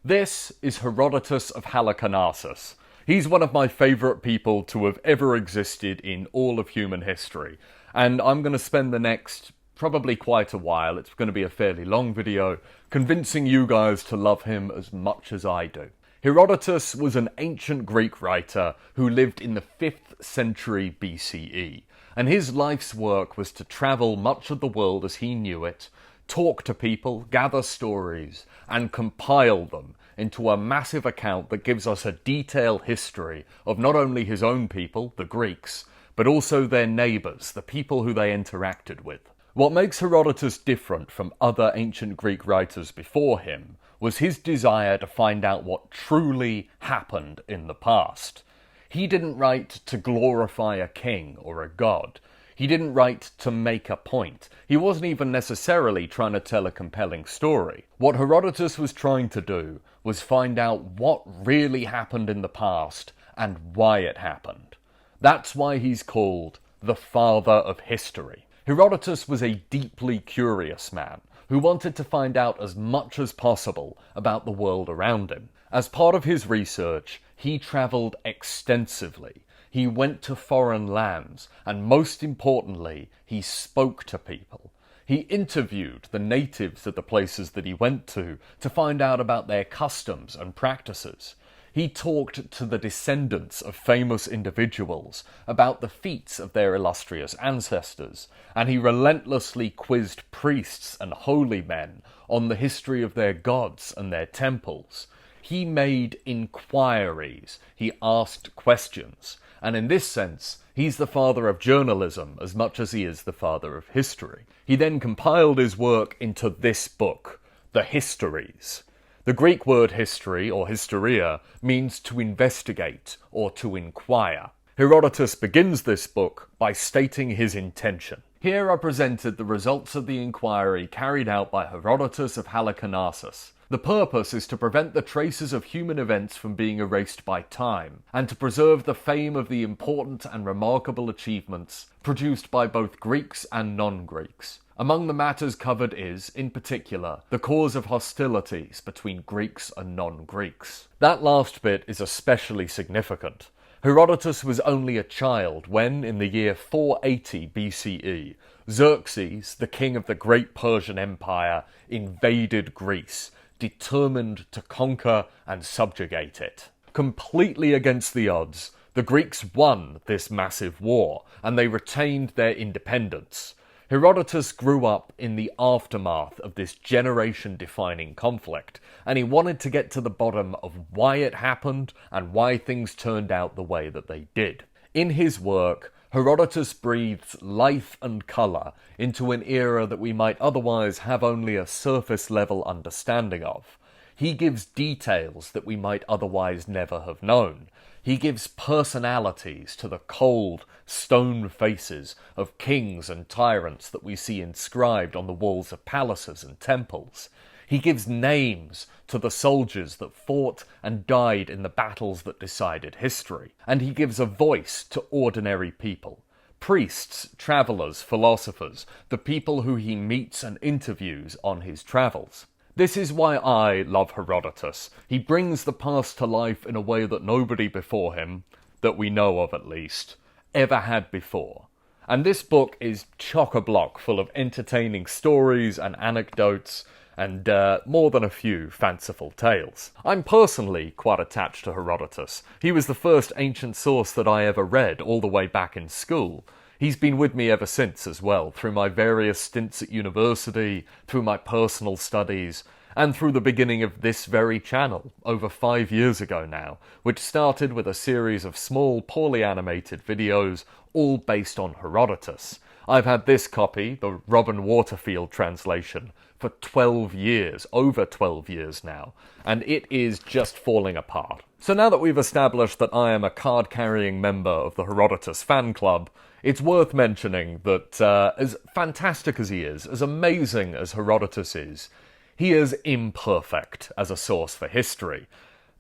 This is Herodotus of Halicarnassus. He's one of my favourite people to have ever existed in all of human history, and I'm going to spend the next probably quite a while, it's going to be a fairly long video, convincing you guys to love him as much as I do. Herodotus was an ancient Greek writer who lived in the 5th century BCE, and his life's work was to travel much of the world as he knew it, talk to people, gather stories, and compile them into a massive account that gives us a detailed history of not only his own people, the Greeks, but also their neighbours, the people who they interacted with. What makes Herodotus different from other ancient Greek writers before him was his desire to find out what truly happened in the past. He didn't write to glorify a king or a god. He didn't write to make a point. He wasn't even necessarily trying to tell a compelling story. What Herodotus was trying to do was find out what really happened in the past and why it happened. That's why he's called the father of history. Herodotus was a deeply curious man who wanted to find out as much as possible about the world around him. As part of his research, he travelled extensively. He went to foreign lands, and most importantly, he spoke to people. He interviewed the natives of the places that he went to find out about their customs and practices. He talked to the descendants of famous individuals about the feats of their illustrious ancestors, and he relentlessly quizzed priests and holy men on the history of their gods and their temples. He made inquiries, he asked questions, and in this sense, he's the father of journalism as much as he is the father of history. He then compiled his work into this book, the Histories. The Greek word history, or historia, means to investigate or to inquire. Herodotus begins this book by stating his intention. Here are presented the results of the inquiry carried out by Herodotus of Halicarnassus. The purpose is to prevent the traces of human events from being erased by time, and to preserve the fame of the important and remarkable achievements produced by both Greeks and non-Greeks. Among the matters covered is, in particular, the cause of hostilities between Greeks and non-Greeks. That last bit is especially significant. Herodotus was only a child when, in the year 480 BCE, Xerxes, the king of the great Persian Empire, invaded Greece, determined to conquer and subjugate it. Completely against the odds, the Greeks won this massive war, and they retained their independence. Herodotus grew up in the aftermath of this generation-defining conflict, and he wanted to get to the bottom of why it happened and why things turned out the way that they did. In his work, Herodotus breathes life and colour into an era that we might otherwise have only a surface-level understanding of. He gives details that we might otherwise never have known. He gives personalities to the cold, stone faces of kings and tyrants that we see inscribed on the walls of palaces and temples. He gives names to the soldiers that fought and died in the battles that decided history. And he gives a voice to ordinary people. Priests, travellers, philosophers, the people who he meets and interviews on his travels. This is why I love Herodotus. He brings the past to life in a way that nobody before him, that we know of at least, ever had before. And this book is chock-a-block full of entertaining stories and anecdotes, and more than a few fanciful tales. I'm personally quite attached to Herodotus. He was the first ancient source that I ever read all the way back in school. He's been with me ever since as well, through my various stints at university, through my personal studies, and through the beginning of this very channel, over 5 years ago now, which started with a series of small, poorly animated videos, all based on Herodotus. I've had this copy, the Robin Waterfield translation, for 12 years, over 12 years now, and it is just falling apart. So now that we've established that I am a card-carrying member of the Herodotus fan club, it's worth mentioning that as fantastic as he is, as amazing as Herodotus is, he is imperfect as a source for history.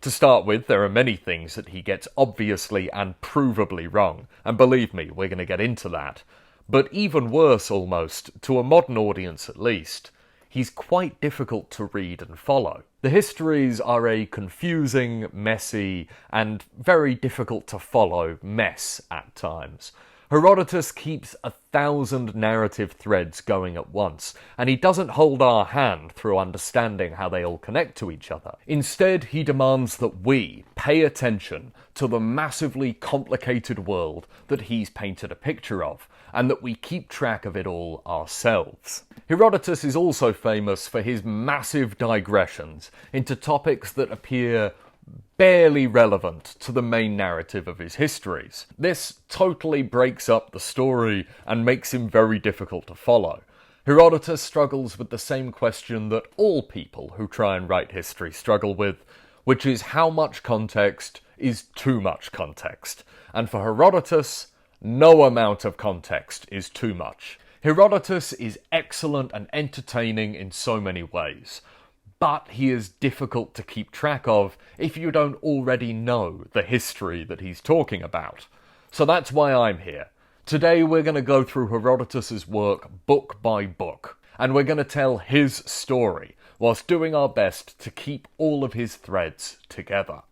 To start with, there are many things that he gets obviously and provably wrong, and believe me, we're going to get into that. But even worse almost, to a modern audience at least, he's quite difficult to read and follow. The histories are a confusing, messy, and very difficult to follow mess at times. Herodotus keeps 1,000 narrative threads going at once, and he doesn't hold our hand through understanding how they all connect to each other. Instead, he demands that we pay attention to the massively complicated world that he's painted a picture of, and that we keep track of it all ourselves. Herodotus is also famous for his massive digressions into topics that appear barely relevant to the main narrative of his histories. This totally breaks up the story and makes him very difficult to follow. Herodotus struggles with the same question that all people who try and write history struggle with, which is how much context is too much context. And for Herodotus, no amount of context is too much. Herodotus is excellent and entertaining in so many ways, but he is difficult to keep track of if you don't already know the history that he's talking about. So that's why I'm here. Today we're going to go through Herodotus's work book by book, and we're going to tell his story, whilst doing our best to keep all of his threads together.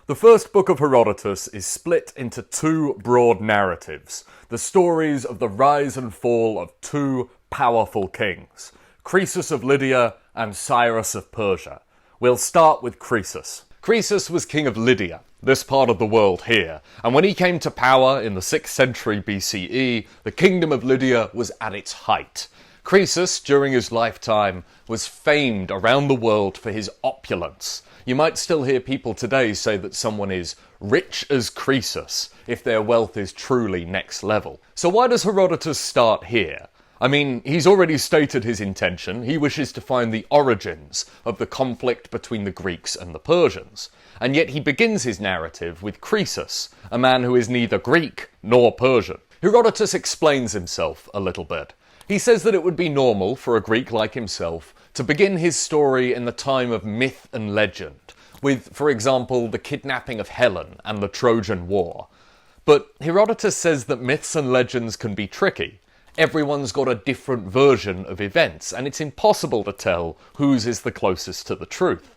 The first book of Herodotus is split into two broad narratives, the stories of the rise and fall of two powerful kings, Croesus of Lydia and Cyrus of Persia. We'll start with Croesus. Croesus was king of Lydia, this part of the world here, and when he came to power in the 6th century BCE, the kingdom of Lydia was at its height. Croesus, during his lifetime, was famed around the world for his opulence. You might still hear people today say that someone is rich as Croesus if their wealth is truly next level. So why does Herodotus start here? I mean, he's already stated his intention. He wishes to find the origins of the conflict between the Greeks and the Persians. And yet he begins his narrative with Croesus, a man who is neither Greek nor Persian. Herodotus explains himself a little bit. He says that it would be normal for a Greek like himself to begin his story in the time of myth and legend, with, for example, the kidnapping of Helen and the Trojan War. But Herodotus says that myths and legends can be tricky. Everyone's got a different version of events, and it's impossible to tell whose is the closest to the truth.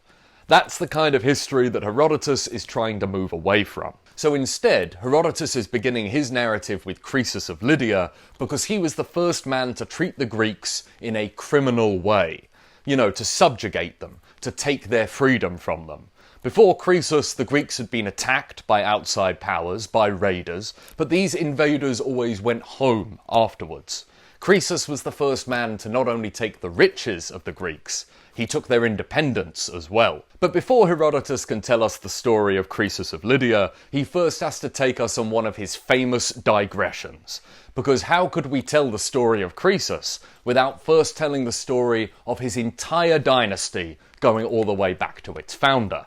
That's the kind of history that Herodotus is trying to move away from. So instead, Herodotus is beginning his narrative with Croesus of Lydia because he was the first man to treat the Greeks in a criminal way. You know, to subjugate them, to take their freedom from them. Before Croesus, the Greeks had been attacked by outside powers, by raiders, but these invaders always went home afterwards. Croesus was the first man to not only take the riches of the Greeks, he took their independence as well. But before Herodotus can tell us the story of Croesus of Lydia, he first has to take us on one of his famous digressions. Because how could we tell the story of Croesus without first telling the story of his entire dynasty going all the way back to its founder?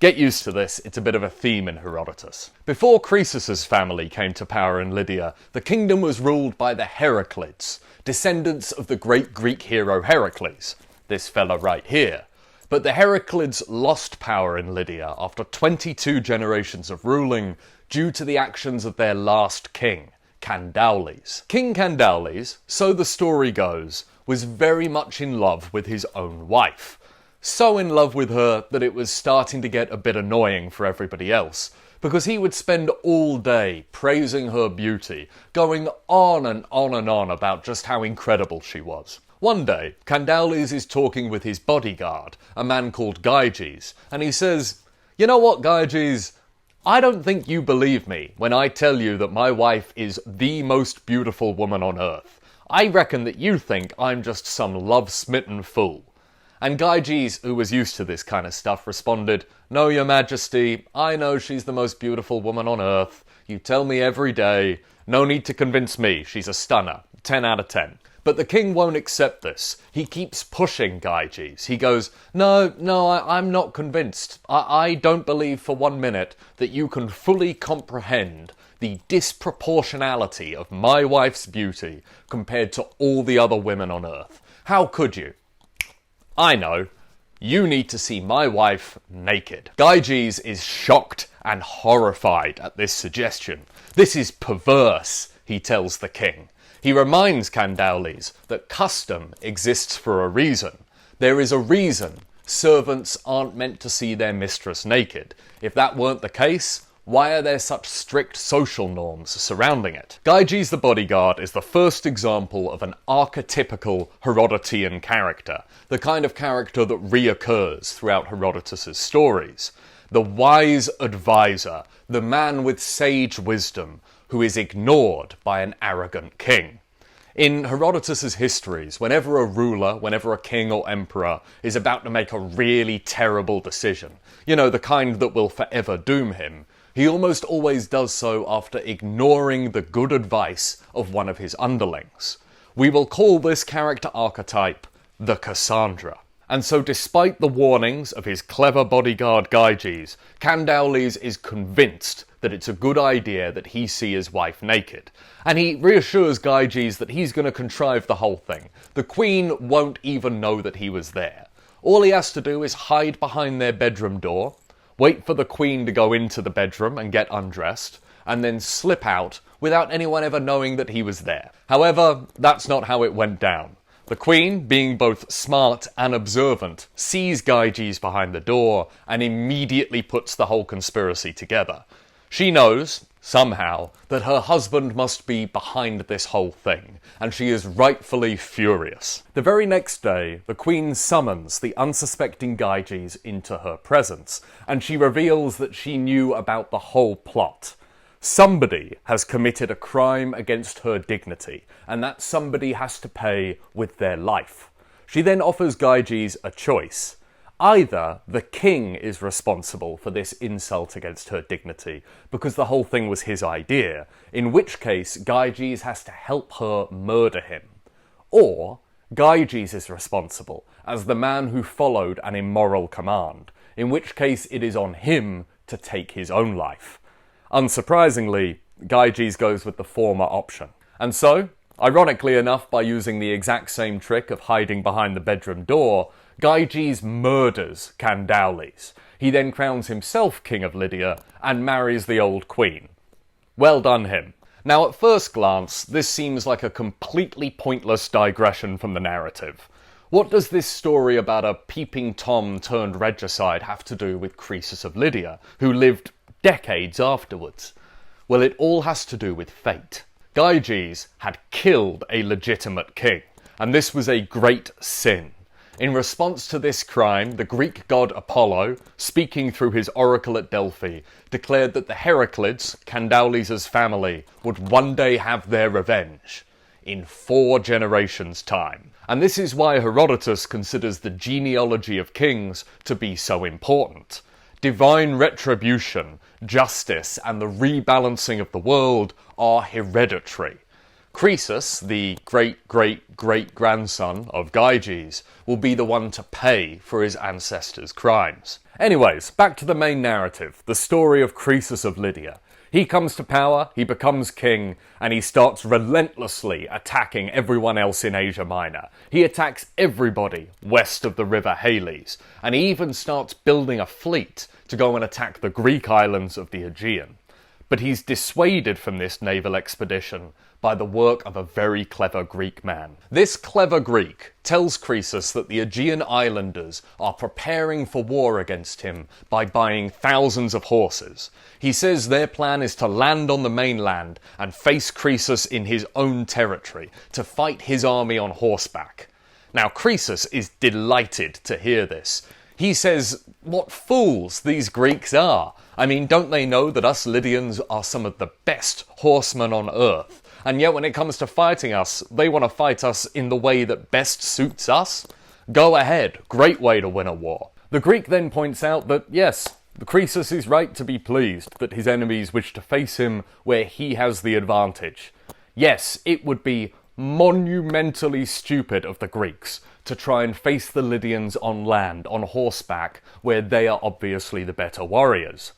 Get used to this, it's a bit of a theme in Herodotus. Before Croesus's family came to power in Lydia, the kingdom was ruled by the Heraclids, descendants of the great Greek hero Heracles. This fella right here. But the Heraclids lost power in Lydia after 22 generations of ruling due to the actions of their last king, Candaules. King Candaules, so the story goes, was very much in love with his own wife. So in love with her that it was starting to get a bit annoying for everybody else, because he would spend all day praising her beauty, going on and on and on about just how incredible she was. One day, Candaules is talking with his bodyguard, a man called Gyges, and he says, "You know what, Gyges? I don't think you believe me when I tell you that my wife is the most beautiful woman on earth. I reckon that you think I'm just some love-smitten fool." And Gyges, who was used to this kind of stuff, responded, "No, your majesty, I know she's the most beautiful woman on earth. You tell me every day. No need to convince me, she's a stunner. 10 out of 10. But the king won't accept this. He keeps pushing Gyges. He goes, No, I'm not convinced. I don't believe for 1 minute that you can fully comprehend the disproportionality of my wife's beauty compared to all the other women on earth. How could you? I know. You need to see my wife naked." Gyges is shocked and horrified at this suggestion. "This is perverse," he tells the king. He reminds Candaules that custom exists for a reason. There is a reason servants aren't meant to see their mistress naked. If that weren't the case, why are there such strict social norms surrounding it? Gyges the bodyguard is the first example of an archetypical Herodotean character, the kind of character that reoccurs throughout Herodotus's stories. The wise advisor, the man with sage wisdom, who is ignored by an arrogant king. In Herodotus's histories, whenever a ruler, whenever a king or emperor is about to make a really terrible decision, you know, the kind that will forever doom him, he almost always does so after ignoring the good advice of one of his underlings. We will call this character archetype the Cassandra. And so despite the warnings of his clever bodyguard Gyges, Candaules is convinced that it's a good idea that he see his wife naked. And he reassures Gyges that he's going to contrive the whole thing. The queen won't even know that he was there. All he has to do is hide behind their bedroom door, wait for the queen to go into the bedroom and get undressed, and then slip out without anyone ever knowing that he was there. However, that's not how it went down. The queen, being both smart and observant, sees Gyges behind the door and immediately puts the whole conspiracy together. She knows, somehow, that her husband must be behind this whole thing, and she is rightfully furious. The very next day, the queen summons the unsuspecting Gyges into her presence, and she reveals that she knew about the whole plot. Somebody has committed a crime against her dignity, and that somebody has to pay with their life. She then offers Gyges a choice. Either the king is responsible for this insult against her dignity, because the whole thing was his idea, in which case Gyges has to help her murder him. Or Gyges is responsible, as the man who followed an immoral command, in which case it is on him to take his own life. Unsurprisingly, Gyges goes with the former option. And so, ironically enough, by using the exact same trick of hiding behind the bedroom door, Gyges murders Candaules. He then crowns himself king of Lydia and marries the old queen. Well done him. Now at first glance, this seems like a completely pointless digression from the narrative. What does this story about a peeping Tom turned regicide have to do with Croesus of Lydia, who lived decades afterwards? Well, it all has to do with fate. Gyges had killed a legitimate king, and this was a great sin. In response to this crime, the Greek god Apollo, speaking through his oracle at Delphi, declared that the Heraclids, Candaules' family, would one day have their revenge, in 4 generations' time. And this is why Herodotus considers the genealogy of kings to be so important. Divine retribution, justice, and the rebalancing of the world are hereditary. Croesus, the great-great-great-grandson of Gyges, will be the one to pay for his ancestors' crimes. Anyways, back to the main narrative, the story of Croesus of Lydia. He comes to power, he becomes king, and he starts relentlessly attacking everyone else in Asia Minor. He attacks everybody west of the river Halys, and he even starts building a fleet to go and attack the Greek islands of the Aegean. But he's dissuaded from this naval expedition by the work of a very clever Greek man. This clever Greek tells Croesus that the Aegean islanders are preparing for war against him by buying thousands of horses. He says their plan is to land on the mainland and face Croesus in his own territory, to fight his army on horseback. Now Croesus is delighted to hear this. He says, what fools these Greeks are. I mean, don't they know that us Lydians are some of the best horsemen on earth? And yet when it comes to fighting us, they want to fight us in the way that best suits us? Go ahead, great way to win a war. The Greek then points out that, yes, Croesus is right to be pleased that his enemies wish to face him where he has the advantage. Yes, it would be monumentally stupid of the Greeks to try and face the Lydians on land, on horseback, where they are obviously the better warriors.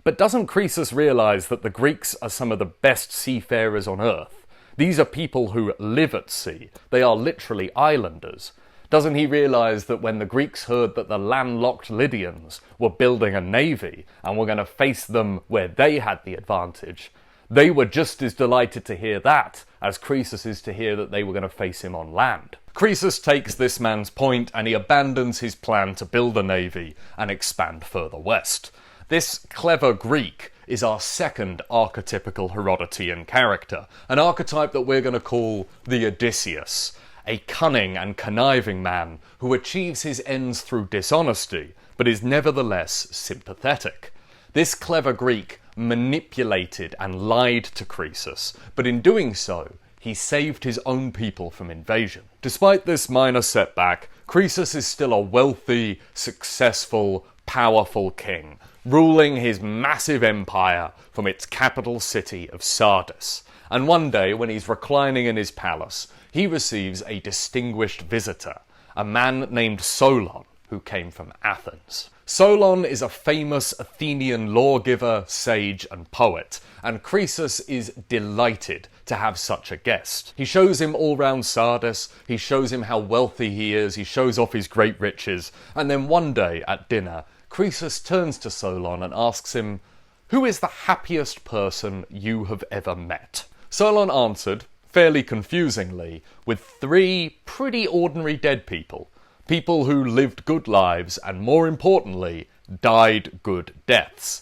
But doesn't Croesus realise that the Greeks are some of the best seafarers on earth? These are people who live at sea. They are literally islanders. Doesn't he realise that when the Greeks heard that the landlocked Lydians were building a navy and were going to face them where they had the advantage, They were just as delighted to hear that as Croesus is to hear that they were going to face him on land. Croesus takes this man's point and he abandons his plan to build a navy and expand further west. This clever Greek is our second archetypical Herodotean character, an archetype that we're going to call the Odysseus, a cunning and conniving man who achieves his ends through dishonesty, but is nevertheless sympathetic. This clever Greek manipulated and lied to Croesus, but in doing so, he saved his own people from invasion. Despite this minor setback, Croesus is still a wealthy, successful, powerful king, ruling his massive empire from its capital city of Sardis. And one day, when he's reclining in his palace, he receives a distinguished visitor, a man named Solon, who came from Athens. Solon is a famous Athenian lawgiver, sage, and poet, and Croesus is delighted to have such a guest. He shows him all round Sardis, he shows him how wealthy he is, he shows off his great riches, and then one day at dinner, Croesus turns to Solon and asks him, "Who is the happiest person you have ever met?" Solon answered, fairly confusingly, with 3 pretty ordinary dead people. People who lived good lives and, more importantly, died good deaths.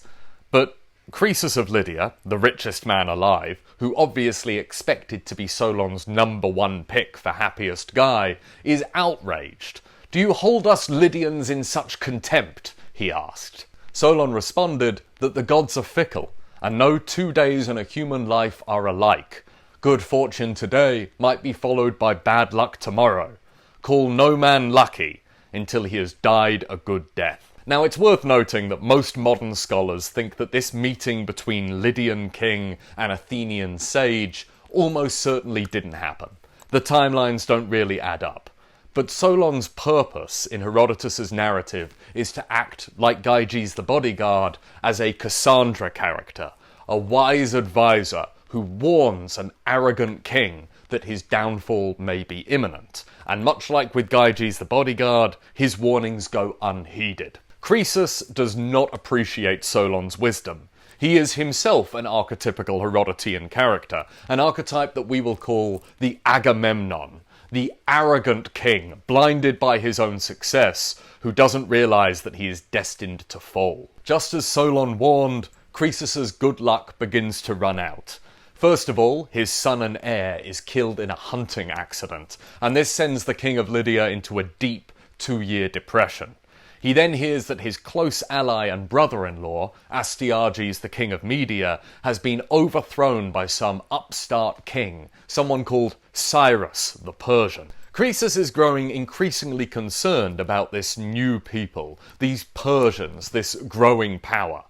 But Croesus of Lydia, the richest man alive, who obviously expected to be Solon's #1 pick for happiest guy, is outraged. "Do you hold us Lydians in such contempt?" he asked. Solon responded that the gods are fickle, and no 2 days in a human life are alike. Good fortune today might be followed by bad luck tomorrow. Call no man lucky until he has died a good death. Now, it's worth noting that most modern scholars think that this meeting between Lydian king and Athenian sage almost certainly didn't happen. The timelines don't really add up. But Solon's purpose in Herodotus's narrative is to act like Gyges the bodyguard as a Cassandra character, a wise advisor who warns an arrogant king that his downfall may be imminent. And much like with Gyges the bodyguard, his warnings go unheeded. Croesus does not appreciate Solon's wisdom. He is himself an archetypical Herodotean character, an archetype that we will call the Agamemnon, the arrogant king, blinded by his own success, who doesn't realise that he is destined to fall. Just as Solon warned, Croesus's good luck begins to run out. First of all, his son and heir is killed in a hunting accident, and this sends the king of Lydia into a deep 2-year depression. He then hears that his close ally and brother-in-law, Astyages the king of Media, has been overthrown by some upstart king, someone called Cyrus the Persian. Croesus is growing increasingly concerned about this new people, these Persians, this growing power,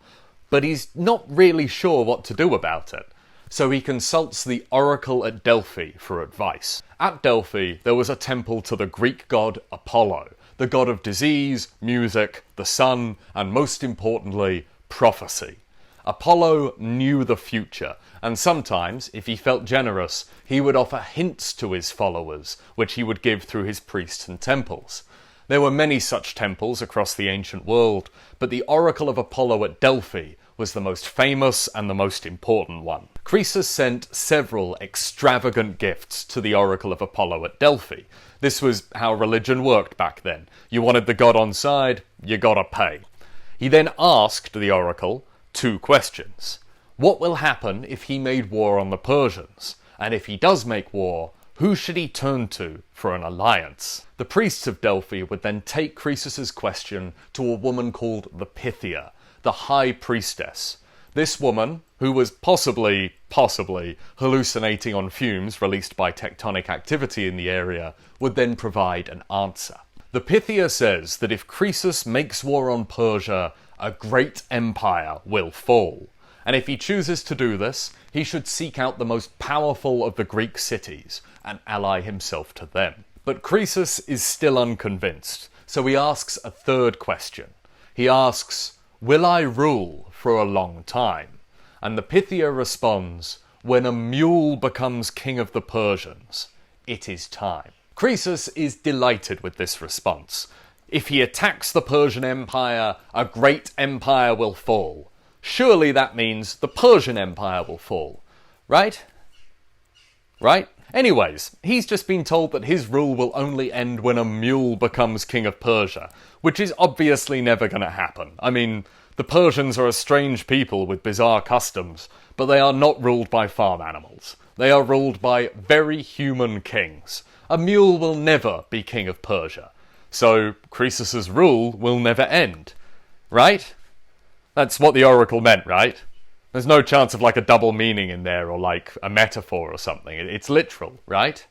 but he's not really sure what to do about it. So he consults the oracle at Delphi for advice. At Delphi, there was a temple to the Greek god Apollo, the god of disease, music, the sun, and most importantly, prophecy. Apollo knew the future, and sometimes, if he felt generous, he would offer hints to his followers, which he would give through his priests and temples. There were many such temples across the ancient world, but the oracle of Apollo at Delphi was the most famous and the most important one. Croesus sent several extravagant gifts to the oracle of Apollo at Delphi. This was how religion worked back then. You wanted the god on side, you gotta pay. He then asked the oracle 2 questions. What will happen if he made war on the Persians? And if he does make war, who should he turn to for an alliance? The priests of Delphi would then take Croesus's question to a woman called the Pythia, the high priestess. This woman, who was possibly hallucinating on fumes released by tectonic activity in the area, would then provide an answer. The Pythia says that if Croesus makes war on Persia, a great empire will fall. And if he chooses to do this, he should seek out the most powerful of the Greek cities and ally himself to them. But Croesus is still unconvinced, so he asks a 3rd question. He asks, "Will I rule for a long time?" And the Pythia responds, "When a mule becomes king of the Persians, it is time." Croesus is delighted with this response. If he attacks the Persian Empire, a great empire will fall. Surely that means the Persian Empire will fall. Right? Right? Anyways, he's just been told that his rule will only end when a mule becomes king of Persia, which is obviously never going to happen. I mean, the Persians are a strange people with bizarre customs, but they are not ruled by farm animals. They are ruled by very human kings. A mule will never be king of Persia, so Croesus's rule will never end. Right? That's what the oracle meant, right? There's no chance of like a double meaning in there or like a metaphor or something. It's literal, right?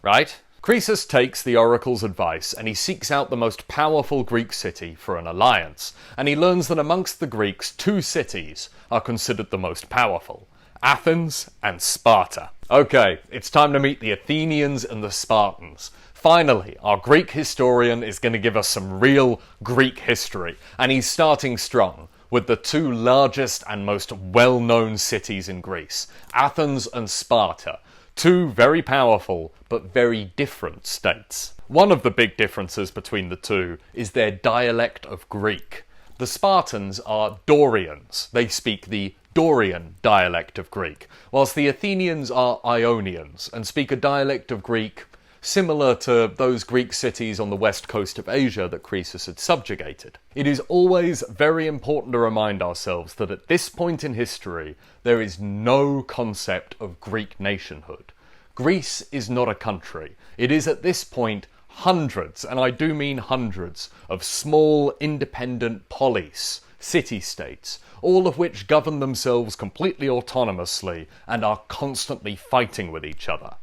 Right? Croesus takes the oracle's advice and he seeks out the most powerful Greek city for an alliance. And he learns that amongst the Greeks, two cities are considered the most powerful: Athens and Sparta. Okay, it's time to meet the Athenians and the Spartans. Finally, our Greek historian is going to give us some real Greek history, and he's starting strong with the two largest and most well-known cities in Greece, Athens and Sparta, two very powerful but very different states. One of the big differences between the two is their dialect of Greek. The Spartans are Dorians. They speak the Dorian dialect of Greek, whilst the Athenians are Ionians and speak a dialect of Greek similar to those Greek cities on the west coast of Asia that Croesus had subjugated. It is always very important to remind ourselves that at this point in history, there is no concept of Greek nationhood. Greece is not a country. It is at this point hundreds, and I do mean hundreds, of small independent polis, city-states, all of which govern themselves completely autonomously and are constantly fighting with each other.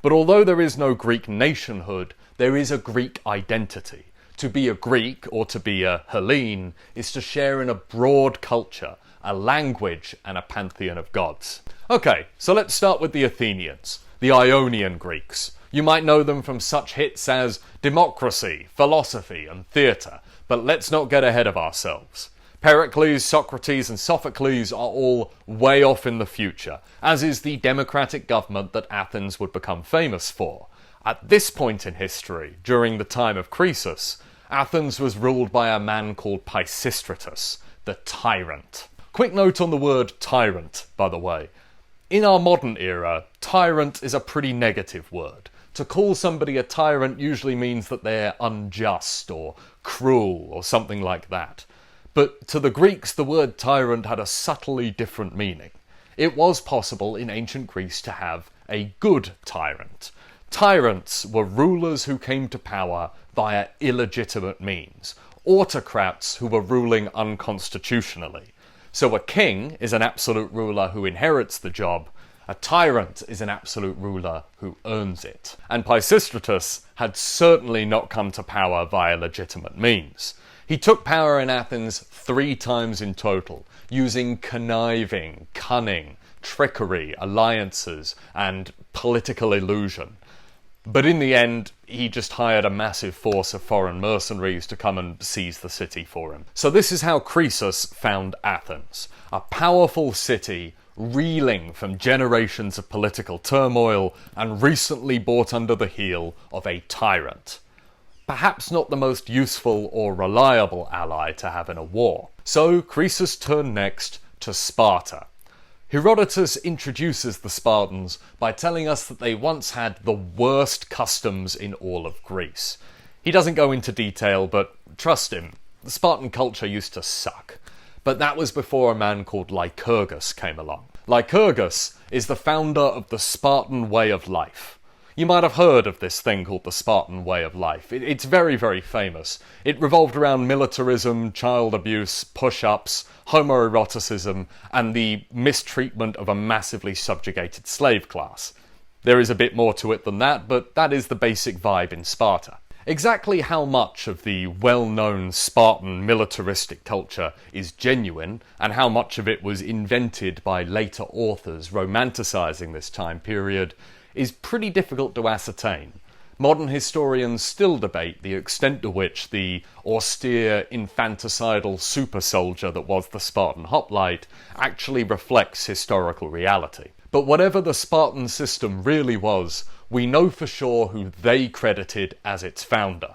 But although there is no Greek nationhood, there is a Greek identity. To be a Greek, or to be a Hellene, is to share in a broad culture, a language, and a pantheon of gods. Okay, so let's start with the Athenians, the Ionian Greeks. You might know them from such hits as democracy, philosophy, and theatre, but let's not get ahead of ourselves. Pericles, Socrates, and Sophocles are all way off in the future, as is the democratic government that Athens would become famous for. At this point in history, during the time of Croesus, Athens was ruled by a man called Pisistratus, the tyrant. Quick note on the word tyrant, by the way. In our modern era, tyrant is a pretty negative word. To call somebody a tyrant usually means that they're unjust or cruel or something like that. But to the Greeks, the word tyrant had a subtly different meaning. It was possible in ancient Greece to have a good tyrant. Tyrants were rulers who came to power via illegitimate means, autocrats who were ruling unconstitutionally. So a king is an absolute ruler who inherits the job. A tyrant is an absolute ruler who earns it. And Pisistratus had certainly not come to power via legitimate means. He took power in Athens 3 times in total, using conniving, cunning, trickery, alliances, and political illusion. But in the end, he just hired a massive force of foreign mercenaries to come and seize the city for him. So this is how Croesus found Athens, a powerful city reeling from generations of political turmoil and recently brought under the heel of a tyrant. Perhaps not the most useful or reliable ally to have in a war. So Croesus turned next to Sparta. Herodotus introduces the Spartans by telling us that they once had the worst customs in all of Greece. He doesn't go into detail, but trust him, the Spartan culture used to suck. But that was before a man called Lycurgus came along. Lycurgus is the founder of the Spartan way of life. You might have heard of this thing called the Spartan way of life. It's very, very famous. It revolved around militarism, child abuse, push-ups, homoeroticism, and the mistreatment of a massively subjugated slave class. There is a bit more to it than that, but that is the basic vibe in Sparta. Exactly how much of the well-known Spartan militaristic culture is genuine, and how much of it was invented by later authors romanticising this time period, is pretty difficult to ascertain. Modern historians still debate the extent to which the austere, infanticidal super soldier that was the Spartan hoplite actually reflects historical reality. But whatever the Spartan system really was, we know for sure who they credited as its founder: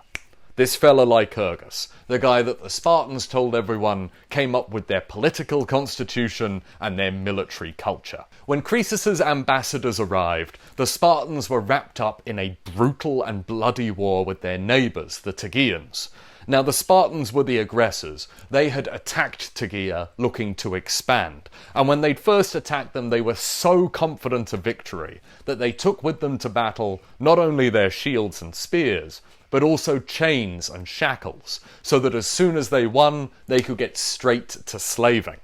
This fella Lycurgus, the guy that the Spartans told everyone came up with their political constitution and their military culture. When Croesus's ambassadors arrived, the Spartans were wrapped up in a brutal and bloody war with their neighbours, the Tegeans. Now, the Spartans were the aggressors. They had attacked Tegea, looking to expand. And when they'd first attacked them, they were so confident of victory that they took with them to battle not only their shields and spears, but also chains and shackles, so that as soon as they won, they could get straight to slaving.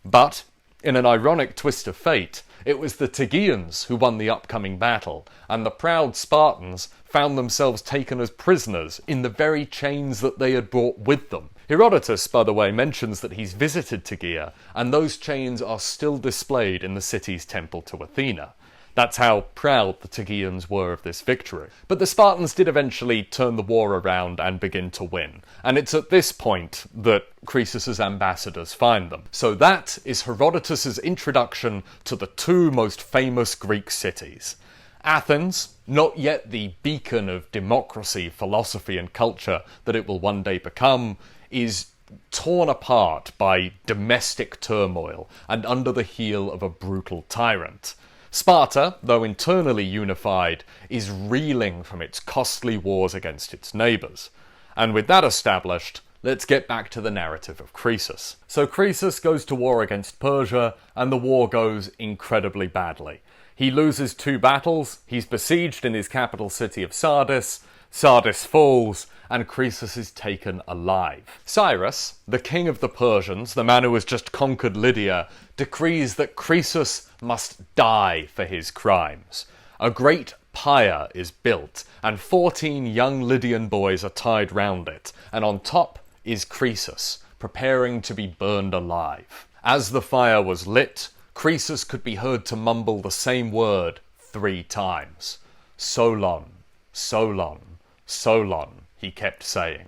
But, in an ironic twist of fate, it was the Tegeans who won the upcoming battle, and the proud Spartans found themselves taken as prisoners in the very chains that they had brought with them. Herodotus, by the way, mentions that he's visited Tegea, and those chains are still displayed in the city's temple to Athena. That's how proud the Tegeans were of this victory. But the Spartans did eventually turn the war around and begin to win. And it's at this point that Croesus's ambassadors find them. So that is Herodotus's introduction to the two most famous Greek cities. Athens, not yet the beacon of democracy, philosophy and culture that it will one day become, is torn apart by domestic turmoil and under the heel of a brutal tyrant. Sparta, though internally unified, is reeling from its costly wars against its neighbours. And with that established, let's get back to the narrative of Croesus. So Croesus goes to war against Persia, and the war goes incredibly badly. He loses 2 battles, he's besieged in his capital city of Sardis, Sardis falls, and Croesus is taken alive. Cyrus, the king of the Persians, the man who has just conquered Lydia, decrees that Croesus must die for his crimes. A great pyre is built, and 14 young Lydian boys are tied round it, and on top is Croesus, preparing to be burned alive. As the fire was lit, Croesus could be heard to mumble the same word 3 times. Solon, Solon, Solon, he kept saying.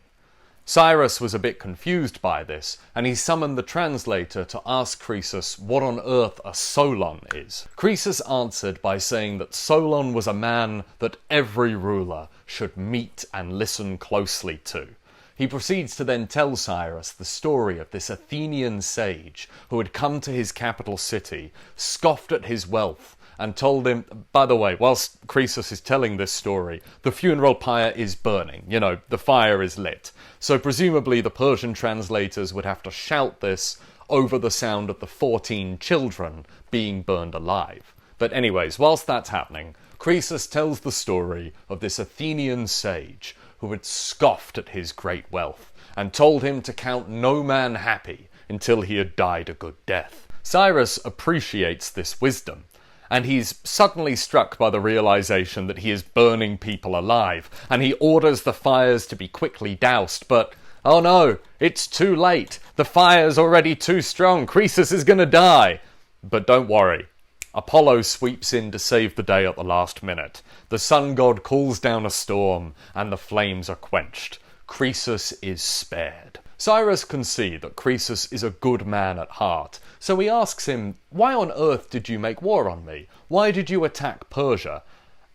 Cyrus was a bit confused by this, and he summoned the translator to ask Croesus what on earth a Solon is. Croesus answered by saying that Solon was a man that every ruler should meet and listen closely to. He proceeds to then tell Cyrus the story of this Athenian sage who had come to his capital city, scoffed at his wealth, and told him, by the way, whilst Croesus is telling this story, the funeral pyre is burning, the fire is lit. So presumably the Persian translators would have to shout this over the sound of the 14 children being burned alive. But anyways, whilst that's happening, Croesus tells the story of this Athenian sage who had scoffed at his great wealth and told him to count no man happy until he had died a good death. Cyrus appreciates this wisdom, and he's suddenly struck by the realization that he is burning people alive, and he orders the fires to be quickly doused, but oh no, it's too late. The fire's already too strong. Croesus is gonna die. But don't worry. Apollo sweeps in to save the day at the last minute. The sun god calls down a storm, and the flames are quenched. Croesus is spared. Cyrus can see that Croesus is a good man at heart, so he asks him, "Why on earth did you make war on me? Why did you attack Persia?"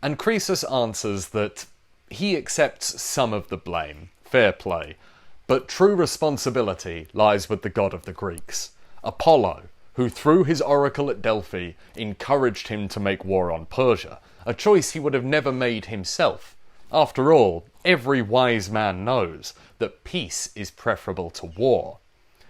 And Croesus answers that he accepts some of the blame, fair play, but true responsibility lies with the god of the Greeks, Apollo, who through his oracle at Delphi encouraged him to make war on Persia, a choice he would have never made himself. After all, every wise man knows that peace is preferable to war.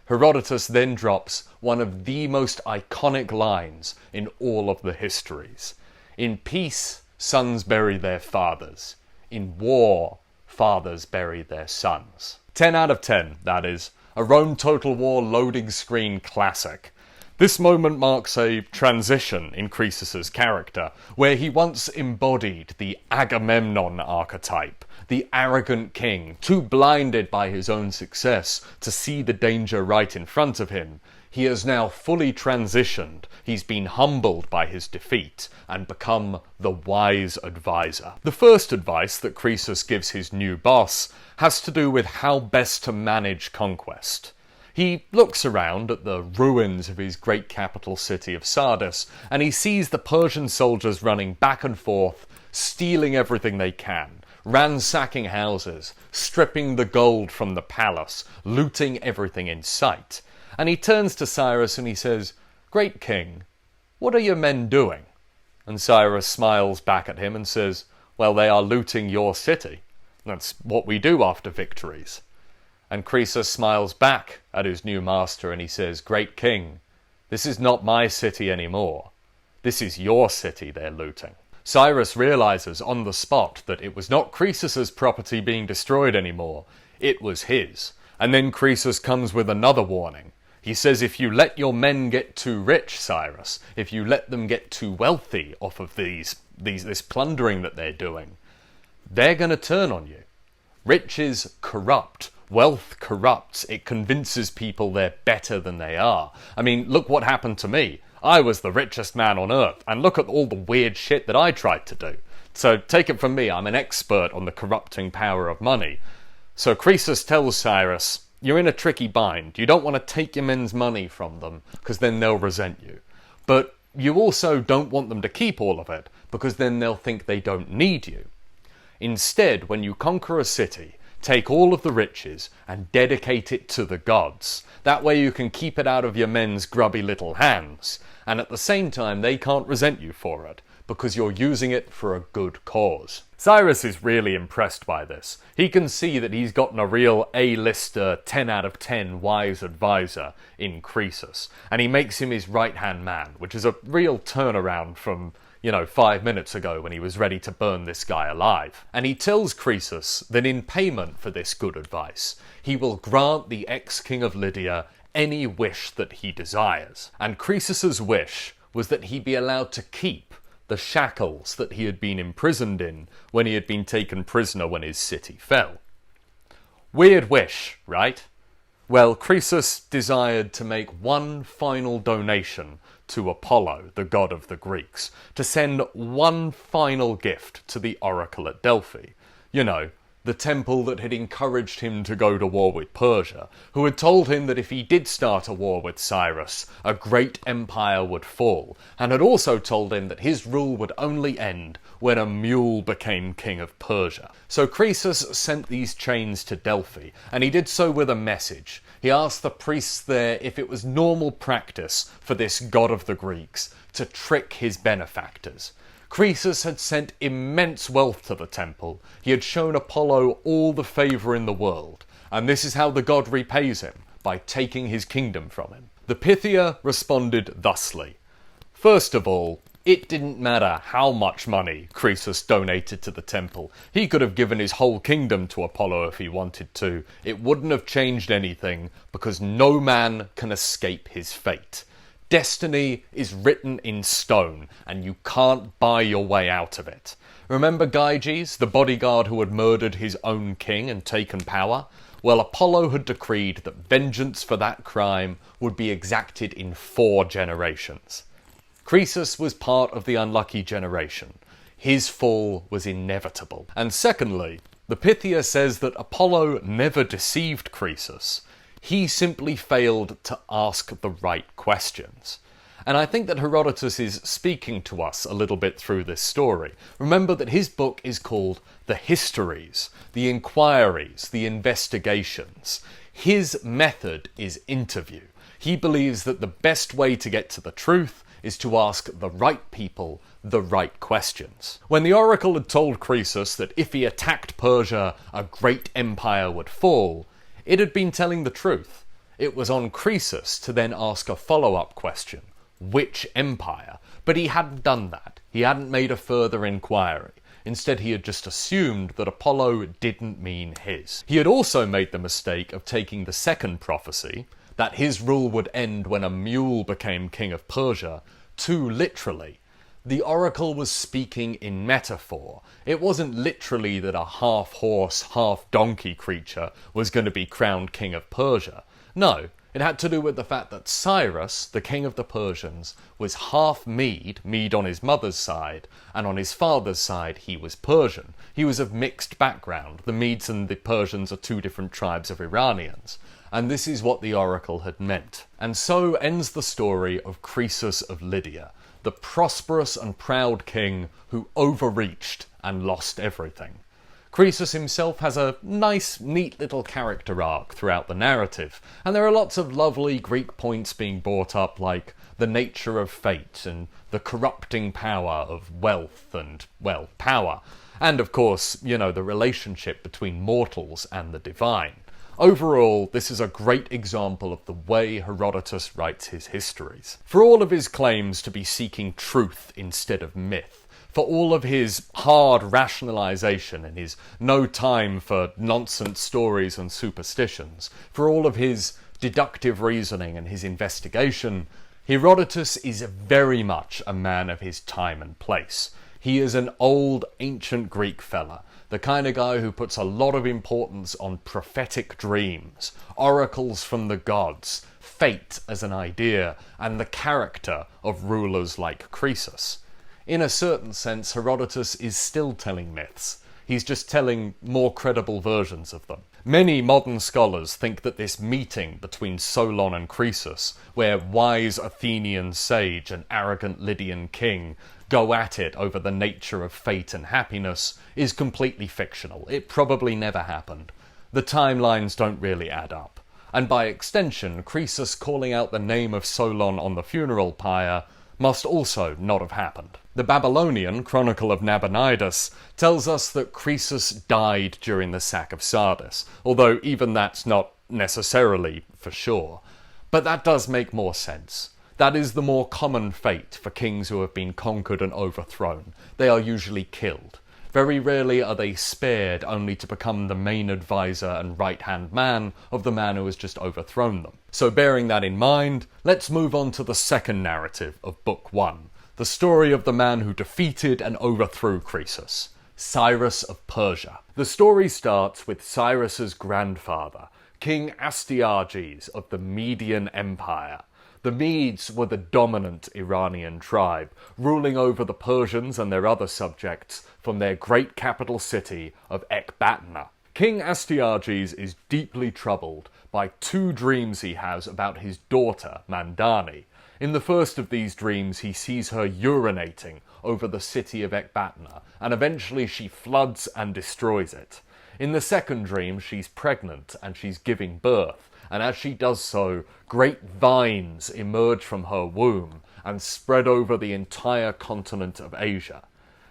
Herodotus then drops one of the most iconic lines in all of the histories. In peace, sons bury their fathers. In war, fathers bury their sons. 10 out of 10, that is. A Rome Total War loading screen classic. This moment marks a transition in Croesus's character, where he once embodied the Agamemnon archetype, the arrogant king, too blinded by his own success to see the danger right in front of him. He has now fully transitioned, he's been humbled by his defeat, and become the wise advisor. The first advice that Croesus gives his new boss has to do with how best to manage conquest. He looks around at the ruins of his great capital city of Sardis, and he sees the Persian soldiers running back and forth, stealing everything they can, ransacking houses, stripping the gold from the palace, looting everything in sight. And he turns to Cyrus and he says, "Great king, what are your men doing?" And Cyrus smiles back at him and says, "Well, they are looting your city. That's what we do after victories." And Croesus smiles back at his new master and he says, "Great king, this is not my city anymore. This is your city they're looting." Cyrus realizes on the spot that it was not Croesus's property being destroyed anymore, it was his. And then Croesus comes with another warning. He says, if you let your men get too rich, Cyrus, if you let them get too wealthy off of this plundering that they're doing, they're going to turn on you. Riches corrupt. Wealth corrupts. It convinces people they're better than they are. I mean, look what happened to me. I was the richest man on earth, and look at all the weird shit that I tried to do. So take it from me, I'm an expert on the corrupting power of money. So Croesus tells Cyrus, you're in a tricky bind. You don't want to take your men's money from them, because then they'll resent you. But you also don't want them to keep all of it, because then they'll think they don't need you. Instead, when you conquer a city, take all of the riches and dedicate it to the gods. That way you can keep it out of your men's grubby little hands, and at the same time they can't resent you for it, because you're using it for a good cause. Cyrus is really impressed by this. He can see that he's gotten a real A-lister 10 out of 10 wise advisor in Croesus, and he makes him his right-hand man, which is a real turnaround from 5 minutes ago when he was ready to burn this guy alive. And he tells Croesus that in payment for this good advice, he will grant the ex-king of Lydia any wish that he desires. And Croesus's wish was that he be allowed to keep the shackles that he had been imprisoned in when he had been taken prisoner when his city fell. Weird wish, right? Well, Croesus desired to make one final donation to Apollo, the god of the Greeks, to send one final gift to the oracle at Delphi. The temple that had encouraged him to go to war with Persia, who had told him that if he did start a war with Cyrus, a great empire would fall, and had also told him that his rule would only end when a mule became king of Persia. So Croesus sent these chains to Delphi, and he did so with a message. He asked the priests there if it was normal practice for this god of the Greeks to trick his benefactors. Croesus had sent immense wealth to the temple. He had shown Apollo all the favour in the world, and this is how the god repays him, by taking his kingdom from him. The Pythia responded thusly. First of all, it didn't matter how much money Croesus donated to the temple. He could have given his whole kingdom to Apollo if he wanted to. It wouldn't have changed anything, because no man can escape his fate. Destiny is written in stone, and you can't buy your way out of it. Remember Gyges, the bodyguard who had murdered his own king and taken power? Well, Apollo had decreed that vengeance for that crime would be exacted in 4 generations. Croesus was part of the unlucky generation. His fall was inevitable. And secondly, the Pythia says that Apollo never deceived Croesus. He simply failed to ask the right questions. And I think that Herodotus is speaking to us a little bit through this story. Remember that his book is called The Histories, the inquiries, the investigations. His method is interview. He believes that the best way to get to the truth is to ask the right people the right questions. When the oracle had told Croesus that if he attacked Persia, a great empire would fall, it had been telling the truth. It was on Croesus to then ask a follow-up question. Which empire? But he hadn't done that. He hadn't made a further inquiry. Instead, he had just assumed that Apollo didn't mean his. He had also made the mistake of taking the second prophecy, that his rule would end when a mule became king of Persia, too literally. The oracle was speaking in metaphor. It wasn't literally that a half-horse, half-donkey creature was going to be crowned king of Persia. No, it had to do with the fact that Cyrus, the king of the Persians, was half Mede, Mede on his mother's side, and on his father's side he was Persian. He was of mixed background. The Medes and the Persians are 2 different tribes of Iranians. And this is what the oracle had meant. And so ends the story of Croesus of Lydia, the prosperous and proud king who overreached and lost everything. Croesus himself has a nice, neat little character arc throughout the narrative, and there are lots of lovely Greek points being brought up, like the nature of fate and the corrupting power of wealth and, well, power. And of course, you know, the relationship between mortals and the divine. Overall, this is a great example of the way Herodotus writes his histories. For all of his claims to be seeking truth instead of myth, for all of his hard rationalization and his no time for nonsense stories and superstitions, for all of his deductive reasoning and his investigation, Herodotus is very much a man of his time and place. He is an old, ancient Greek fella, the kind of guy who puts a lot of importance on prophetic dreams, oracles from the gods, fate as an idea, and the character of rulers like Croesus. In a certain sense, Herodotus is still telling myths. He's just telling more credible versions of them. Many modern scholars think that this meeting between Solon and Croesus, where wise Athenian sage and arrogant Lydian king go at it over the nature of fate and happiness, is completely fictional. It probably never happened. The timelines don't really add up. And by extension, Croesus calling out the name of Solon on the funeral pyre must also not have happened. The Babylonian Chronicle of Nabonidus tells us that Croesus died during the sack of Sardis, although even that's not necessarily for sure. But that does make more sense. That is the more common fate for kings who have been conquered and overthrown. They are usually killed. Very rarely are they spared only to become the main advisor and right-hand man of the man who has just overthrown them. So bearing that in mind, let's move on to the second narrative of Book 1, the story of the man who defeated and overthrew Croesus, Cyrus of Persia. The story starts with Cyrus's grandfather, King Astyages of the Median Empire. The Medes were the dominant Iranian tribe, ruling over the Persians and their other subjects from their great capital city of Ecbatana. King Astyages is deeply troubled by two dreams he has about his daughter, Mandani. In the first of these dreams, he sees her urinating over the city of Ecbatana, and eventually she floods and destroys it. In the second dream, she's pregnant and she's giving birth, and as she does so, great vines emerge from her womb and spread over the entire continent of Asia.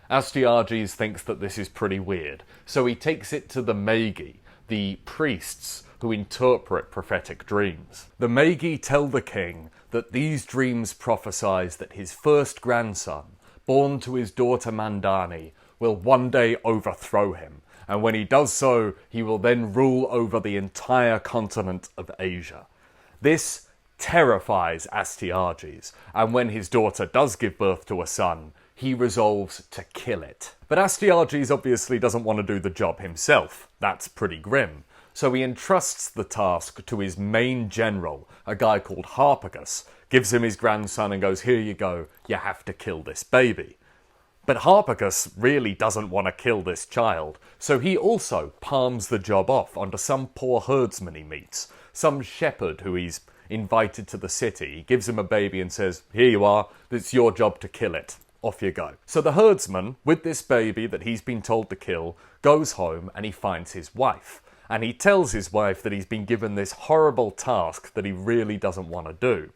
Astyages thinks that this is pretty weird, so he takes it to the Magi, the priests who interpret prophetic dreams. The Magi tell the king that these dreams prophesize that his first grandson, born to his daughter Mandani, will one day overthrow him, and when he does so, he will then rule over the entire continent of Asia. This terrifies Astyages, and when his daughter does give birth to a son, he resolves to kill it. But Astyages obviously doesn't want to do the job himself. That's pretty grim. So he entrusts the task to his main general, a guy called Harpagus, gives him his grandson and goes, "Here you go, you have to kill this baby." But Harpagus really doesn't want to kill this child, so he also palms the job off onto some poor herdsman he meets, some shepherd who he's invited to the city. He gives him a baby and says, "Here you are, it's your job to kill it. Off you go." So the herdsman, with this baby that he's been told to kill, goes home and he finds his wife. And he tells his wife that he's been given this horrible task that he really doesn't want to do.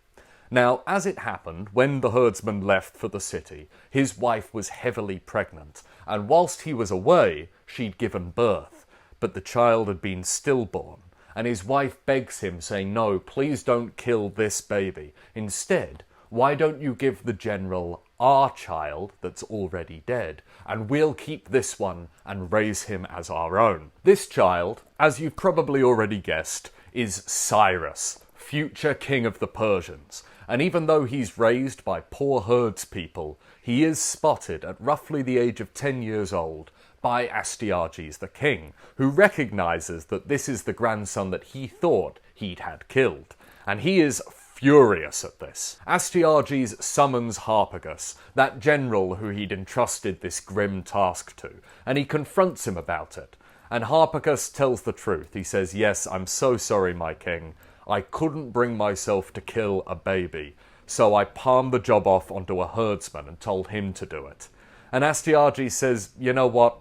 Now, as it happened, when the herdsman left for the city, his wife was heavily pregnant, and whilst he was away, she'd given birth, but the child had been stillborn, and his wife begs him, saying, "No, please don't kill this baby. Instead, why don't you give the general our child that's already dead, and we'll keep this one and raise him as our own." This child, as you've probably already guessed, is Cyrus, future king of the Persians. And even though he's raised by poor herdspeople, he is spotted at roughly the age of 10 years old by Astyages the king, who recognises that this is the grandson that he thought he'd had killed. And he is furious at this. Astyages summons Harpagus, that general who he'd entrusted this grim task to, and he confronts him about it. And Harpagus tells the truth. He says, "Yes, I'm so sorry, my king. I couldn't bring myself to kill a baby, so I palmed the job off onto a herdsman and told him to do it. And Astyages says, you know what?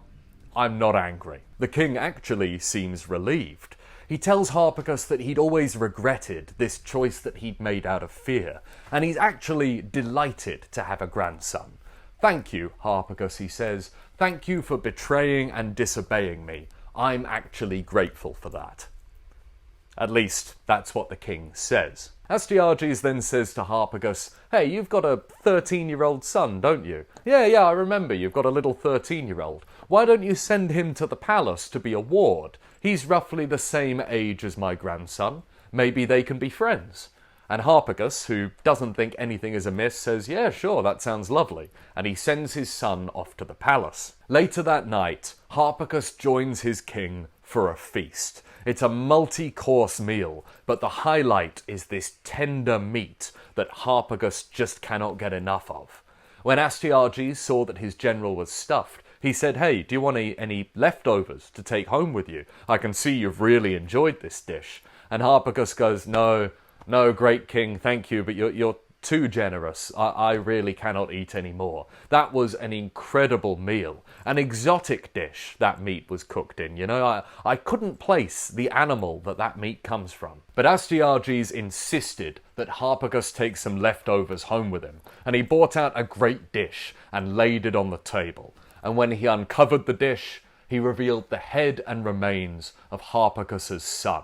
I'm not angry. The king actually seems relieved. He tells Harpagus that he'd always regretted this choice that he'd made out of fear, and he's actually delighted to have a grandson. Thank you, Harpagus, he says. Thank you for betraying and disobeying me. I'm actually grateful for that. At least, that's what the king says. Astyages then says to Harpagus, hey, you've got a 13-year-old son, don't you? Yeah, I remember you've got a little 13-year-old. Why don't you send him to the palace to be a ward? He's roughly the same age as my grandson. Maybe they can be friends. And Harpagus, who doesn't think anything is amiss, says, yeah, sure, that sounds lovely. And he sends his son off to the palace. Later that night, Harpagus joins his king for a feast. It's a multi-course meal, but the highlight is this tender meat that Harpagus just cannot get enough of. When Astyages saw that his general was stuffed, he said, hey, do you want any leftovers to take home with you? I can see you've really enjoyed this dish. And Harpagus goes, no, great king, thank you, but you're too generous. I really cannot eat any more. That was an incredible meal. An exotic dish that meat was cooked in, you know. I couldn't place the animal that meat comes from. But Astyages insisted that Harpagus take some leftovers home with him, and he brought out a great dish and laid it on the table. And when he uncovered the dish, he revealed the head and remains of Harpagus's son,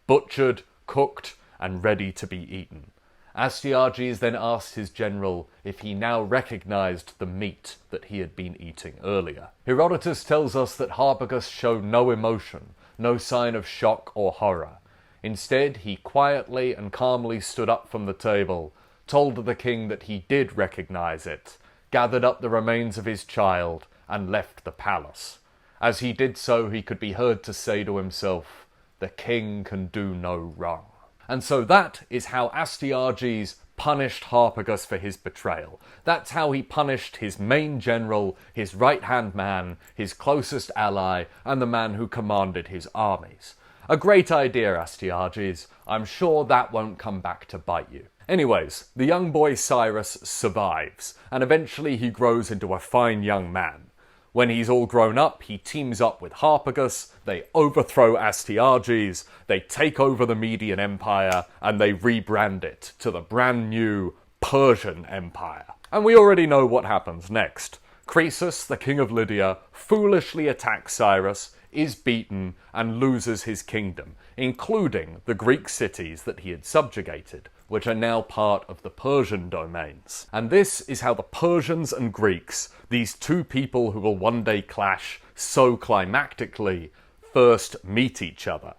butchered, cooked, and ready to be eaten. Astyages then asked his general if he now recognized the meat that he had been eating earlier. Herodotus tells us that Harpagus showed no emotion, no sign of shock or horror. Instead, he quietly and calmly stood up from the table, told the king that he did recognize it, gathered up the remains of his child, and left the palace. As he did so, he could be heard to say to himself, "The king can do no wrong." And so that is how Astyages punished Harpagus for his betrayal. That's how he punished his main general, his right-hand man, his closest ally, and the man who commanded his armies. A great idea, Astyages. I'm sure that won't come back to bite you. Anyways, the young boy Cyrus survives, and eventually he grows into a fine young man. When he's all grown up, he teams up with Harpagus, they overthrow Astyages, they take over the Median Empire, and they rebrand it to the brand new Persian Empire. And we already know what happens next. Croesus, the king of Lydia, foolishly attacks Cyrus, is beaten, and loses his kingdom, including the Greek cities that he had subjugated, which are now part of the Persian domains. And this is how the Persians and Greeks, these two people who will one day clash so climactically, first meet each other.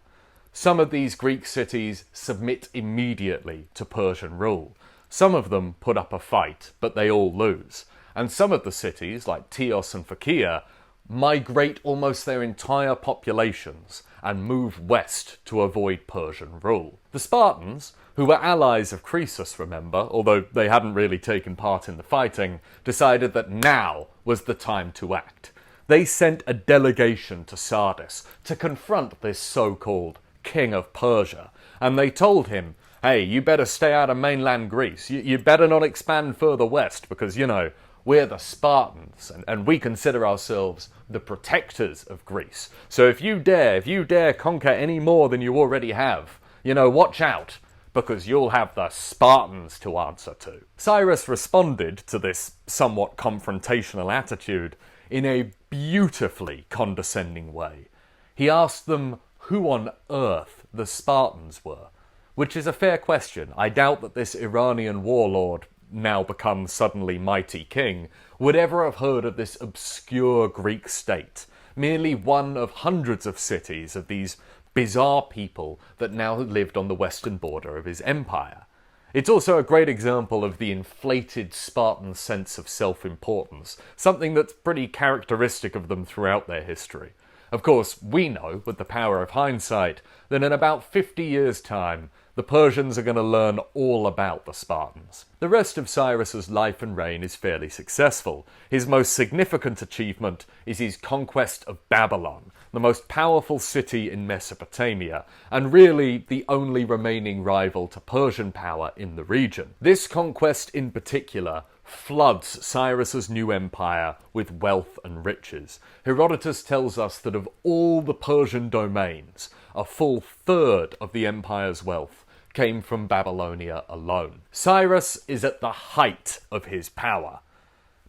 Some of these Greek cities submit immediately to Persian rule. Some of them put up a fight, but they all lose. And some of the cities, like Teos and Phakia, migrate almost their entire populations and move west to avoid Persian rule. The Spartans, who were allies of Croesus, remember, although they hadn't really taken part in the fighting, decided that now was the time to act. They sent a delegation to Sardis to confront this so-called king of Persia, and they told him, hey, you better stay out of mainland Greece. You better not expand further west because, you know, we're the Spartans, and we consider ourselves the protectors of Greece. So if you dare conquer any more than you already have, you know, watch out, because you'll have the Spartans to answer to. Cyrus responded to this somewhat confrontational attitude in a beautifully condescending way. He asked them who on earth the Spartans were, which is a fair question. I doubt that this Iranian warlord, now become suddenly mighty king, would ever have heard of this obscure Greek state, merely one of hundreds of cities of these bizarre people that now lived on the western border of his empire. It's also a great example of the inflated Spartan sense of self-importance, something that's pretty characteristic of them throughout their history. Of course, we know, with the power of hindsight, that in about 50 years' time, the Persians are going to learn all about the Spartans. The rest of Cyrus's life and reign is fairly successful. His most significant achievement is his conquest of Babylon, the most powerful city in Mesopotamia, and really the only remaining rival to Persian power in the region. This conquest in particular floods Cyrus's new empire with wealth and riches. Herodotus tells us that of all the Persian domains, a full third of the empire's wealth came from Babylonia alone. Cyrus is at the height of his power,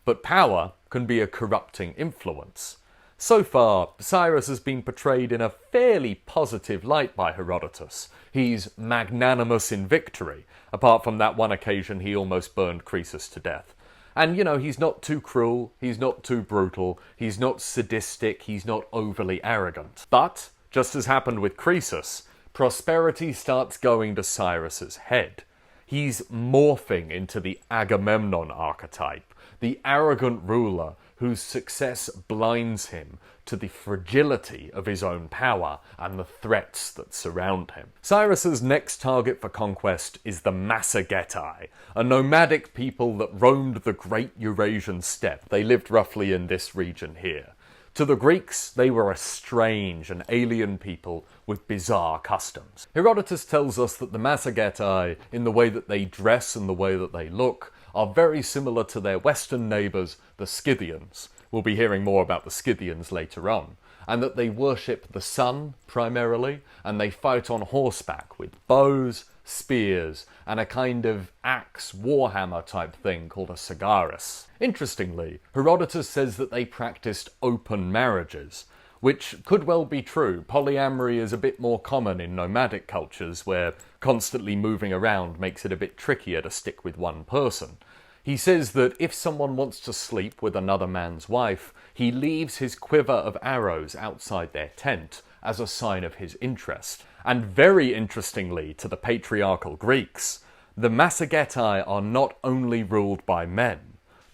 but power can be a corrupting influence. So far, Cyrus has been portrayed in a fairly positive light by Herodotus. He's magnanimous in victory, apart from that one occasion he almost burned Croesus to death. And, he's not too cruel, he's not too brutal, he's not sadistic, he's not overly arrogant. But, just as happened with Croesus, prosperity starts going to Cyrus's head. He's morphing into the Agamemnon archetype, the arrogant ruler whose success blinds him to the fragility of his own power and the threats that surround him. Cyrus's next target for conquest is the Massagetae, a nomadic people that roamed the great Eurasian steppe. They lived roughly in this region here. To the Greeks, they were a strange and alien people with bizarre customs. Herodotus tells us that the Massagetae, in the way that they dress and the way that they look, are very similar to their western neighbours, the Scythians. We'll be hearing more about the Scythians later on. And that they worship the sun, primarily, and they fight on horseback with bows, spears, and a kind of axe warhammer type thing called a sagaris. Interestingly, Herodotus says that they practiced open marriages, which could well be true. Polyamory is a bit more common in nomadic cultures where constantly moving around makes it a bit trickier to stick with one person. He says that if someone wants to sleep with another man's wife, he leaves his quiver of arrows outside their tent as a sign of his interest. And very interestingly to the patriarchal Greeks, the Massagetae are not only ruled by men.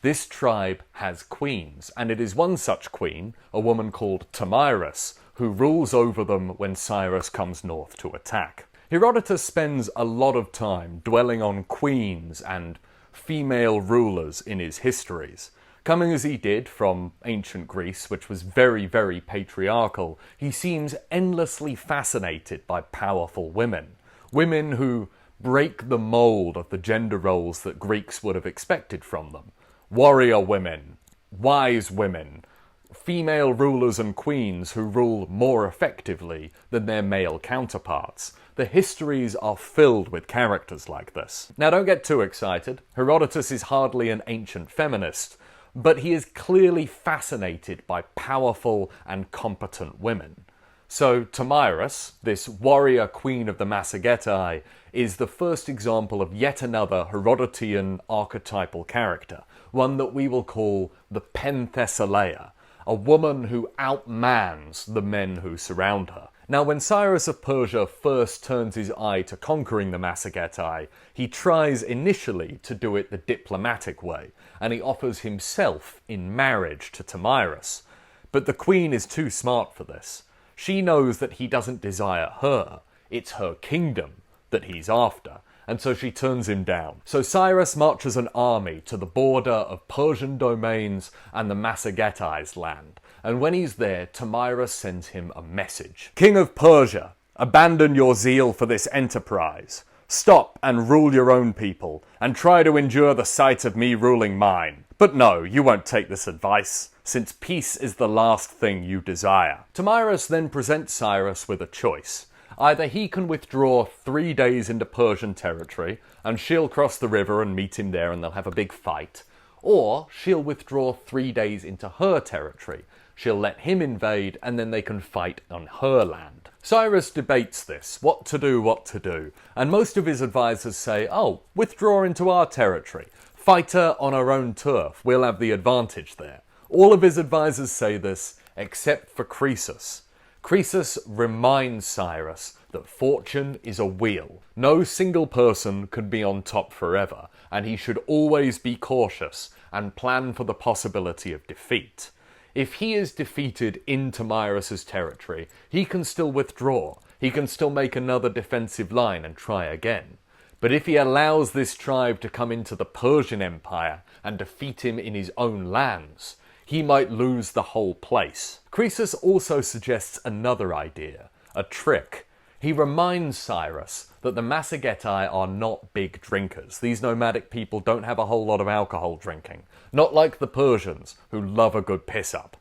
This tribe has queens, and it is one such queen, a woman called Thamyris, who rules over them when Cyrus comes north to attack. Herodotus spends a lot of time dwelling on queens and female rulers in his histories. Coming as he did from ancient Greece, which was very, very patriarchal, he seems endlessly fascinated by powerful women. Women who break the mold of the gender roles that Greeks would have expected from them. Warrior women, wise women, female rulers and queens who rule more effectively than their male counterparts. The histories are filled with characters like this. Now don't get too excited. Herodotus is hardly an ancient feminist, but he is clearly fascinated by powerful and competent women. So Thamyris, this warrior queen of the Massagetae, is the first example of yet another Herodotean archetypal character, one that we will call the Penthesileia, a woman who outmans the men who surround her. Now, when Cyrus of Persia first turns his eye to conquering the Massagetae, he tries initially to do it the diplomatic way, and he offers himself in marriage to Thamyris. But the queen is too smart for this. She knows that he doesn't desire her, it's her kingdom that he's after, and so she turns him down. So Cyrus marches an army to the border of Persian domains and the Massagetae's land, and when he's there, Thamyris sends him a message. King of Persia, abandon your zeal for this enterprise. Stop and rule your own people, and try to endure the sight of me ruling mine. But no, you won't take this advice, since peace is the last thing you desire. Thamyris then presents Cyrus with a choice. Either he can withdraw 3 days into Persian territory, and she'll cross the river and meet him there and they'll have a big fight, or she'll withdraw 3 days into her territory. She'll let him invade, and then they can fight on her land. Cyrus debates this, what to do, and most of his advisors say, oh, withdraw into our territory. Fight her on our own turf, we'll have the advantage there. All of his advisors say this, except for Croesus. Croesus reminds Cyrus that fortune is a wheel. No single person can be on top forever, and he should always be cautious and plan for the possibility of defeat. If he is defeated in Thamyris' territory, he can still withdraw. He can still make another defensive line and try again. But if he allows this tribe to come into the Persian Empire and defeat him in his own lands, he might lose the whole place. Croesus also suggests another idea, a trick. He reminds Cyrus that the Massagetae are not big drinkers. These nomadic people don't have a whole lot of alcohol drinking, not like the Persians, who love a good piss-up.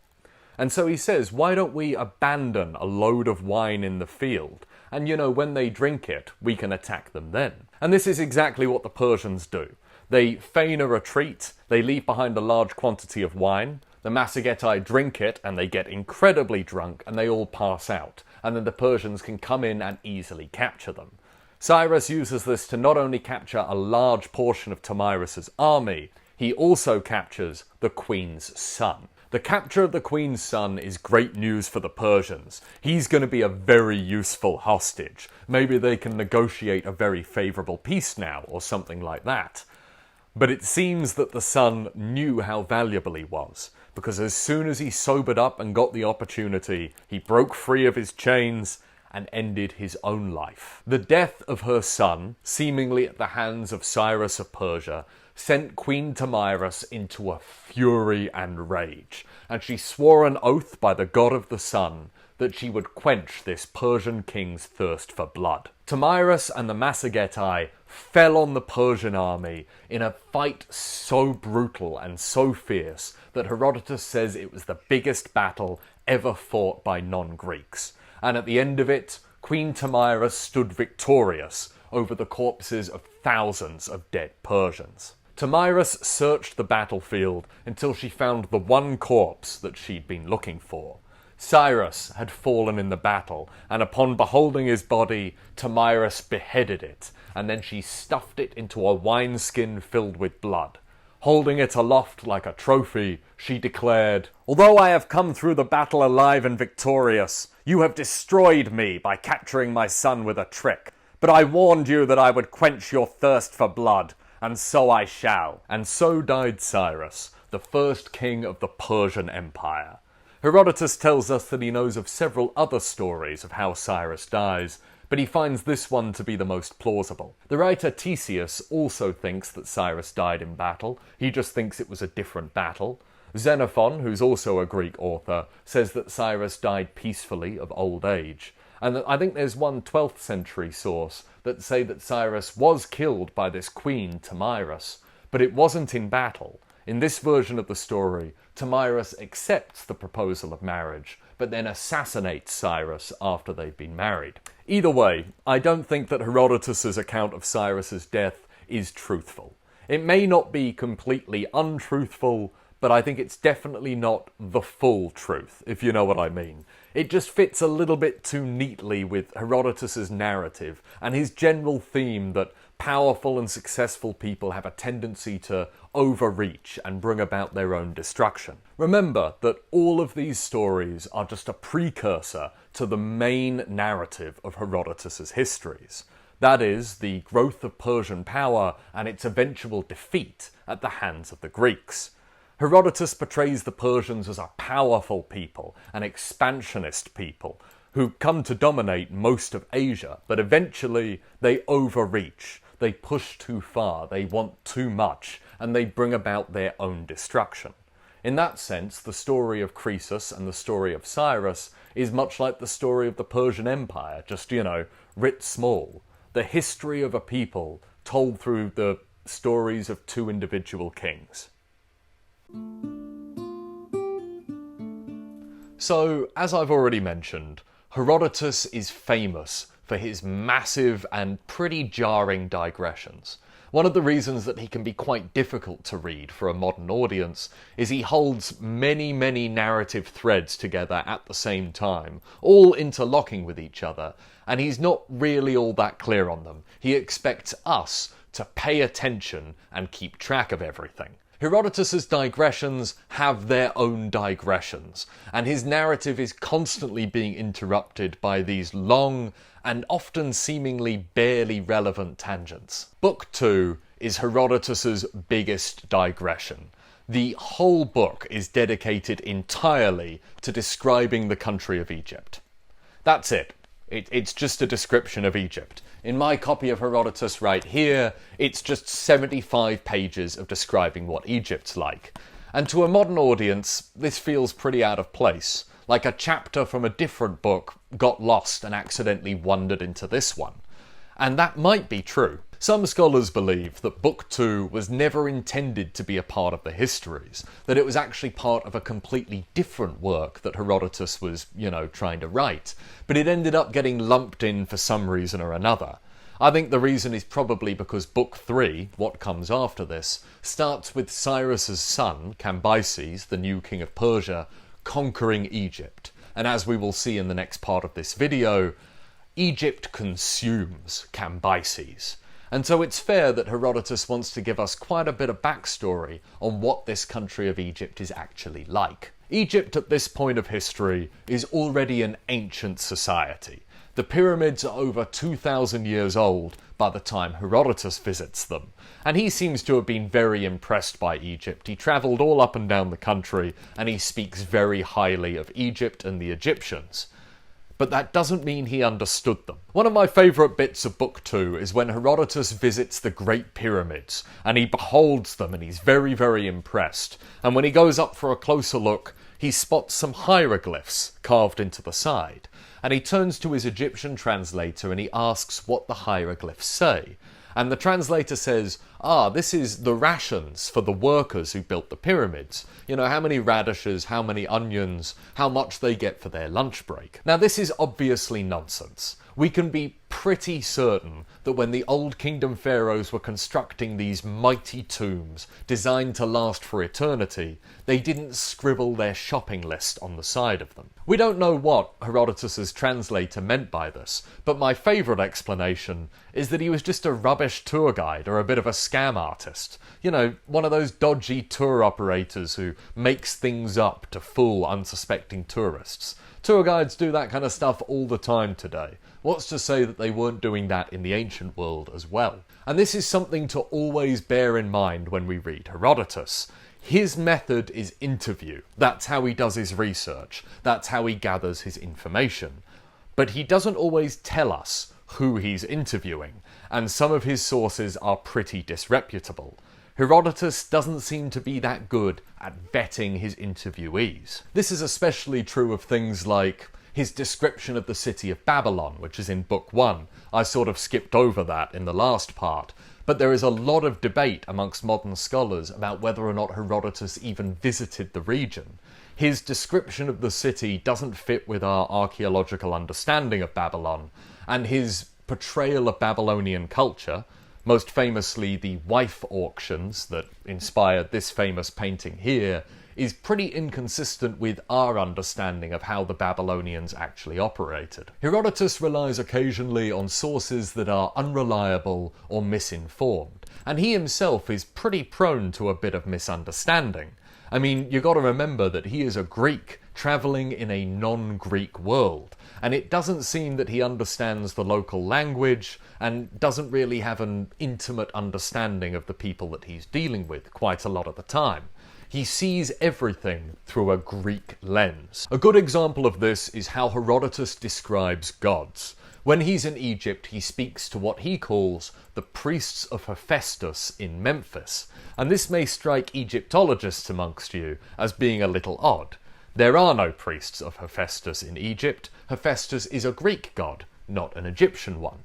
And so he says, why don't we abandon a load of wine in the field, and when they drink it, we can attack them then. And this is exactly what the Persians do. They feign a retreat, they leave behind a large quantity of wine, the Massagetae drink it, and they get incredibly drunk, and they all pass out. And then the Persians can come in and easily capture them. Cyrus uses this to not only capture a large portion of Tomyris's army, he also captures the queen's son. The capture of the queen's son is great news for the Persians. He's going to be a very useful hostage. Maybe they can negotiate a very favourable peace now, or something like that. But it seems that the son knew how valuable he was, because as soon as he sobered up and got the opportunity, he broke free of his chains and ended his own life. The death of her son, seemingly at the hands of Cyrus of Persia, sent Queen Tomyris into a fury and rage, and she swore an oath by the god of the sun that she would quench this Persian king's thirst for blood. Tomyris and the Massagetae fell on the Persian army in a fight so brutal and so fierce that Herodotus says it was the biggest battle ever fought by non-Greeks. And at the end of it, Queen Tomyris stood victorious over the corpses of thousands of dead Persians. Tomyris searched the battlefield until she found the one corpse that she'd been looking for. Cyrus had fallen in the battle, and upon beholding his body, Tomyris beheaded it, and then she stuffed it into a wineskin filled with blood. Holding it aloft like a trophy, she declared, "Although I have come through the battle alive and victorious, you have destroyed me by capturing my son with a trick. But I warned you that I would quench your thirst for blood, and so I shall." And so died Cyrus, the first king of the Persian Empire. Herodotus tells us that he knows of several other stories of how Cyrus dies, but he finds this one to be the most plausible. The writer Ctesias also thinks that Cyrus died in battle. He just thinks it was a different battle. Xenophon, who's also a Greek author, says that Cyrus died peacefully of old age. And I think there's one 12th century source that say that Cyrus was killed by this queen, Tomyris, but it wasn't in battle. In this version of the story, Tomyris accepts the proposal of marriage, but then assassinates Cyrus after they've been married. Either way, I don't think that Herodotus's account of Cyrus's death is truthful. It may not be completely untruthful, but I think it's definitely not the full truth, if you know what I mean. It just fits a little bit too neatly with Herodotus's narrative and his general theme that powerful and successful people have a tendency to overreach and bring about their own destruction. Remember that all of these stories are just a precursor to the main narrative of Herodotus's histories. That is, the growth of Persian power and its eventual defeat at the hands of the Greeks. Herodotus portrays the Persians as a powerful people, an expansionist people, who come to dominate most of Asia, but eventually they overreach, they push too far, they want too much, and they bring about their own destruction. In that sense, the story of Croesus and the story of Cyrus is much like the story of the Persian Empire, just, writ small. The history of a people told through the stories of two individual kings. So, as I've already mentioned, Herodotus is famous for his massive and pretty jarring digressions. One of the reasons that he can be quite difficult to read for a modern audience is he holds many, many narrative threads together at the same time, all interlocking with each other, and he's not really all that clear on them. He expects us to pay attention and keep track of everything. Herodotus's digressions have their own digressions, and his narrative is constantly being interrupted by these long and often seemingly barely relevant tangents. Book 2 is Herodotus's biggest digression. The whole book is dedicated entirely to describing the country of Egypt. That's it. It's just a description of Egypt. In my copy of Herodotus right here, it's just 75 pages of describing what Egypt's like. And to a modern audience, this feels pretty out of place, like a chapter from a different book got lost and accidentally wandered into this one. And that might be true. Some scholars believe that Book 2 was never intended to be a part of the histories, that it was actually part of a completely different work that Herodotus was, trying to write, but it ended up getting lumped in for some reason or another. I think the reason is probably because Book 3, what comes after this, starts with Cyrus's son, Cambyses, the new king of Persia, conquering Egypt. And as we will see in the next part of this video, Egypt consumes Cambyses. And so it's fair that Herodotus wants to give us quite a bit of backstory on what this country of Egypt is actually like. Egypt at this point of history is already an ancient society. The pyramids are over 2,000 years old by the time Herodotus visits them, and he seems to have been very impressed by Egypt. He travelled all up and down the country, and he speaks very highly of Egypt and the Egyptians. But that doesn't mean he understood them. One of my favourite bits of Book 2 is when Herodotus visits the Great Pyramids, and he beholds them and he's very, very impressed. And when he goes up for a closer look, he spots some hieroglyphs carved into the side. And he turns to his Egyptian translator and he asks what the hieroglyphs say. And the translator says, this is the rations for the workers who built the pyramids. How many radishes, how many onions, how much they get for their lunch break. Now this is obviously nonsense. We can be pretty certain that when the Old Kingdom pharaohs were constructing these mighty tombs designed to last for eternity, they didn't scribble their shopping list on the side of them. We don't know what Herodotus's translator meant by this, but my favourite explanation is that he was just a rubbish tour guide or a bit of a scam artist. One of those dodgy tour operators who makes things up to fool unsuspecting tourists. Tour guides do that kind of stuff all the time today. What's to say that they weren't doing that in the ancient world as well? And this is something to always bear in mind when we read Herodotus. His method is interview. That's how he does his research. That's how he gathers his information. But he doesn't always tell us who he's interviewing, and some of his sources are pretty disreputable. Herodotus doesn't seem to be that good at vetting his interviewees. This is especially true of things like his description of the city of Babylon, which is in Book 1. I sort of skipped over that in the last part, but there is a lot of debate amongst modern scholars about whether or not Herodotus even visited the region. His description of the city doesn't fit with our archaeological understanding of Babylon, and his portrayal of Babylonian culture, most famously the wife auctions that inspired this famous painting here, is pretty inconsistent with our understanding of how the Babylonians actually operated. Herodotus relies occasionally on sources that are unreliable or misinformed, and he himself is pretty prone to a bit of misunderstanding. I mean, you got to remember that he is a Greek travelling in a non-Greek world, and it doesn't seem that he understands the local language and doesn't really have an intimate understanding of the people that he's dealing with quite a lot of the time. He sees everything through a Greek lens. A good example of this is how Herodotus describes gods. When he's in Egypt, he speaks to what he calls the priests of Hephaestus in Memphis, and this may strike Egyptologists amongst you as being a little odd. There are no priests of Hephaestus in Egypt. Hephaestus is a Greek god, not an Egyptian one.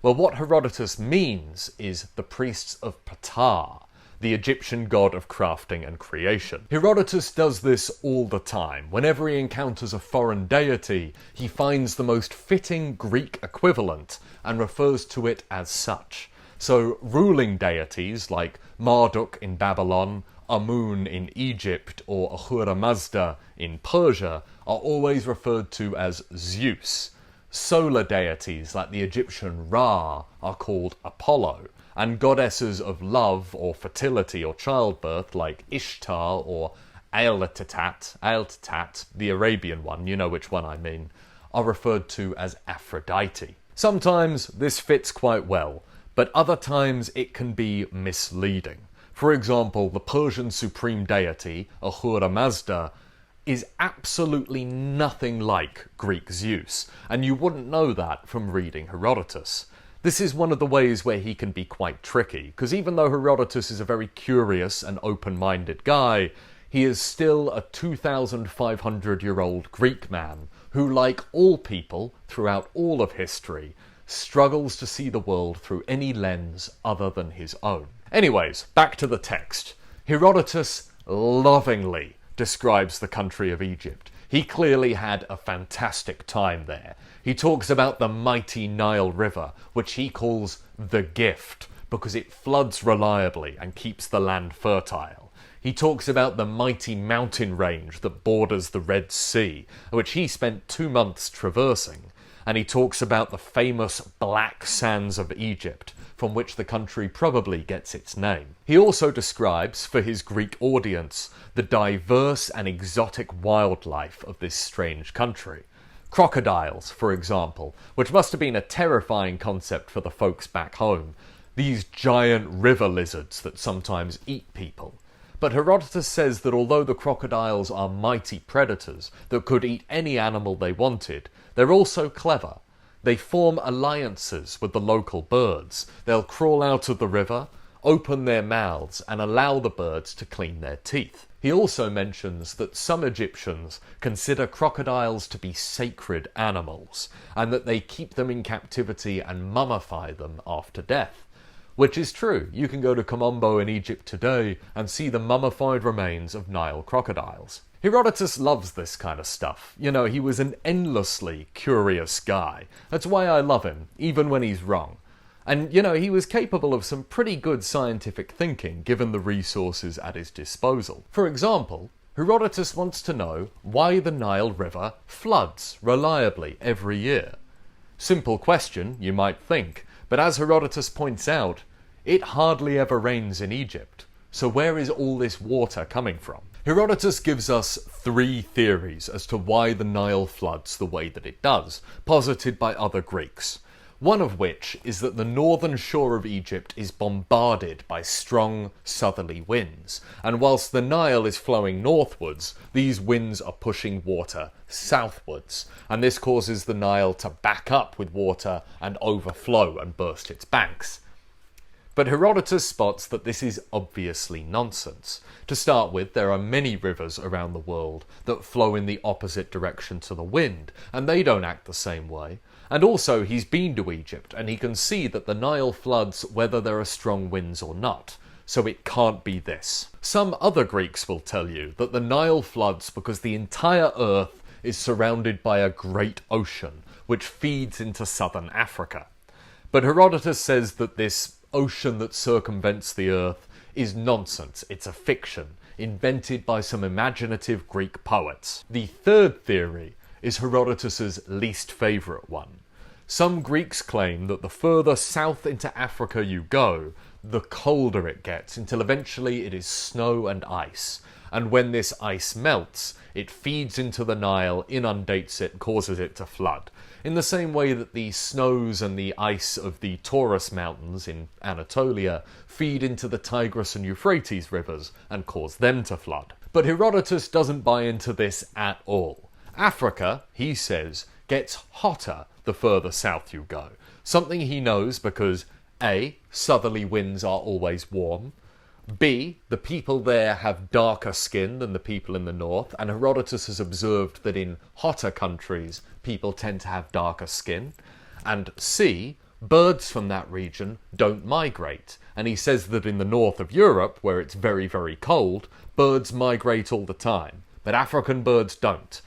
Well, what Herodotus means is the priests of Ptah, the Egyptian god of crafting and creation. Herodotus does this all the time. Whenever he encounters a foreign deity, he finds the most fitting Greek equivalent and refers to it as such. So ruling deities like Marduk in Babylon, Amun in Egypt, or Ahura Mazda in Persia are always referred to as Zeus. Solar deities like the Egyptian Ra are called Apollo, and goddesses of love or fertility or childbirth like Ishtar or Aeltetat, the Arabian one, you know which one I mean, are referred to as Aphrodite. Sometimes this fits quite well, but other times it can be misleading. For example, the Persian supreme deity, Ahura Mazda, is absolutely nothing like Greek Zeus, and you wouldn't know that from reading Herodotus. This is one of the ways where he can be quite tricky, because even though Herodotus is a very curious and open-minded guy, he is still a 2,500-year-old Greek man who, like all people throughout all of history, struggles to see the world through any lens other than his own. Anyways, back to the text. Herodotus lovingly describes the country of Egypt. He clearly had a fantastic time there. He talks about the mighty Nile River, which he calls the gift, because it floods reliably and keeps the land fertile. He talks about the mighty mountain range that borders the Red Sea, which he spent 2 months traversing. And he talks about the famous black sands of Egypt, from which the country probably gets its name. He also describes, for his Greek audience, the diverse and exotic wildlife of this strange country. Crocodiles, for example, which must have been a terrifying concept for the folks back home. These giant river lizards that sometimes eat people. But Herodotus says that although the crocodiles are mighty predators that could eat any animal they wanted, they're also clever. They form alliances with the local birds. They'll crawl out of the river, open their mouths, and allow the birds to clean their teeth. He also mentions that some Egyptians consider crocodiles to be sacred animals, and that they keep them in captivity and mummify them after death. Which is true. You can go to Komombo in Egypt today and see the mummified remains of Nile crocodiles. Herodotus loves this kind of stuff. You know, he was an endlessly curious guy. That's why I love him, even when he's wrong. And, you know, he was capable of some pretty good scientific thinking, given the resources at his disposal. For example, Herodotus wants to know why the Nile River floods reliably every year. Simple question, you might think, but as Herodotus points out, it hardly ever rains in Egypt. So where is all this water coming from? Herodotus gives us 3 theories as to why the Nile floods the way that it does, posited by other Greeks. One of which is that the northern shore of Egypt is bombarded by strong southerly winds, and whilst the Nile is flowing northwards, these winds are pushing water southwards, and this causes the Nile to back up with water and overflow and burst its banks. But Herodotus spots that this is obviously nonsense. To start with, there are many rivers around the world that flow in the opposite direction to the wind, and they don't act the same way. And also, he's been to Egypt, and he can see that the Nile floods whether there are strong winds or not. So it can't be this. Some other Greeks will tell you that the Nile floods because the entire earth is surrounded by a great ocean, which feeds into southern Africa. But Herodotus says that this ocean that circumvents the earth is nonsense. It's a fiction, invented by some imaginative Greek poets. The third theory is Herodotus's least favourite one. Some Greeks claim that the further south into Africa you go, the colder it gets, until eventually it is snow and ice. And when this ice melts, it feeds into the Nile, inundates it, causes it to flood. In the same way that the snows and the ice of the Taurus Mountains in Anatolia feed into the Tigris and Euphrates rivers and cause them to flood. But Herodotus doesn't buy into this at all. Africa, he says, gets hotter the further south you go. Something he knows because A, southerly winds are always warm. B, the people there have darker skin than the people in the north, and Herodotus has observed that in hotter countries, people tend to have darker skin. And C, birds from that region don't migrate. And he says that in the north of Europe, where it's very, very cold, birds migrate all the time. But African birds don't.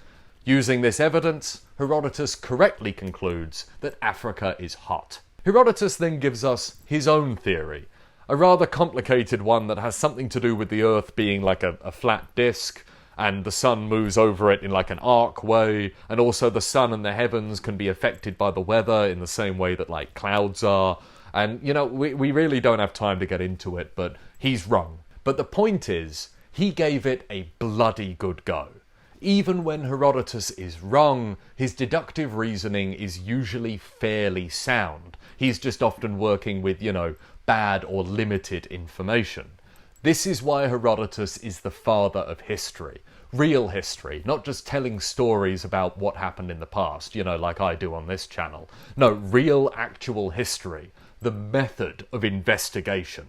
Using this evidence, Herodotus correctly concludes that Africa is hot. Herodotus then gives us his own theory, a rather complicated one that has something to do with the Earth being like a flat disk, and the sun moves over it in like an arc way, and also the sun and the heavens can be affected by the weather in the same way that like clouds are. And, you know, we really don't have time to get into it, but he's wrong. But the point is, he gave it a bloody good go. Even when Herodotus is wrong, his deductive reasoning is usually fairly sound. He's just often working with, you know, bad or limited information. This is why Herodotus is the father of history. Real history, not just telling stories about what happened in the past, you know, like I do on this channel. No, real, actual history. The method of investigation.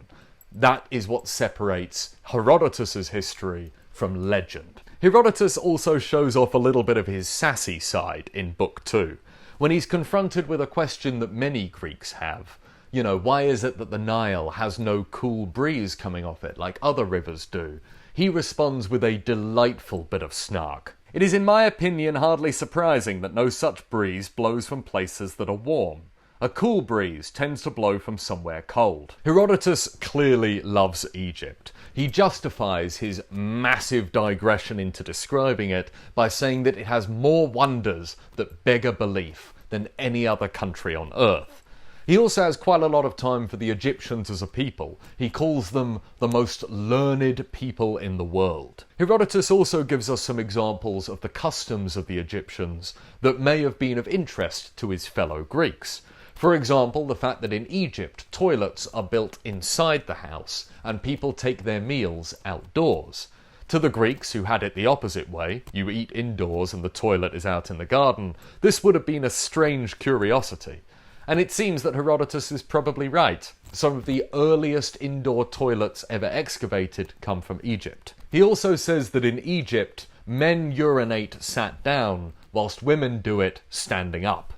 That is what separates Herodotus's history from legend. Herodotus also shows off a little bit of his sassy side in Book 2, when he's confronted with a question that many Greeks have. You know, why is it that the Nile has no cool breeze coming off it like other rivers do? He responds with a delightful bit of snark. It is in my opinion hardly surprising that no such breeze blows from places that are warm. A cool breeze tends to blow from somewhere cold. Herodotus clearly loves Egypt. He justifies his massive digression into describing it by saying that it has more wonders that beggar belief than any other country on earth. He also has quite a lot of time for the Egyptians as a people. He calls them the most learned people in the world. Herodotus also gives us some examples of the customs of the Egyptians that may have been of interest to his fellow Greeks. For example, the fact that in Egypt, toilets are built inside the house and people take their meals outdoors. To the Greeks, who had it the opposite way, you eat indoors and the toilet is out in the garden, this would have been a strange curiosity. And it seems that Herodotus is probably right. Some of the earliest indoor toilets ever excavated come from Egypt. He also says that in Egypt, men urinate sat down, whilst women do it standing up.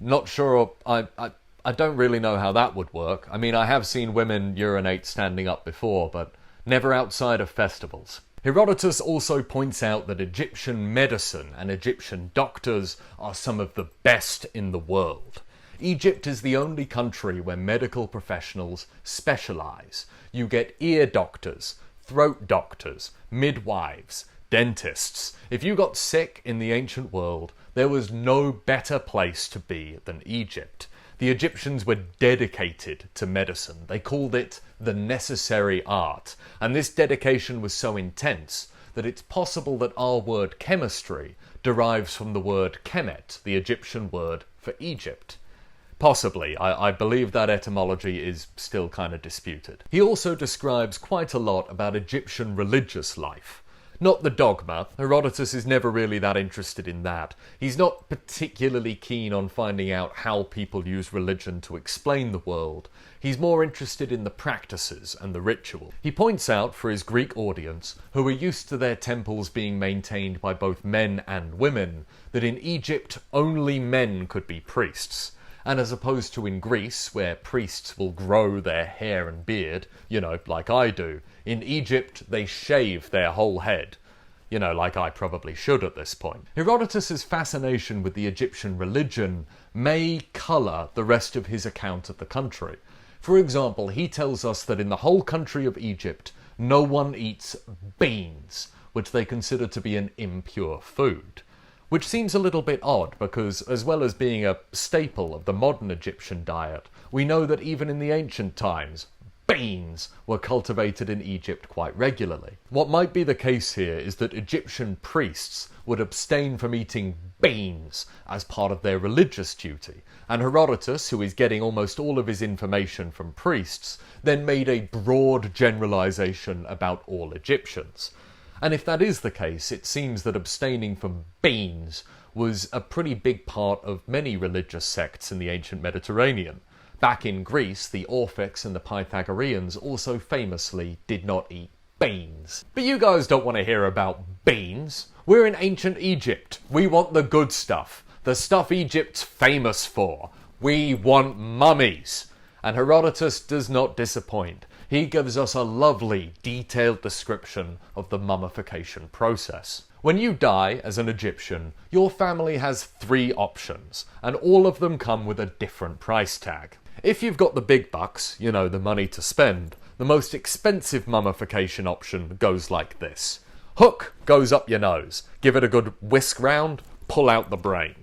Not sure, I don't really know how that would work. I mean, I have seen women urinate standing up before, but never outside of festivals. Herodotus also points out that Egyptian medicine and Egyptian doctors are some of the best in the world. Egypt is the only country where medical professionals specialise. You get ear doctors, throat doctors, midwives, dentists. If you got sick in the ancient world, there was no better place to be than Egypt. The Egyptians were dedicated to medicine. They called it the necessary art. And this dedication was so intense that it's possible that our word chemistry derives from the word Kemet, the Egyptian word for Egypt. Possibly. I believe that etymology is still kind of disputed. He also describes quite a lot about Egyptian religious life. Not the dogma. Herodotus is never really that interested in that. He's not particularly keen on finding out how people use religion to explain the world. He's more interested in the practices and the ritual. He points out for his Greek audience, who are used to their temples being maintained by both men and women, that in Egypt only men could be priests. And as opposed to in Greece, where priests will grow their hair and beard, you know, like I do, in Egypt they shave their whole head. You know, like I probably should at this point. Herodotus's fascination with the Egyptian religion may colour the rest of his account of the country. For example, he tells us that in the whole country of Egypt, no one eats beans, which they consider to be an impure food. Which seems a little bit odd because, as well as being a staple of the modern Egyptian diet, we know that even in the ancient times, beans were cultivated in Egypt quite regularly. What might be the case here is that Egyptian priests would abstain from eating beans as part of their religious duty, and Herodotus, who is getting almost all of his information from priests, then made a broad generalization about all Egyptians. And if that is the case, it seems that abstaining from beans was a pretty big part of many religious sects in the ancient Mediterranean. Back in Greece, the Orphics and the Pythagoreans also famously did not eat beans. But you guys don't want to hear about beans. We're in ancient Egypt. We want the good stuff. The stuff Egypt's famous for. We want mummies. And Herodotus does not disappoint. He gives us a lovely, detailed description of the mummification process. When you die as an Egyptian, your family has 3 options, and all of them come with a different price tag. If you've got the big bucks, you know, the money to spend, the most expensive mummification option goes like this. Hook goes up your nose, give it a good whisk round, pull out the brain.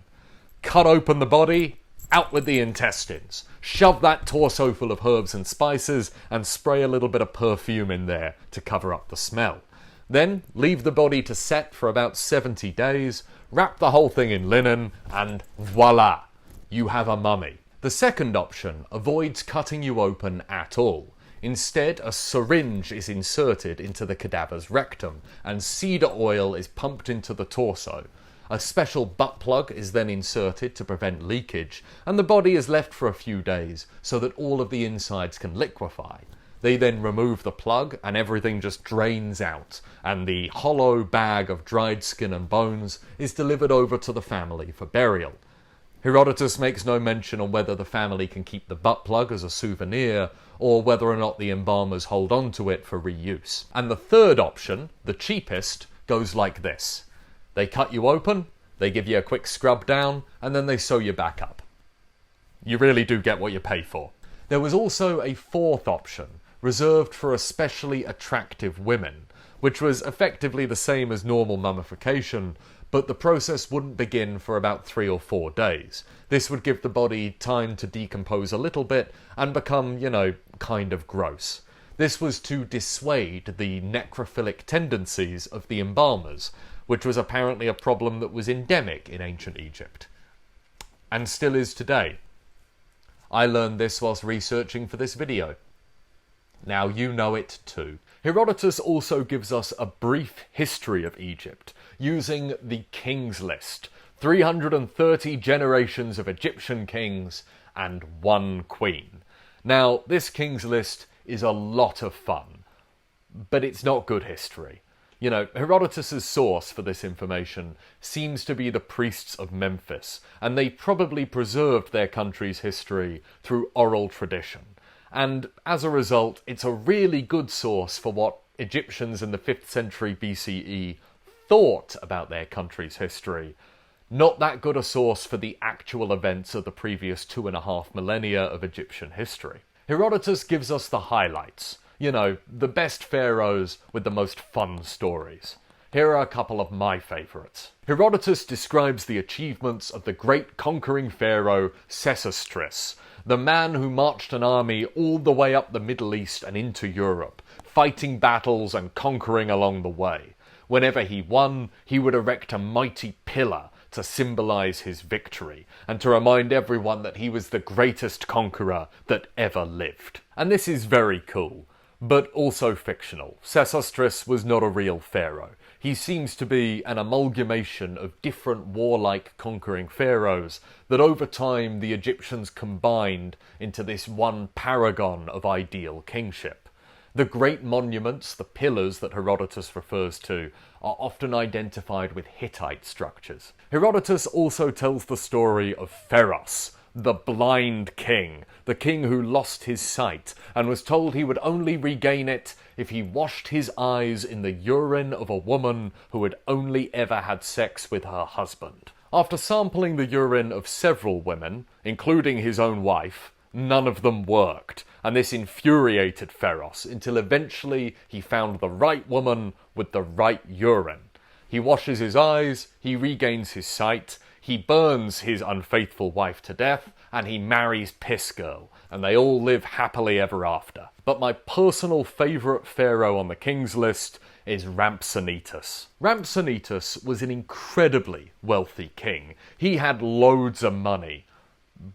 Cut open the body, out with the intestines. Shove that torso full of herbs and spices and spray a little bit of perfume in there to cover up the smell. Then leave the body to set for about 70 days, wrap the whole thing in linen, and voila, you have a mummy. The second option avoids cutting you open at all. Instead, a syringe is inserted into the cadaver's rectum, and cedar oil is pumped into the torso. A special butt plug is then inserted to prevent leakage, and the body is left for a few days so that all of the insides can liquefy. They then remove the plug and everything just drains out, and the hollow bag of dried skin and bones is delivered over to the family for burial. Herodotus makes no mention on whether the family can keep the butt plug as a souvenir, or whether or not the embalmers hold on to it for reuse. And the third option, the cheapest, goes like this. They cut you open, they give you a quick scrub down, and then they sew you back up. You really do get what you pay for. There was also a fourth option, reserved for especially attractive women, which was effectively the same as normal mummification, but the process wouldn't begin for about 3 or 4 days. This would give the body time to decompose a little bit and become, kind of gross. This was to dissuade the necrophilic tendencies of the embalmers, which was apparently a problem that was endemic in ancient Egypt. And still is today. I learned this whilst researching for this video. Now you know it too. Herodotus also gives us a brief history of Egypt, using the Kings List, 330 generations of Egyptian kings and 1 queen. Now, this Kings List is a lot of fun, but it's not good history. Herodotus' source for this information seems to be the priests of Memphis, and they probably preserved their country's history through oral tradition. And as a result, it's a really good source for what Egyptians in the 5th century BCE thought about their country's history. Not that good a source for the actual events of the previous 2.5 millennia of Egyptian history. Herodotus gives us the highlights. The best pharaohs with the most fun stories. Here are a couple of my favourites. Herodotus describes the achievements of the great conquering pharaoh Sesostris, the man who marched an army all the way up the Middle East and into Europe, fighting battles and conquering along the way. Whenever he won, he would erect a mighty pillar to symbolise his victory, and to remind everyone that he was the greatest conqueror that ever lived. And this is very cool, but also fictional. Sesostris was not a real pharaoh. He seems to be an amalgamation of different warlike conquering pharaohs that over time the Egyptians combined into this one paragon of ideal kingship. The great monuments, the pillars that Herodotus refers to, are often identified with Hittite structures. Herodotus also tells the story of Pharos, the blind king, the king who lost his sight and was told he would only regain it if he washed his eyes in the urine of a woman who had only ever had sex with her husband. After sampling the urine of several women, including his own wife, none of them worked, and this infuriated Pharos until eventually he found the right woman with the right urine. He washes his eyes, he regains his sight, he burns his unfaithful wife to death, and he marries Piss Girl, and they all live happily ever after. But my personal favourite pharaoh on the Kings List is Rhampsinitus. Rhampsinitus was an incredibly wealthy king. He had loads of money,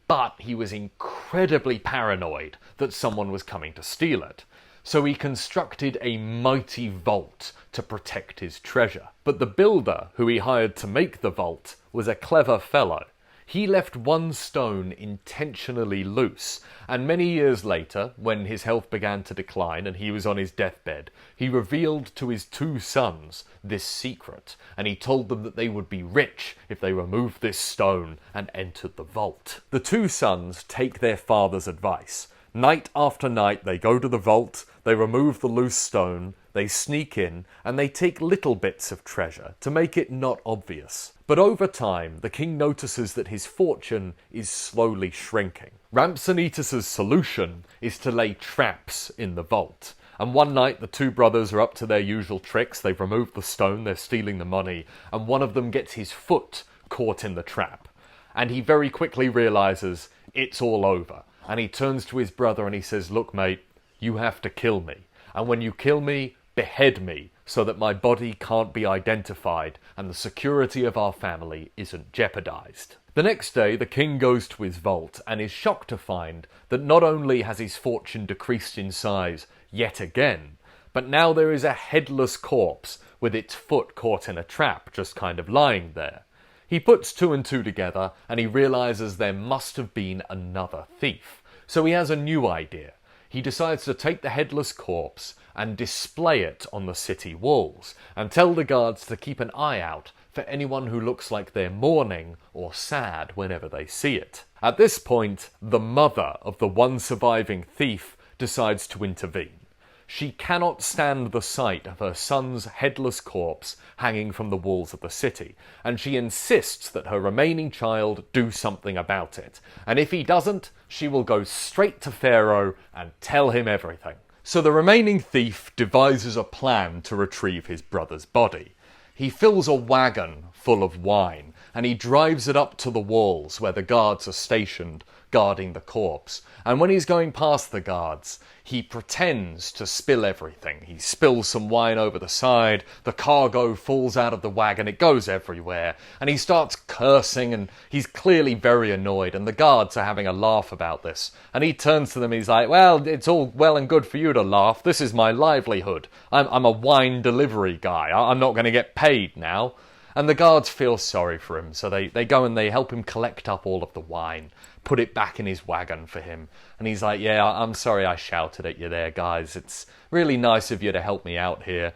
but he was incredibly paranoid that someone was coming to steal it. So he constructed a mighty vault to protect his treasure. But the builder who he hired to make the vault was a clever fellow. He left one stone intentionally loose, and many years later, when his health began to decline and he was on his deathbed, he revealed to his 2 sons this secret, and he told them that they would be rich if they removed this stone and entered the vault. The 2 sons take their father's advice. Night after night they go to the vault, they remove the loose stone, they sneak in, and they take little bits of treasure to make it not obvious. But over time, the king notices that his fortune is slowly shrinking. Rhampsinitus' solution is to lay traps in the vault. And one night the 2 brothers are up to their usual tricks. They've removed the stone, they're stealing the money, and one of them gets his foot caught in the trap. And he very quickly realises it's all over. And he turns to his brother and he says, "Look, mate, you have to kill me. And when you kill me, behead me so that my body can't be identified and the security of our family isn't jeopardized." The next day, the king goes to his vault and is shocked to find that not only has his fortune decreased in size yet again, but now there is a headless corpse with its foot caught in a trap just kind of lying there. He puts 2 and 2 together and he realizes there must have been another thief. So he has a new idea. he decides to take the headless corpse and display it on the city walls, and tell the guards to keep an eye out for anyone who looks like they're mourning or sad whenever they see it. At this point, the mother of the one surviving thief decides to intervene. She cannot stand the sight of her son's headless corpse hanging from the walls of the city, and she insists that her remaining child do something about it. And if he doesn't, she will go straight to Pharaoh and tell him everything. So the remaining thief devises a plan to retrieve his brother's body. He fills a wagon full of wine, and he drives it up to the walls where the guards are stationed guarding the corpse. And when he's going past the guards, he pretends to spill everything. He spills some wine over the side, the cargo falls out of the wagon, it goes everywhere, and he starts cursing, and he's clearly very annoyed, and the guards are having a laugh about this. And he turns to them, he's like, well, it's all well and good for you to laugh, this is my livelihood. I'm a wine delivery guy, I'm not going to get paid now. And the guards feel sorry for him, so they go and they help him collect up all of the wine, put it back in his wagon for him. And he's like, yeah, I'm sorry I shouted at you there, guys. It's really nice of you to help me out here.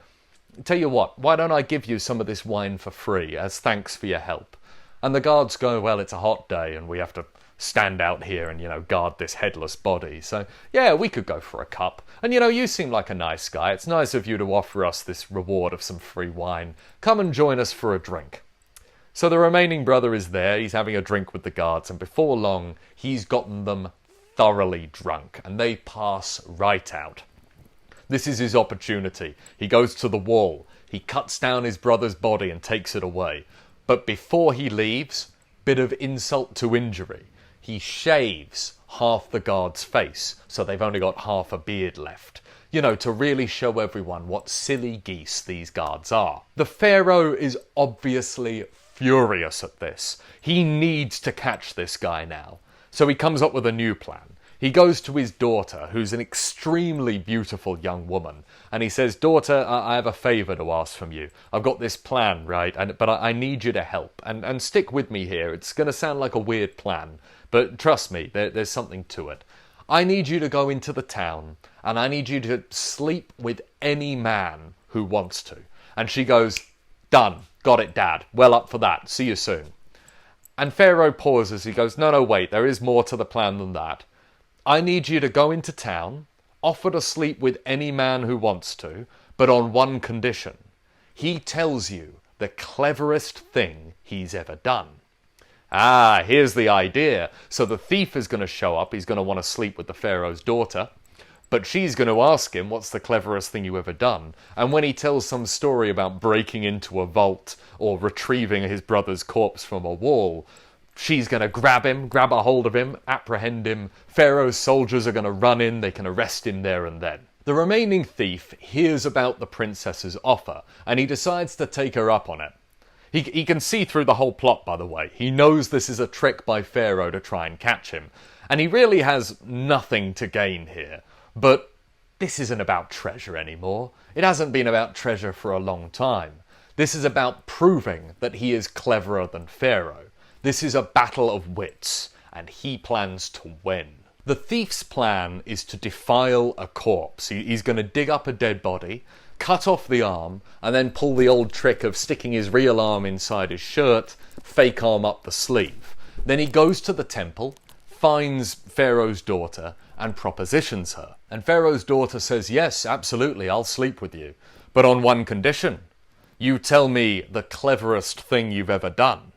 Tell you what, why don't I give you some of this wine for free as thanks for your help? And the guards go, well, it's a hot day and we have to stand out here and, guard this headless body. So, yeah, we could go for a cup. And, you seem like a nice guy. It's nice of you to offer us this reward of some free wine. Come and join us for a drink. So the remaining brother is there. He's having a drink with the guards. And before long, he's gotten them thoroughly drunk. And they pass right out. This is his opportunity. He goes to the wall. He cuts down his brother's body and takes it away. But before he leaves, bit of insult to injury, he shaves half the guard's face, so they've only got half a beard left. To really show everyone what silly geese these guards are. The Pharaoh is obviously furious at this. He needs to catch this guy now. So he comes up with a new plan. He goes to his daughter, who's an extremely beautiful young woman, and he says, daughter, I have a favour to ask from you. I've got this plan, right, but I need you to help, and stick with me here. It's going to sound like a weird plan, but trust me, there's something to it. I need you to go into the town, and I need you to sleep with any man who wants to. And she goes, done, got it, Dad, well up for that, see you soon. And Pharaoh pauses, he goes, no, wait, there is more to the plan than that. I need you to go into town, offer to sleep with any man who wants to, but on one condition. He tells you the cleverest thing he's ever done. Ah, here's the idea. So the thief is going to show up, he's going to want to sleep with the Pharaoh's daughter, but she's going to ask him, what's the cleverest thing you ever done? And when he tells some story about breaking into a vault or retrieving his brother's corpse from a wall, she's going to grab a hold of him, apprehend him. Pharaoh's soldiers are going to run in, they can arrest him there and then. The remaining thief hears about the princess's offer, and he decides to take her up on it. He can see through the whole plot, by the way. He knows this is a trick by Pharaoh to try and catch him, and he really has nothing to gain here. But this isn't about treasure anymore. It hasn't been about treasure for a long time. This is about proving that he is cleverer than Pharaoh. This is a battle of wits, and he plans to win. The thief's plan is to defile a corpse. He's going to dig up a dead body, cut off the arm, and then pull the old trick of sticking his real arm inside his shirt, fake arm up the sleeve. Then he goes to the temple, finds Pharaoh's daughter, and propositions her. And Pharaoh's daughter says, yes, absolutely, I'll sleep with you, but on one condition. You tell me the cleverest thing you've ever done.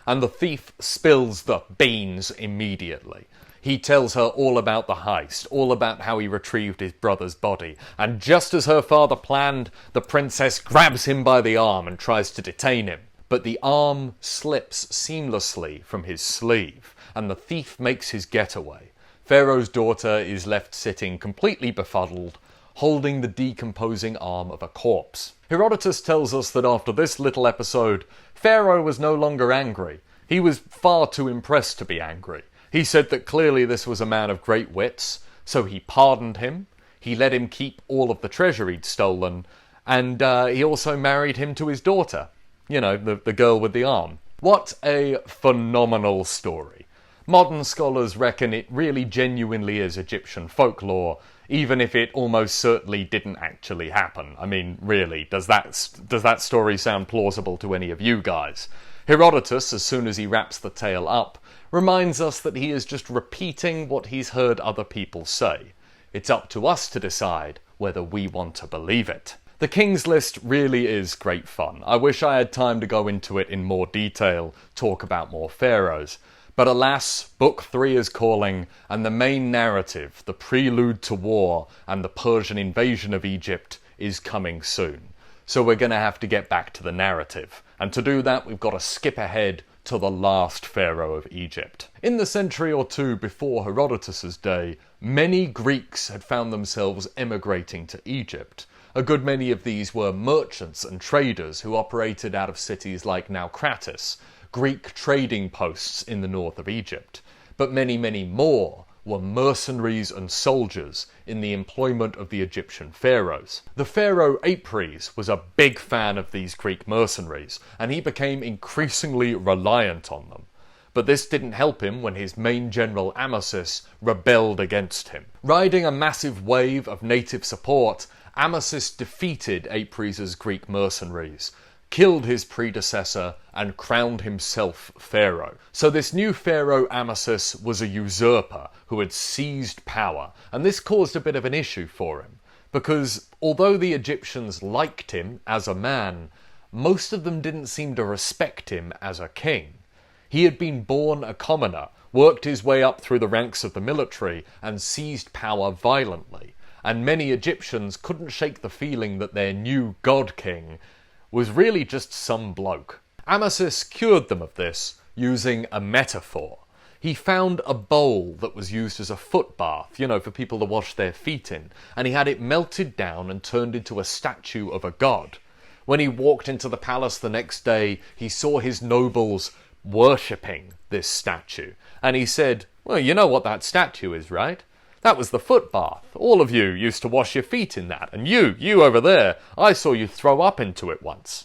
And the thief spills the beans immediately. He tells her all about the heist, all about how he retrieved his brother's body, and just as her father planned, the princess grabs him by the arm and tries to detain him. But the arm slips seamlessly from his sleeve, and the thief makes his getaway. Pharaoh's daughter is left sitting completely befuddled, holding the decomposing arm of a corpse. Herodotus tells us that after this little episode, Pharaoh was no longer angry. He was far too impressed to be angry. He said that clearly this was a man of great wits, so he pardoned him, he let him keep all of the treasure he'd stolen, and he also married him to his daughter. The girl with the arm. What a phenomenal story. Modern scholars reckon it really genuinely is Egyptian folklore. even if it almost certainly didn't actually happen. I mean, really, does that story sound plausible to any of you guys? Herodotus, as soon as he wraps the tale up, reminds us that he is just repeating what he's heard other people say. It's up to us to decide whether we want to believe it. The King's List really is great fun. I wish I had time to go into it in more detail, talk about more pharaohs. But alas, Book 3 is calling, and the main narrative, the prelude to war and the Persian invasion of Egypt, is coming soon. So we're going to have to get back to the narrative. And to do that, we've got to skip ahead to the last pharaoh of Egypt. In the century or two before Herodotus's day, many Greeks had found themselves emigrating to Egypt. A good many of these were merchants and traders who operated out of cities like Naucratis, Greek trading posts in the north of Egypt. But many, many more were mercenaries and soldiers in the employment of the Egyptian pharaohs. The pharaoh Apries was a big fan of these Greek mercenaries, and he became increasingly reliant on them. But this didn't help him when his main general Amasis rebelled against him. Riding a massive wave of native support, Amasis defeated Apries' Greek mercenaries, killed his predecessor, and crowned himself pharaoh. So this new pharaoh Amasis was a usurper who had seized power, and this caused a bit of an issue for him, because although the Egyptians liked him as a man, most of them didn't seem to respect him as a king. He had been born a commoner, worked his way up through the ranks of the military, and seized power violently, and many Egyptians couldn't shake the feeling that their new god king was really just some bloke. Amasis cured them of this using a metaphor. He found a bowl that was used as a foot bath, for people to wash their feet in, and he had it melted down and turned into a statue of a god. When he walked into the palace the next day, he saw his nobles worshipping this statue, and he said, "Well, you know what that statue is, right? That was the foot bath. All of you used to wash your feet in that, and you over there, I saw you throw up into it once."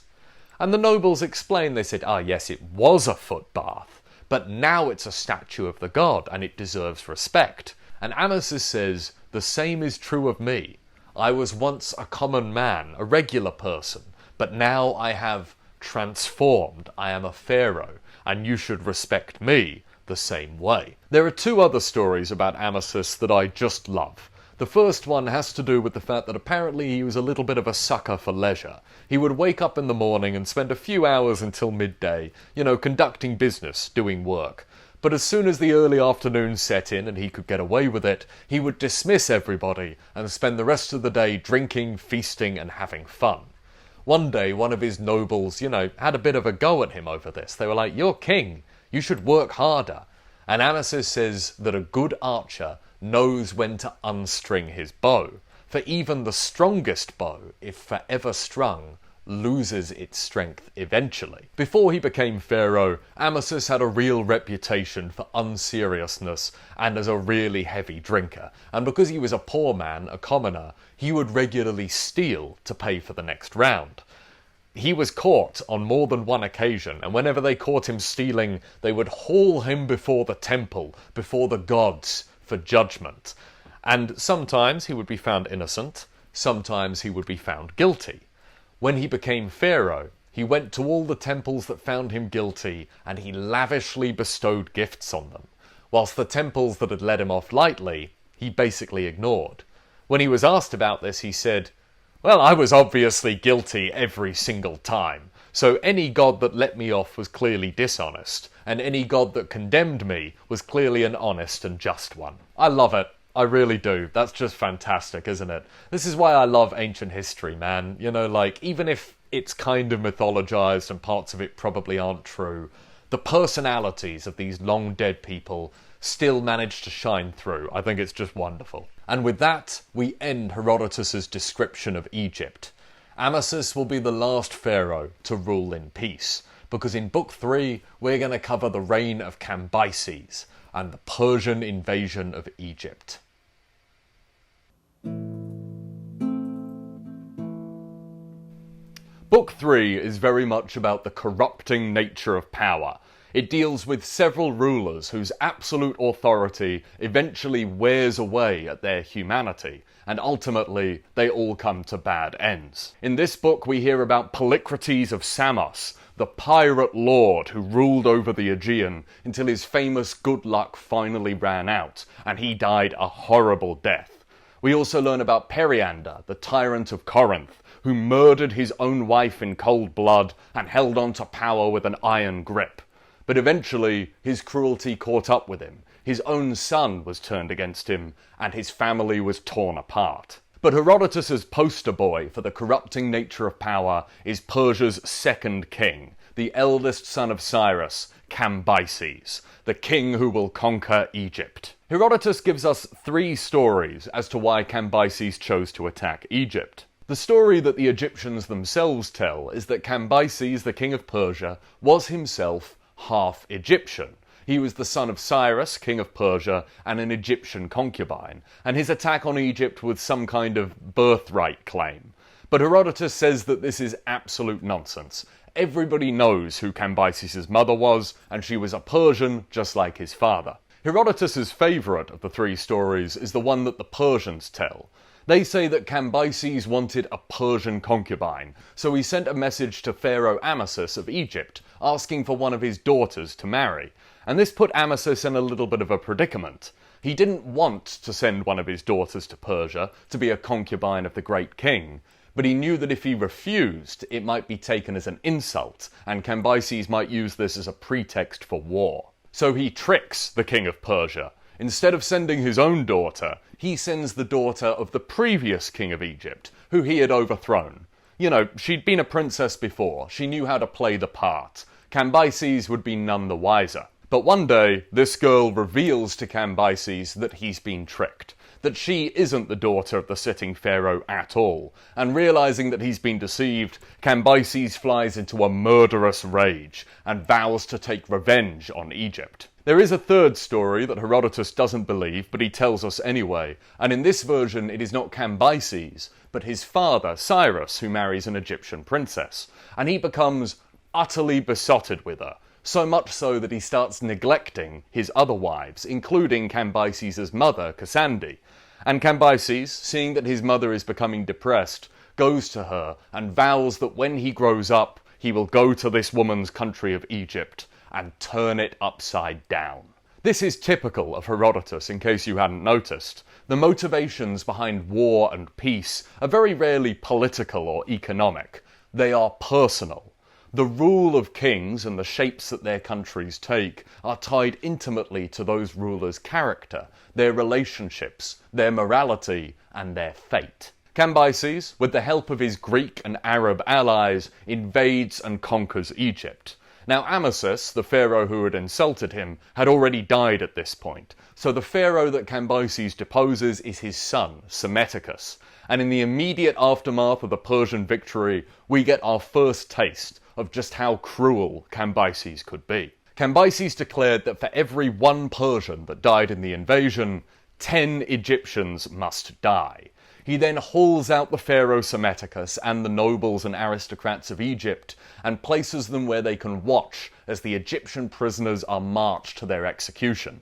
And the nobles explained, they said, yes, it was a foot bath, but now it's a statue of the god, and it deserves respect. And Amasis says, the same is true of me. I was once a common man, a regular person, but now I have transformed. I am a pharaoh, and you should respect me the same way. There are two other stories about Amasis that I just love. The first one has to do with the fact that apparently he was a little bit of a sucker for leisure. He would wake up in the morning and spend a few hours until midday, conducting business, doing work. But as soon as the early afternoon set in and he could get away with it, he would dismiss everybody and spend the rest of the day drinking, feasting, and having fun. One day, one of his nobles, had a bit of a go at him over this. They were like, "You're king. You should work harder." And Amasis says that a good archer knows when to unstring his bow, for even the strongest bow, if forever strung, loses its strength eventually. Before he became pharaoh, Amasis had a real reputation for unseriousness and as a really heavy drinker, and because he was a poor man, a commoner, he would regularly steal to pay for the next round. He was caught on more than one occasion, and whenever they caught him stealing, they would haul him before the temple, before the gods, for judgment. And sometimes he would be found innocent, sometimes he would be found guilty. When he became pharaoh, he went to all the temples that found him guilty, and he lavishly bestowed gifts on them, whilst the temples that had let him off lightly, he basically ignored. When he was asked about this, he said, "Well, I was obviously guilty every single time, so any god that let me off was clearly dishonest, and any god that condemned me was clearly an honest and just one." I love it. I really do. That's just fantastic, isn't it? This is why I love ancient history, man. Even if it's kind of mythologized and parts of it probably aren't true, the personalities of these long dead people still manage to shine through. I think it's just wonderful. And with that, we end Herodotus's description of Egypt. Amasis will be the last pharaoh to rule in peace, because in Book 3, we're going to cover the reign of Cambyses and the Persian invasion of Egypt. Book 3 is very much about the corrupting nature of power. It deals with several rulers whose absolute authority eventually wears away at their humanity, and ultimately they all come to bad ends. In this book we hear about Polycrates of Samos, the pirate lord who ruled over the Aegean until his famous good luck finally ran out, and he died a horrible death. We also learn about Periander, the tyrant of Corinth, who murdered his own wife in cold blood and held on to power with an iron grip. But eventually his cruelty caught up with him. His own son was turned against him, and his family was torn apart. But Herodotus's poster boy for the corrupting nature of power is Persia's second king, the eldest son of Cyrus, Cambyses, the king who will conquer Egypt. Herodotus gives us 3 stories as to why Cambyses chose to attack Egypt. The story that the Egyptians themselves tell is that Cambyses, the king of Persia, was himself half Egyptian. He was the son of Cyrus, king of Persia, and an Egyptian concubine, and his attack on Egypt was some kind of birthright claim. But Herodotus says that this is absolute nonsense. Everybody knows who Cambyses' mother was, and she was a Persian just like his father. Herodotus' favourite of the 3 stories is the one that the Persians tell. They say that Cambyses wanted a Persian concubine, so he sent a message to Pharaoh Amasis of Egypt, asking for one of his daughters to marry. And this put Amasis in a little bit of a predicament. He didn't want to send one of his daughters to Persia to be a concubine of the great king, but he knew that if he refused, it might be taken as an insult, and Cambyses might use this as a pretext for war. So he tricks the king of Persia. Instead of sending his own daughter, he sends the daughter of the previous king of Egypt, who he had overthrown. You know, she'd been a princess before, she knew how to play the part. Cambyses would be none the wiser. But one day, this girl reveals to Cambyses that he's been tricked, that she isn't the daughter of the sitting pharaoh at all, and realizing that he's been deceived, Cambyses flies into a murderous rage and vows to take revenge on Egypt. There is a 3rd story that Herodotus doesn't believe, but he tells us anyway, and in this version it is not Cambyses, but his father, Cyrus, who marries an Egyptian princess, and he becomes utterly besotted with her, so much so that he starts neglecting his other wives, including Cambyses' mother, Cassandra. And Cambyses, seeing that his mother is becoming depressed, goes to her and vows that when he grows up, he will go to this woman's country of Egypt and turn it upside down. This is typical of Herodotus, in case you hadn't noticed. The motivations behind war and peace are very rarely political or economic. They are personal. The rule of kings and the shapes that their countries take are tied intimately to those rulers' character, their relationships, their morality, and their fate. Cambyses, with the help of his Greek and Arab allies, invades and conquers Egypt. Now Amasis, the pharaoh who had insulted him, had already died at this point, so the pharaoh that Cambyses deposes is his son, Psammetichus, and in the immediate aftermath of the Persian victory, we get our first taste of just how cruel Cambyses could be. Cambyses declared that for every 1 Persian that died in the invasion, 10 Egyptians must die. He then hauls out the pharaoh Psammetichus and the nobles and aristocrats of Egypt and places them where they can watch as the Egyptian prisoners are marched to their execution.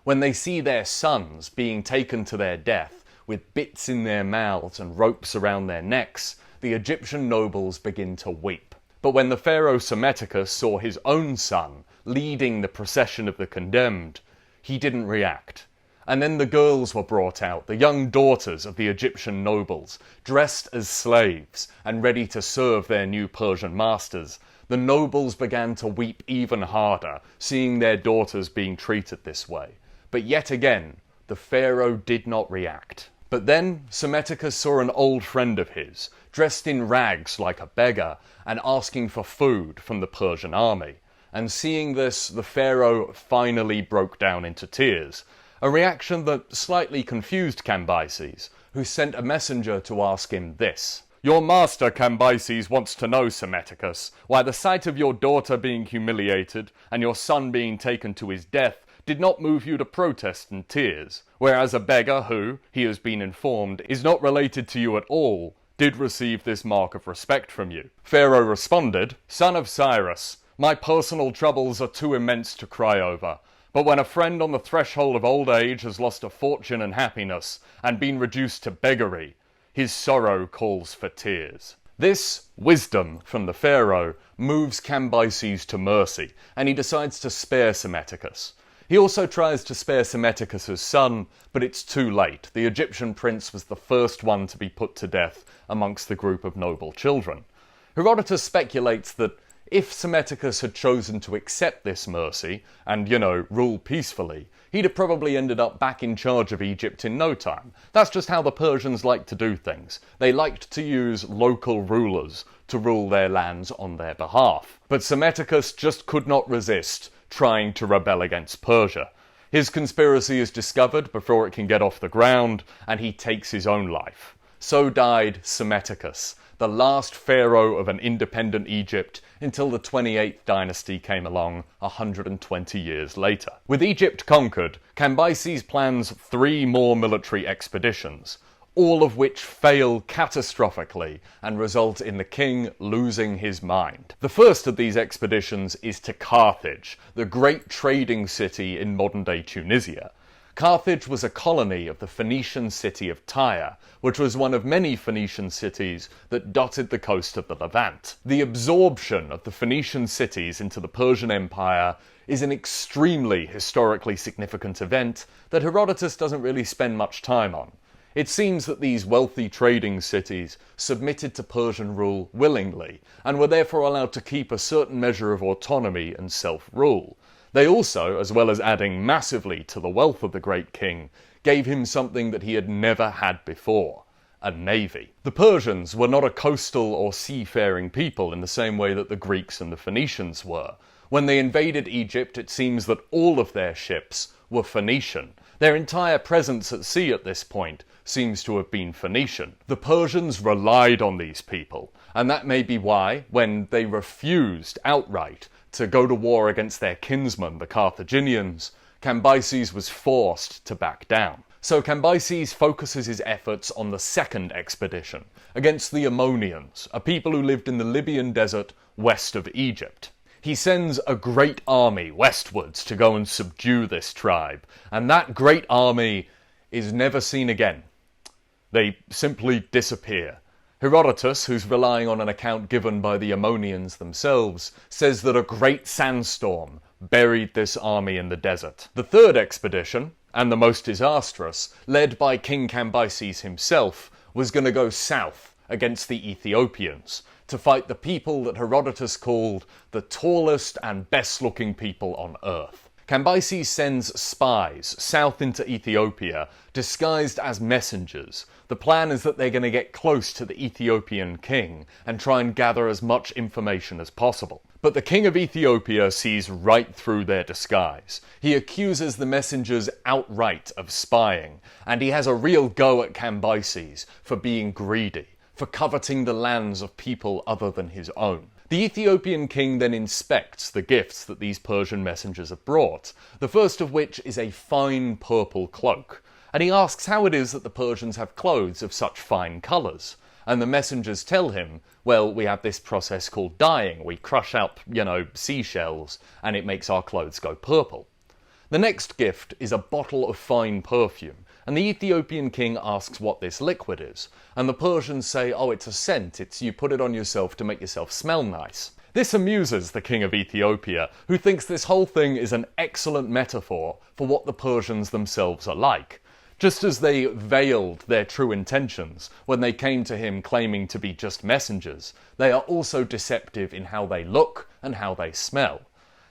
When they see their sons being taken to their death with bits in their mouths and ropes around their necks, the Egyptian nobles begin to weep. But when the pharaoh Psammetichus saw his own son leading the procession of the condemned, he didn't react. And then the girls were brought out, the young daughters of the Egyptian nobles, dressed as slaves and ready to serve their new Persian masters. The nobles began to weep even harder, seeing their daughters being treated this way. But yet again, the pharaoh did not react. But then Psammetichus saw an old friend of his, dressed in rags like a beggar, and asking for food from the Persian army. And seeing this, the pharaoh finally broke down into tears, a reaction that slightly confused Cambyses, who sent a messenger to ask him this. "Your master Cambyses wants to know, Psammetichus, why the sight of your daughter being humiliated and your son being taken to his death did not move you to protest in tears, whereas a beggar who, he has been informed, is not related to you at all, did receive this mark of respect from you." Pharaoh responded, "Son of Cyrus, My personal troubles are too immense to cry over, but when a friend on the threshold of old age has lost a fortune and happiness and been reduced to beggary, his sorrow calls for tears. This wisdom from the pharaoh moves Cambyses to mercy, and he decides to spare Psammetichus. He also tries to spare Psammetichus' son, but it's too late. The Egyptian prince was the first one to be put to death amongst the group of noble children. Herodotus speculates that if Psammetichus had chosen to accept this mercy and, rule peacefully, he'd have probably ended up back in charge of Egypt in no time. That's just how the Persians liked to do things. They liked to use local rulers to rule their lands on their behalf. But Psammetichus just could not resist trying to rebel against Persia. His conspiracy is discovered before it can get off the ground, and he takes his own life. So died Psammetichus, the last pharaoh of an independent Egypt, until the 28th dynasty came along 120 years later. With Egypt conquered, Cambyses plans 3 more military expeditions, all of which fail catastrophically and result in the king losing his mind. The first of these expeditions is to Carthage, the great trading city in modern-day Tunisia. Carthage was a colony of the Phoenician city of Tyre, which was one of many Phoenician cities that dotted the coast of the Levant. The absorption of the Phoenician cities into the Persian Empire is an extremely historically significant event that Herodotus doesn't really spend much time on. It seems that these wealthy trading cities submitted to Persian rule willingly, and were therefore allowed to keep a certain measure of autonomy and self-rule. They also, as well as adding massively to the wealth of the great king, gave him something that he had never had before: a navy. The Persians were not a coastal or seafaring people in the same way that the Greeks and the Phoenicians were. When they invaded Egypt, it seems that all of their ships were Phoenician. Their entire presence at sea at this point seems to have been Phoenician. The Persians relied on these people, and that may be why, when they refused outright to go to war against their kinsmen, the Carthaginians, Cambyses was forced to back down. So Cambyses focuses his efforts on the second expedition, against the Ammonians, a people who lived in the Libyan desert west of Egypt. He sends a great army westwards to go and subdue this tribe, and that great army is never seen again. They simply disappear. Herodotus, who's relying on an account given by the Ammonians themselves, says that a great sandstorm buried this army in the desert. The third expedition, and the most disastrous, led by King Cambyses himself, was going to go south against the Ethiopians, to fight the people that Herodotus called the tallest and best-looking people on earth. Cambyses sends spies south into Ethiopia, disguised as messengers. The plan is that they're going to get close to the Ethiopian king and try and gather as much information as possible. But the king of Ethiopia sees right through their disguise. He accuses the messengers outright of spying, and he has a real go at Cambyses for being greedy, for coveting the lands of people other than his own. The Ethiopian king then inspects the gifts that these Persian messengers have brought, the first of which is a fine purple cloak, and he asks how it is that the Persians have clothes of such fine colours. And the messengers tell him, well, we have this process called dyeing. We crush up, seashells, and it makes our clothes go purple. The next gift is a bottle of fine perfume, and the Ethiopian king asks what this liquid is, and the Persians say, oh, it's a scent, you put it on yourself to make yourself smell nice. This amuses the king of Ethiopia, who thinks this whole thing is an excellent metaphor for what the Persians themselves are like. Just as they veiled their true intentions when they came to him claiming to be just messengers, they are also deceptive in how they look and how they smell.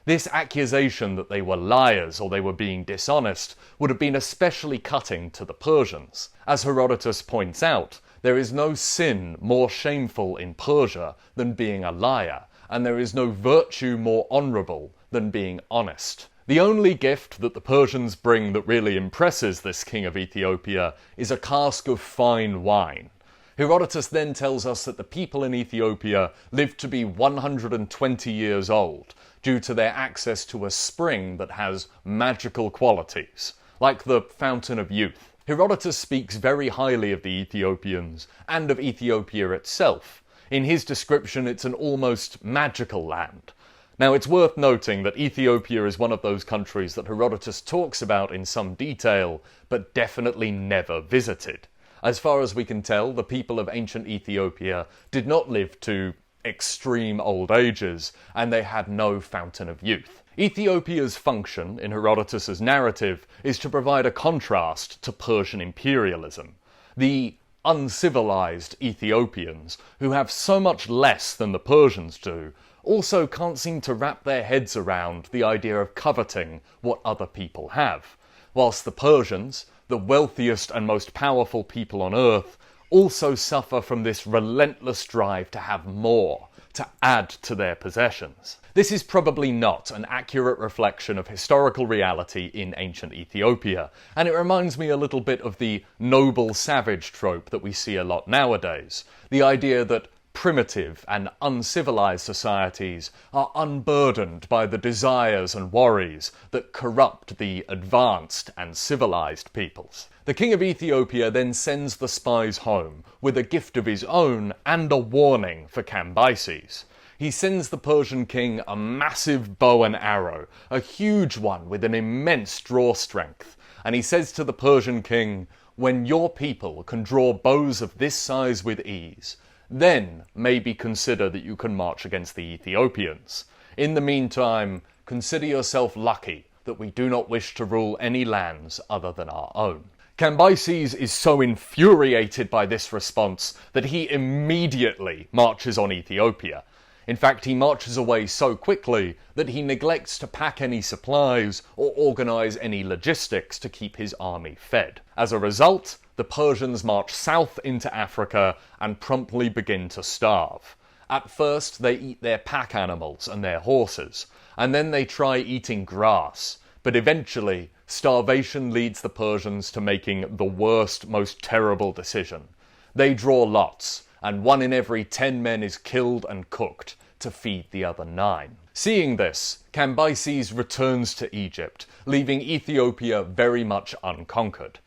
This accusation that they were liars or they were being dishonest would have been especially cutting to the Persians. As Herodotus points out, there is no sin more shameful in Persia than being a liar, and there is no virtue more honourable than being honest. The only gift that the Persians bring that really impresses this king of Ethiopia is a cask of fine wine. Herodotus then tells us that the people in Ethiopia lived to be 120 years old, due to their access to a spring that has magical qualities, like the Fountain of Youth. Herodotus speaks very highly of the Ethiopians, and of Ethiopia itself. In his description, it's an almost magical land. Now, it's worth noting that Ethiopia is one of those countries that Herodotus talks about in some detail, but definitely never visited. As far as we can tell, the people of ancient Ethiopia did not live to extreme old ages, and they had no fountain of youth. Ethiopia's function in Herodotus's narrative is to provide a contrast to Persian imperialism. The uncivilized Ethiopians, who have so much less than the Persians do, also can't seem to wrap their heads around the idea of coveting what other people have, whilst the Persians, the wealthiest and most powerful people on earth, also suffer from this relentless drive to have more, to add to their possessions. This is probably not an accurate reflection of historical reality in ancient Ethiopia, and it reminds me a little bit of the noble savage trope that we see a lot nowadays. The idea that primitive and uncivilized societies are unburdened by the desires and worries that corrupt the advanced and civilized peoples. The king of Ethiopia then sends the spies home with a gift of his own and a warning for Cambyses. He sends the Persian king a massive bow and arrow, a huge one with an immense draw strength, and he says to the Persian king, "When your people can draw bows of this size with ease, then maybe consider that you can march against the Ethiopians. In the meantime, consider yourself lucky that we do not wish to rule any lands other than our own." Cambyses is so infuriated by this response that he immediately marches on Ethiopia. In fact, he marches away so quickly that he neglects to pack any supplies or organize any logistics to keep his army fed. As a result, the Persians march south into Africa and promptly begin to starve. At first, they eat their pack animals and their horses, and then they try eating grass. But eventually, starvation leads the Persians to making the worst, most terrible decision. They draw lots, and 1 in every 10 men is killed and cooked to feed the other 9. Seeing this, Cambyses returns to Egypt, leaving Ethiopia very much unconquered.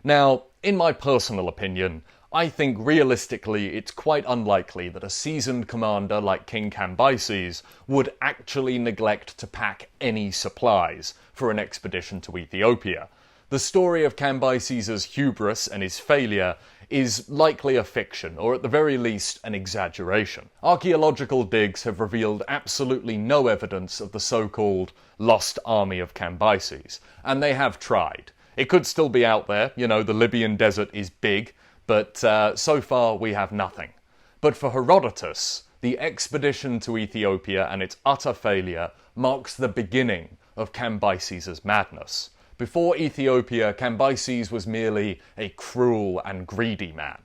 Now, in my personal opinion, I think realistically it's quite unlikely that a seasoned commander like King Cambyses would actually neglect to pack any supplies for an expedition to Ethiopia. The story of Cambyses' hubris and his failure is likely a fiction, or at the very least an exaggeration. Archaeological digs have revealed absolutely no evidence of the so-called lost army of Cambyses, and they have tried. It could still be out there, you know, the Libyan desert is big, but so far we have nothing. But for Herodotus, the expedition to Ethiopia and its utter failure marks the beginning of Cambyses' madness. Before Ethiopia, Cambyses was merely a cruel and greedy man.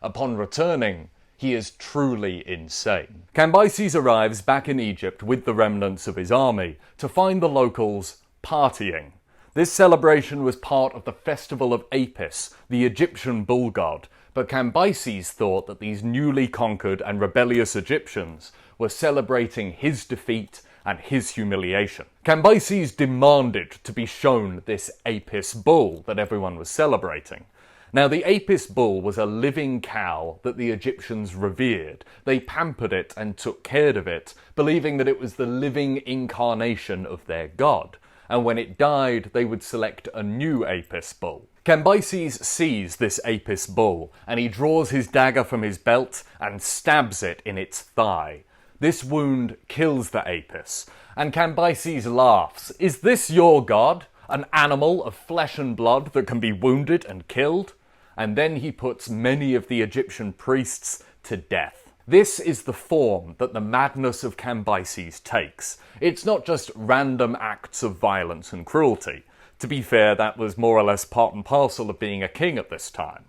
Upon returning, he is truly insane. Cambyses arrives back in Egypt with the remnants of his army to find the locals partying. This celebration was part of the festival of Apis, the Egyptian bull god, but Cambyses thought that these newly conquered and rebellious Egyptians were celebrating his defeat and his humiliation. Cambyses demanded to be shown this Apis bull that everyone was celebrating. Now, the Apis bull was a living cow that the Egyptians revered. They pampered it and took care of it, believing that it was the living incarnation of their god. And when it died, they would select a new Apis bull. Cambyses sees this Apis bull, and he draws his dagger from his belt and stabs it in its thigh. This wound kills the Apis, and Cambyses laughs. "Is this your god? An animal of flesh and blood that can be wounded and killed?" And then he puts many of the Egyptian priests to death. This is the form that the madness of Cambyses takes. It's not just random acts of violence and cruelty. To be fair, that was more or less part and parcel of being a king at this time.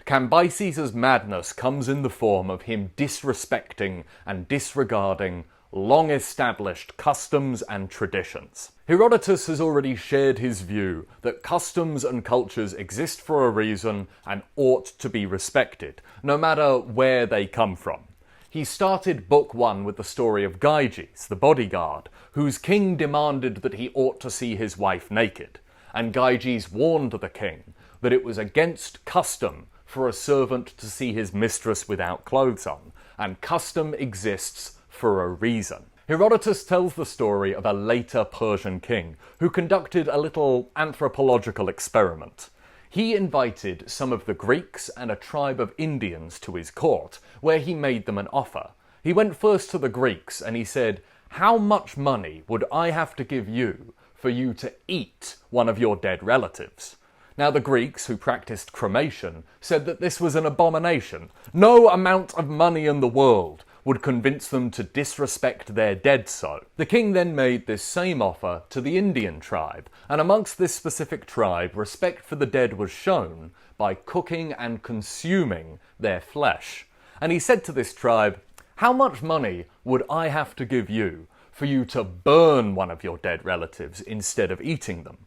Cambyses' madness comes in the form of him disrespecting and disregarding long-established customs and traditions. Herodotus has already shared his view that customs and cultures exist for a reason and ought to be respected, no matter where they come from. He started Book 1 with the story of Gyges, the bodyguard, whose king demanded that he ought to see his wife naked, and Gyges warned the king that it was against custom for a servant to see his mistress without clothes on, and custom exists for a reason. Herodotus tells the story of a later Persian king who conducted a little anthropological experiment. He invited some of the Greeks and a tribe of Indians to his court, where he made them an offer. He went first to the Greeks and he said, "How much money would I have to give you for you to eat one of your dead relatives?" Now the Greeks, who practiced cremation, said that this was an abomination. No amount of money in the world would convince them to disrespect their dead so. The king then made this same offer to the Indian tribe, and amongst this specific tribe, respect for the dead was shown by cooking and consuming their flesh. And he said to this tribe, "How much money would I have to give you for you to burn one of your dead relatives instead of eating them?"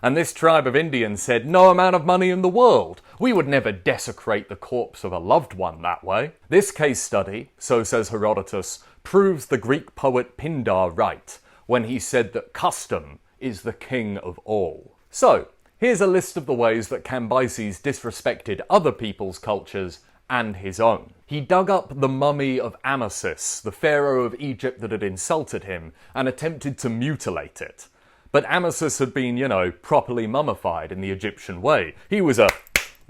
And this tribe of Indians said, "No amount of money in the world. We would never desecrate the corpse of a loved one that way." This case study, so says Herodotus, proves the Greek poet Pindar right when he said that custom is the king of all. So, here's a list of the ways that Cambyses disrespected other people's cultures and his own. He dug up the mummy of Amasis, the pharaoh of Egypt that had insulted him, and attempted to mutilate it. But Amasis had been, properly mummified in the Egyptian way. He was a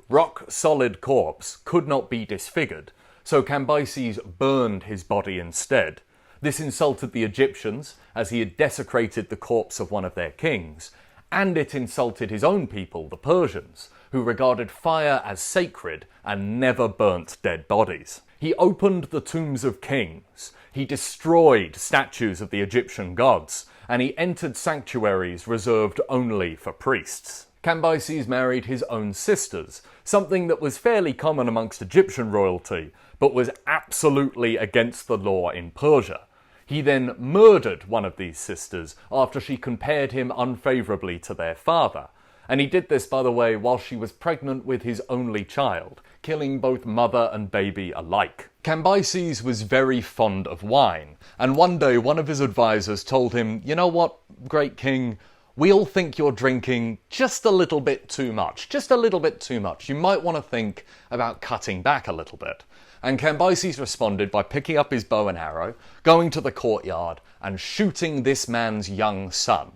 rock-solid corpse, could not be disfigured, so Cambyses burned his body instead. This insulted the Egyptians, as he had desecrated the corpse of one of their kings, and it insulted his own people, the Persians, who regarded fire as sacred and never burnt dead bodies. He opened the tombs of kings, he destroyed statues of the Egyptian gods, and he entered sanctuaries reserved only for priests. Cambyses married his own sisters, something that was fairly common amongst Egyptian royalty, but was absolutely against the law in Persia. He then murdered one of these sisters after she compared him unfavourably to their father. And he did this, by the way, while she was pregnant with his only child, killing both mother and baby alike. Cambyses was very fond of wine, and one day one of his advisors told him, "You know what, great king, we all think you're drinking just a little bit too much. Just a little bit too much. You might want to think about cutting back a little bit." And Cambyses responded by picking up his bow and arrow, going to the courtyard, and shooting this man's young son.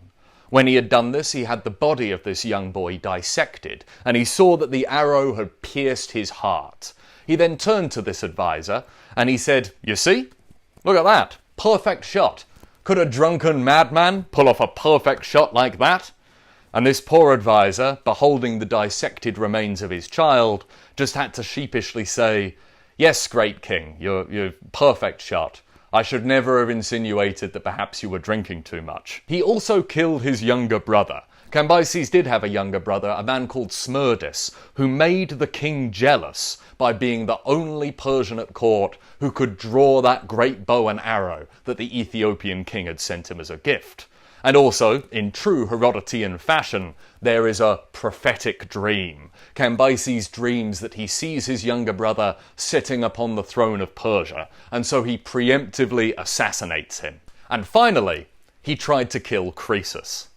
When he had done this, he had the body of this young boy dissected, and he saw that the arrow had pierced his heart. He then turned to this advisor, and he said, "You see? Look at that. Perfect shot. Could a drunken madman pull off a perfect shot like that?" And this poor advisor, beholding the dissected remains of his child, just had to sheepishly say, "Yes, great king, you're perfect shot. I should never have insinuated that perhaps you were drinking too much." He also killed his younger brother. Cambyses did have a younger brother, a man called Smerdis, who made the king jealous by being the only Persian at court who could draw that great bow and arrow that the Ethiopian king had sent him as a gift. And also, in true Herodotean fashion, there is a prophetic dream. Cambyses dreams that he sees his younger brother sitting upon the throne of Persia, and so he preemptively assassinates him. And finally, he tried to kill Croesus.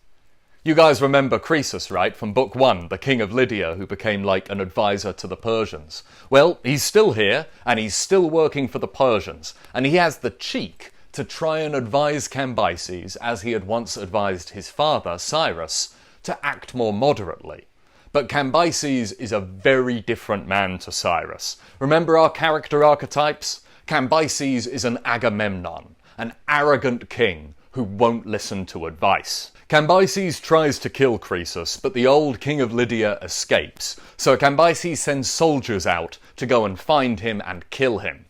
You guys remember Croesus, right, from Book 1, the king of Lydia who became like an advisor to the Persians? Well, he's still here, and he's still working for the Persians, and he has the cheek to try and advise Cambyses, as he had once advised his father, Cyrus, to act more moderately. But Cambyses is a very different man to Cyrus. Remember our character archetypes? Cambyses is an Agamemnon, an arrogant king who won't listen to advice. Cambyses tries to kill Croesus, but the old king of Lydia escapes, so Cambyses sends soldiers out to go and find him and kill him.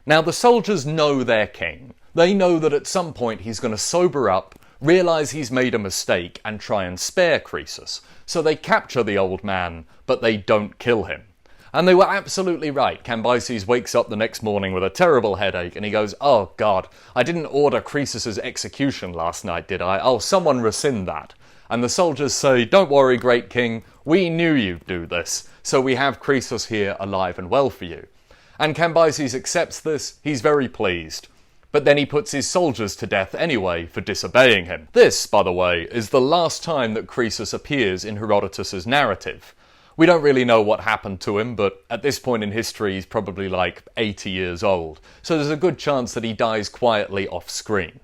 Now the soldiers know their king. They know that at some point he's going to sober up, realise he's made a mistake and try and spare Croesus. So they capture the old man, but they don't kill him. And they were absolutely right. Cambyses wakes up the next morning with a terrible headache and he goes, "Oh God, I didn't order Croesus's execution last night, did I? Oh, someone rescind that." And the soldiers say, "Don't worry, great king, we knew you'd do this, so we have Croesus here alive and well for you." And Cambyses accepts this, he's very pleased. But then he puts his soldiers to death anyway for disobeying him. This, by the way, is the last time that Croesus appears in Herodotus's narrative. We don't really know what happened to him, but at this point in history he's probably like 80 years old, so there's a good chance that he dies quietly off screen.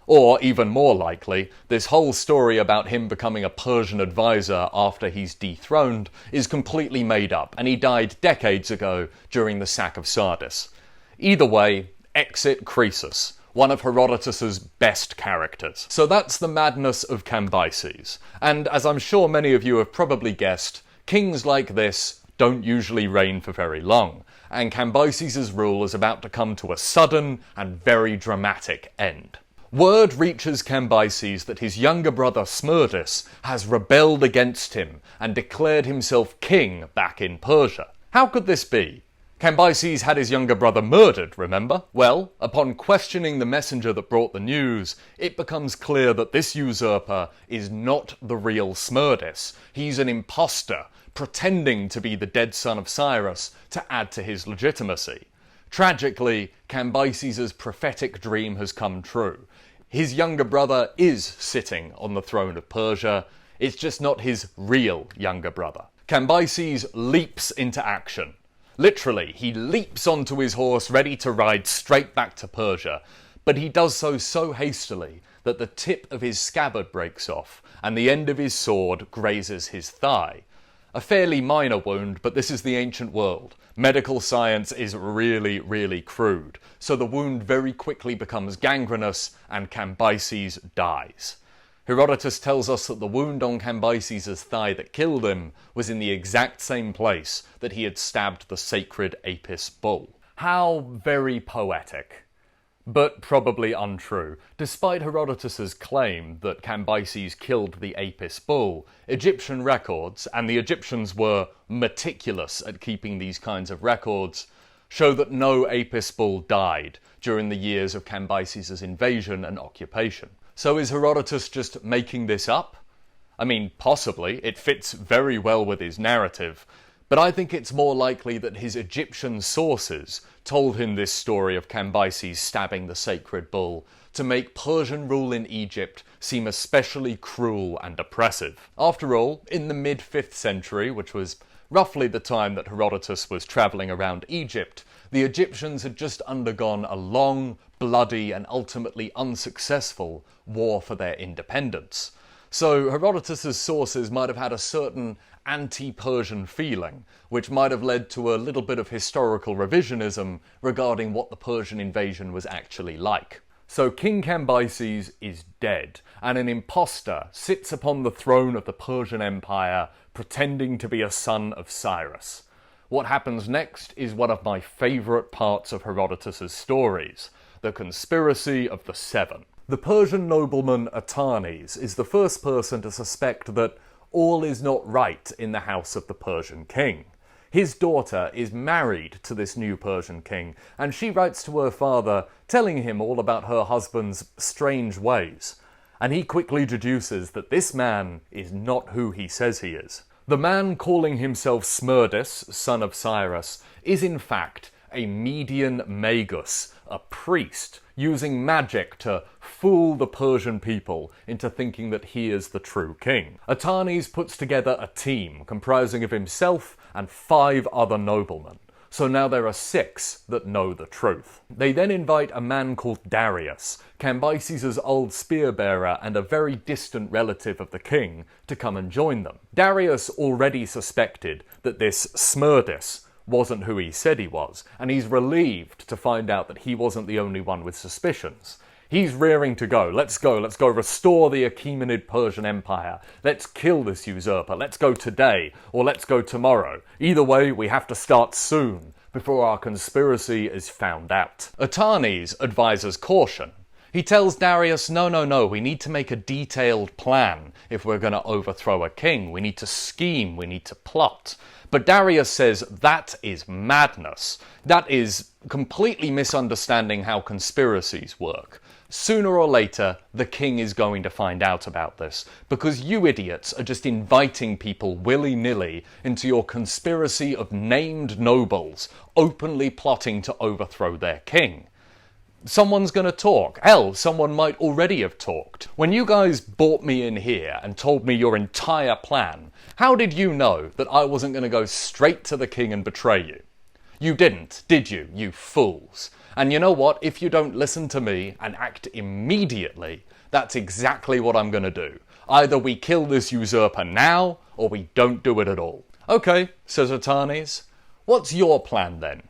Or, even more likely, this whole story about him becoming a Persian advisor after he's dethroned is completely made up, and he died decades ago during the sack of Sardis. Either way, exit Croesus, one of Herodotus's best characters. So that's the madness of Cambyses, and as I'm sure many of you have probably guessed, kings like this don't usually reign for very long, and Cambyses' rule is about to come to a sudden and very dramatic end. Word reaches Cambyses that his younger brother Smerdis has rebelled against him and declared himself king back in Persia. How could this be? Cambyses had his younger brother murdered, remember? Well, upon questioning the messenger that brought the news, it becomes clear that this usurper is not the real Smerdis. He's an imposter, pretending to be the dead son of Cyrus to add to his legitimacy. Tragically, Cambyses' prophetic dream has come true. His younger brother is sitting on the throne of Persia. It's just not his real younger brother. Cambyses leaps into action. Literally, he leaps onto his horse ready to ride straight back to Persia, but he does so hastily that the tip of his scabbard breaks off and the end of his sword grazes his thigh. A fairly minor wound, but this is the ancient world. Medical science is really crude, so the wound very quickly becomes gangrenous and Cambyses dies. Herodotus tells us that the wound on Cambyses' thigh that killed him was in the exact same place that he had stabbed the sacred Apis bull. How very poetic. But probably untrue. Despite Herodotus' claim that Cambyses killed the Apis bull, Egyptian records, and the Egyptians were meticulous at keeping these kinds of records, show that no Apis bull died during the years of Cambyses' invasion and occupation. So is Herodotus just making this up? I mean, possibly. It fits very well with his narrative. But I think it's more likely that his Egyptian sources told him this story of Cambyses stabbing the sacred bull to make Persian rule in Egypt seem especially cruel and oppressive. After all, in the mid-5th century, which was roughly the time that Herodotus was travelling around Egypt, the Egyptians had just undergone a long, bloody and ultimately unsuccessful war for their independence. So Herodotus' sources might have had a certain anti-Persian feeling, which might have led to a little bit of historical revisionism regarding what the Persian invasion was actually like. So King Cambyses is dead, and an impostor sits upon the throne of the Persian Empire, pretending to be a son of Cyrus. What happens next is one of my favourite parts of Herodotus' stories, the conspiracy of the Seven. The Persian nobleman Atarnes is the first person to suspect that all is not right in the house of the Persian king. His daughter is married to this new Persian king, and she writes to her father telling him all about her husband's strange ways. And he quickly deduces that this man is not who he says he is. The man calling himself Smerdis, son of Cyrus, is in fact a Median magus, a priest, using magic to fool the Persian people into thinking that he is the true king. Atarnes puts together a team comprising of himself and 5 other noblemen. So now there are 6 that know the truth. They then invite a man called Darius, Cambyses' old spear-bearer and a very distant relative of the king, to come and join them. Darius already suspected that this Smerdis wasn't who he said he was, and he's relieved to find out that he wasn't the only one with suspicions. He's rearing to go. Let's go restore the Achaemenid Persian Empire. Let's kill this usurper. Let's go today, or let's go tomorrow. Either way, we have to start soon, before our conspiracy is found out. Atarnes advises caution. He tells Darius, no, we need to make a detailed plan if we're going to overthrow a king. We need to scheme, we need to plot. But Darius says that is madness. That is completely misunderstanding how conspiracies work. Sooner or later, the king is going to find out about this, because you idiots are just inviting people willy-nilly into your conspiracy of named nobles, openly plotting to overthrow their king. Someone's going to talk. Hell, someone might already have talked. When you guys brought me in here and told me your entire plan, how did you know that I wasn't going to go straight to the king and betray you? You didn't, did you, you fools? And you know what? If you don't listen to me and act immediately, that's exactly what I'm going to do. Either we kill this usurper now, or we don't do it at all. Okay, says Atarnes. What's your plan then?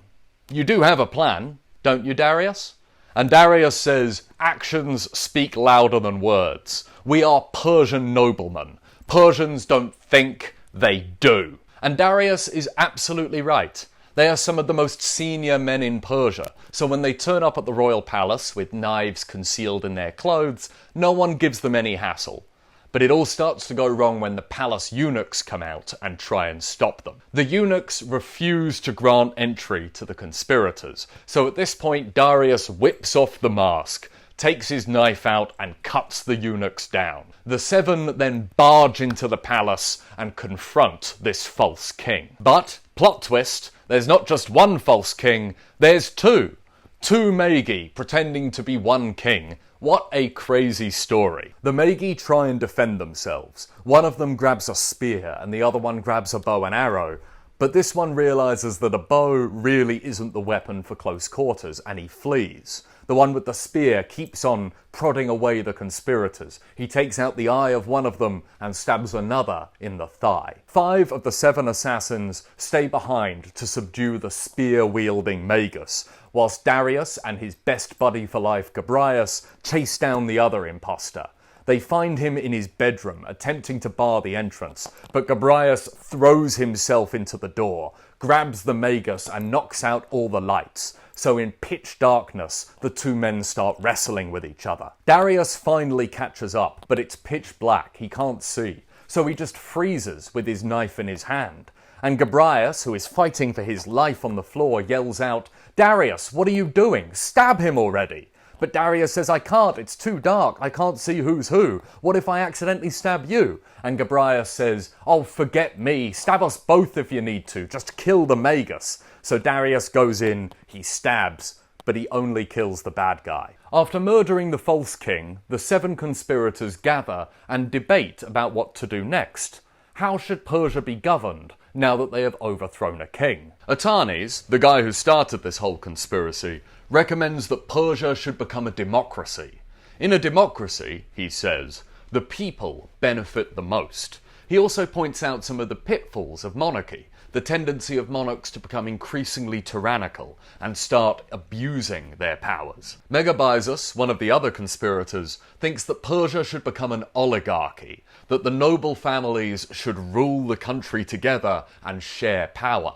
You do have a plan, don't you, Darius? And Darius says, actions speak louder than words. We are Persian noblemen. Persians don't think, they do. And Darius is absolutely right. They are some of the most senior men in Persia, so when they turn up at the royal palace with knives concealed in their clothes, no one gives them any hassle. But it all starts to go wrong when the palace eunuchs come out and try and stop them. The eunuchs refuse to grant entry to the conspirators, so at this point Darius whips off the mask, takes his knife out and cuts the eunuchs down. The 7 then barge into the palace and confront this false king. But, plot twist, there's not just one false king, there's 2. 2 Magi pretending to be one king. What a crazy story. The Magi try and defend themselves. One of them grabs a spear and the other one grabs a bow and arrow, but this one realises that a bow really isn't the weapon for close quarters and he flees. The one with the spear keeps on prodding away the conspirators. He takes out the eye of one of them and stabs another in the thigh. 5 of the 7 assassins stay behind to subdue the spear-wielding Magus, whilst Darius and his best buddy for life, Gobryas, chase down the other imposter. They find him in his bedroom, attempting to bar the entrance, but Gobryas throws himself into the door, grabs the Magus and knocks out all the lights. So in pitch darkness, the 2 men start wrestling with each other. Darius finally catches up, but it's pitch black, he can't see. So he just freezes with his knife in his hand. And Gobryas, who is fighting for his life on the floor, yells out, "Darius, what are you doing? Stab him already!" But Darius says, "I can't, it's too dark, I can't see who's who. What if I accidentally stab you?" And Gobryas says, "Oh, forget me, stab us both if you need to, just kill the Magus." So Darius goes in, he stabs, but he only kills the bad guy. After murdering the false king, the 7 conspirators gather and debate about what to do next. How should Persia be governed now that they have overthrown a king? Atarnes, the guy who started this whole conspiracy, recommends that Persia should become a democracy. In a democracy, he says, the people benefit the most. He also points out some of the pitfalls of monarchy, the tendency of monarchs to become increasingly tyrannical and start abusing their powers. Megabyzus, one of the other conspirators, thinks that Persia should become an oligarchy, that the noble families should rule the country together and share power.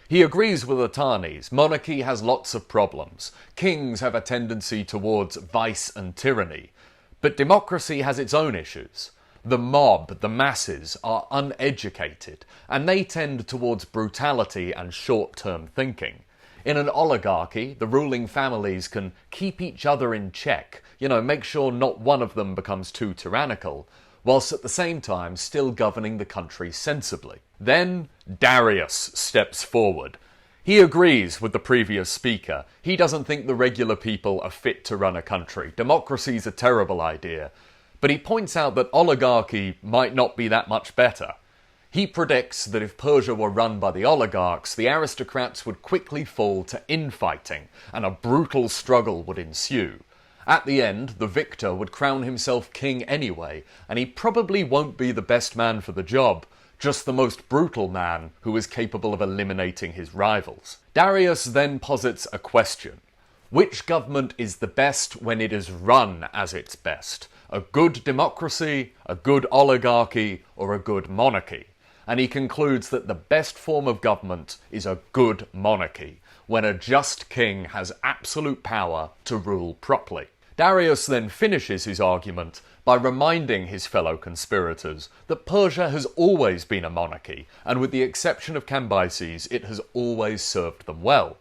He agrees with Atarnes. Monarchy has lots of problems. Kings have a tendency towards vice and tyranny. But democracy has its own issues. The mob, the masses, are uneducated, and they tend towards brutality and short-term thinking. In an oligarchy, the ruling families can keep each other in check, make sure not one of them becomes too tyrannical, whilst at the same time still governing the country sensibly. Then Darius steps forward. He agrees with the previous speaker. He doesn't think the regular people are fit to run a country. Democracy's a terrible idea. But he points out that oligarchy might not be that much better. He predicts that if Persia were run by the oligarchs, the aristocrats would quickly fall to infighting, and a brutal struggle would ensue. At the end, the victor would crown himself king anyway, and he probably won't be the best man for the job, just the most brutal man who is capable of eliminating his rivals. Darius then posits a question. Which government is the best when it is run as its best? A good democracy, a good oligarchy, or a good monarchy? And he concludes that the best form of government is a good monarchy, when a just king has absolute power to rule properly. Darius then finishes his argument by reminding his fellow conspirators that Persia has always been a monarchy, and with the exception of Cambyses, it has always served them well.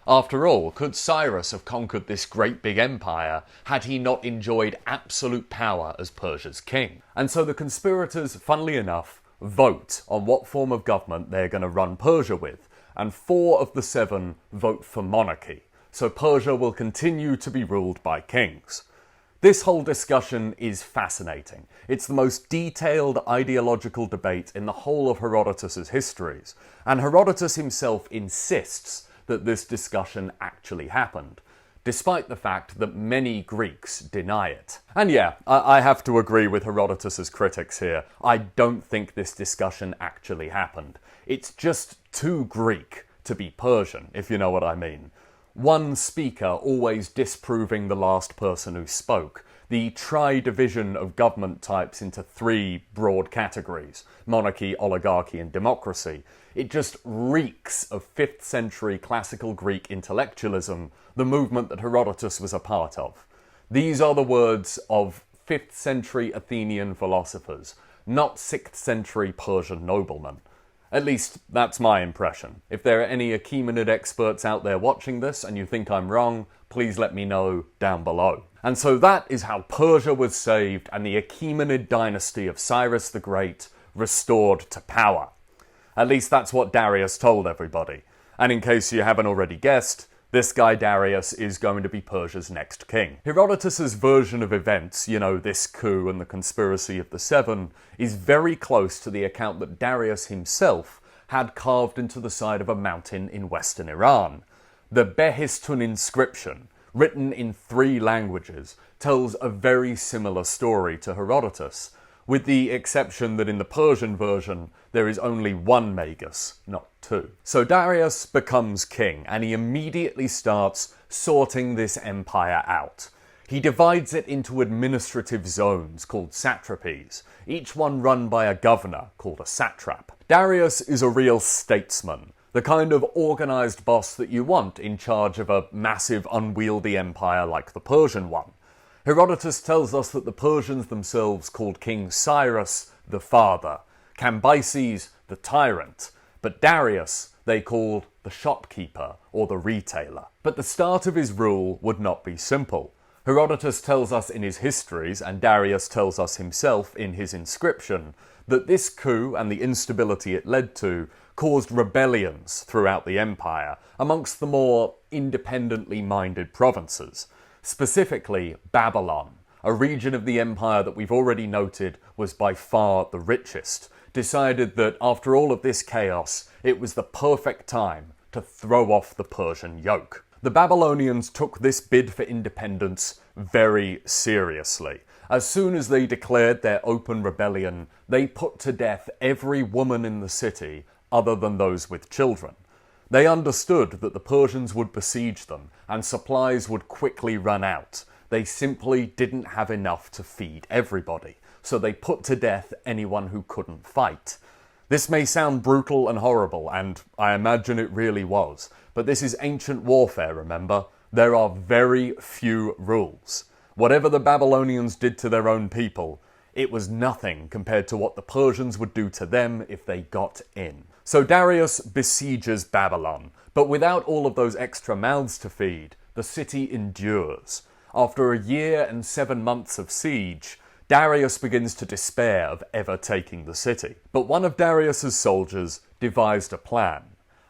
After all, could Cyrus have conquered this great big empire had he not enjoyed absolute power as Persia's king? And so the conspirators, funnily enough, vote on what form of government they're going to run Persia with, and 4 of the 7 vote for monarchy, so Persia will continue to be ruled by kings. This whole discussion is fascinating. It's the most detailed ideological debate in the whole of Herodotus's histories, and Herodotus himself insists that this discussion actually happened. despite the fact that many Greeks deny it. And yeah, I have to agree with Herodotus's critics here. I don't think this discussion actually happened. It's just too Greek to be Persian, if you know what I mean. One speaker always disproving the last person who spoke. The tri-division of government types into three broad categories: monarchy, oligarchy, and democracy. It just reeks of 5th century classical Greek intellectualism, the movement that Herodotus was a part of. These are the words of 5th century Athenian philosophers, not 6th century Persian noblemen. At least, that's my impression. If there are any Achaemenid experts out there watching this and you think I'm wrong, please let me know down below. And so that is how Persia was saved and the Achaemenid dynasty of Cyrus the Great restored to power. At least that's what Darius told everybody. And in case you haven't already guessed, this guy Darius is going to be Persia's next king. Herodotus's version of events, you know, this coup and the conspiracy of the Seven, is very close to the account that Darius himself had carved into the side of a mountain in western Iran. The Behistun inscription, written in 3 languages, tells a very similar story to Herodotus, with the exception that in the Persian version there is only 1 Magus, not 2. So Darius becomes king, and he immediately starts sorting this empire out. He divides it into administrative zones called satrapies, each one run by a governor called a satrap. Darius is a real statesman, the kind of organised boss that you want in charge of a massive unwieldy empire like the Persian one. Herodotus tells us that the Persians themselves called King Cyrus the father, Cambyses the tyrant, but Darius they called the shopkeeper or the retailer. But the start of his rule would not be simple. Herodotus tells us in his histories, and Darius tells us himself in his inscription, that this coup and the instability it led to caused rebellions throughout the empire amongst the more independently minded provinces. Specifically, Babylon, a region of the empire that we've already noted was by far the richest, decided that after all of this chaos, it was the perfect time to throw off the Persian yoke. The Babylonians took this bid for independence very seriously. As soon as they declared their open rebellion, they put to death every woman in the city other than those with children. They understood that the Persians would besiege them and supplies would quickly run out. They simply didn't have enough to feed everybody, so they put to death anyone who couldn't fight. This may sound brutal and horrible, and I imagine it really was, but this is ancient warfare, remember? There are very few rules. Whatever the Babylonians did to their own people, it was nothing compared to what the Persians would do to them if they got in. So Darius besieges Babylon, but without all of those extra mouths to feed, the city endures. After a year and 7 months of siege, Darius begins to despair of ever taking the city. But one of Darius's soldiers devised a plan.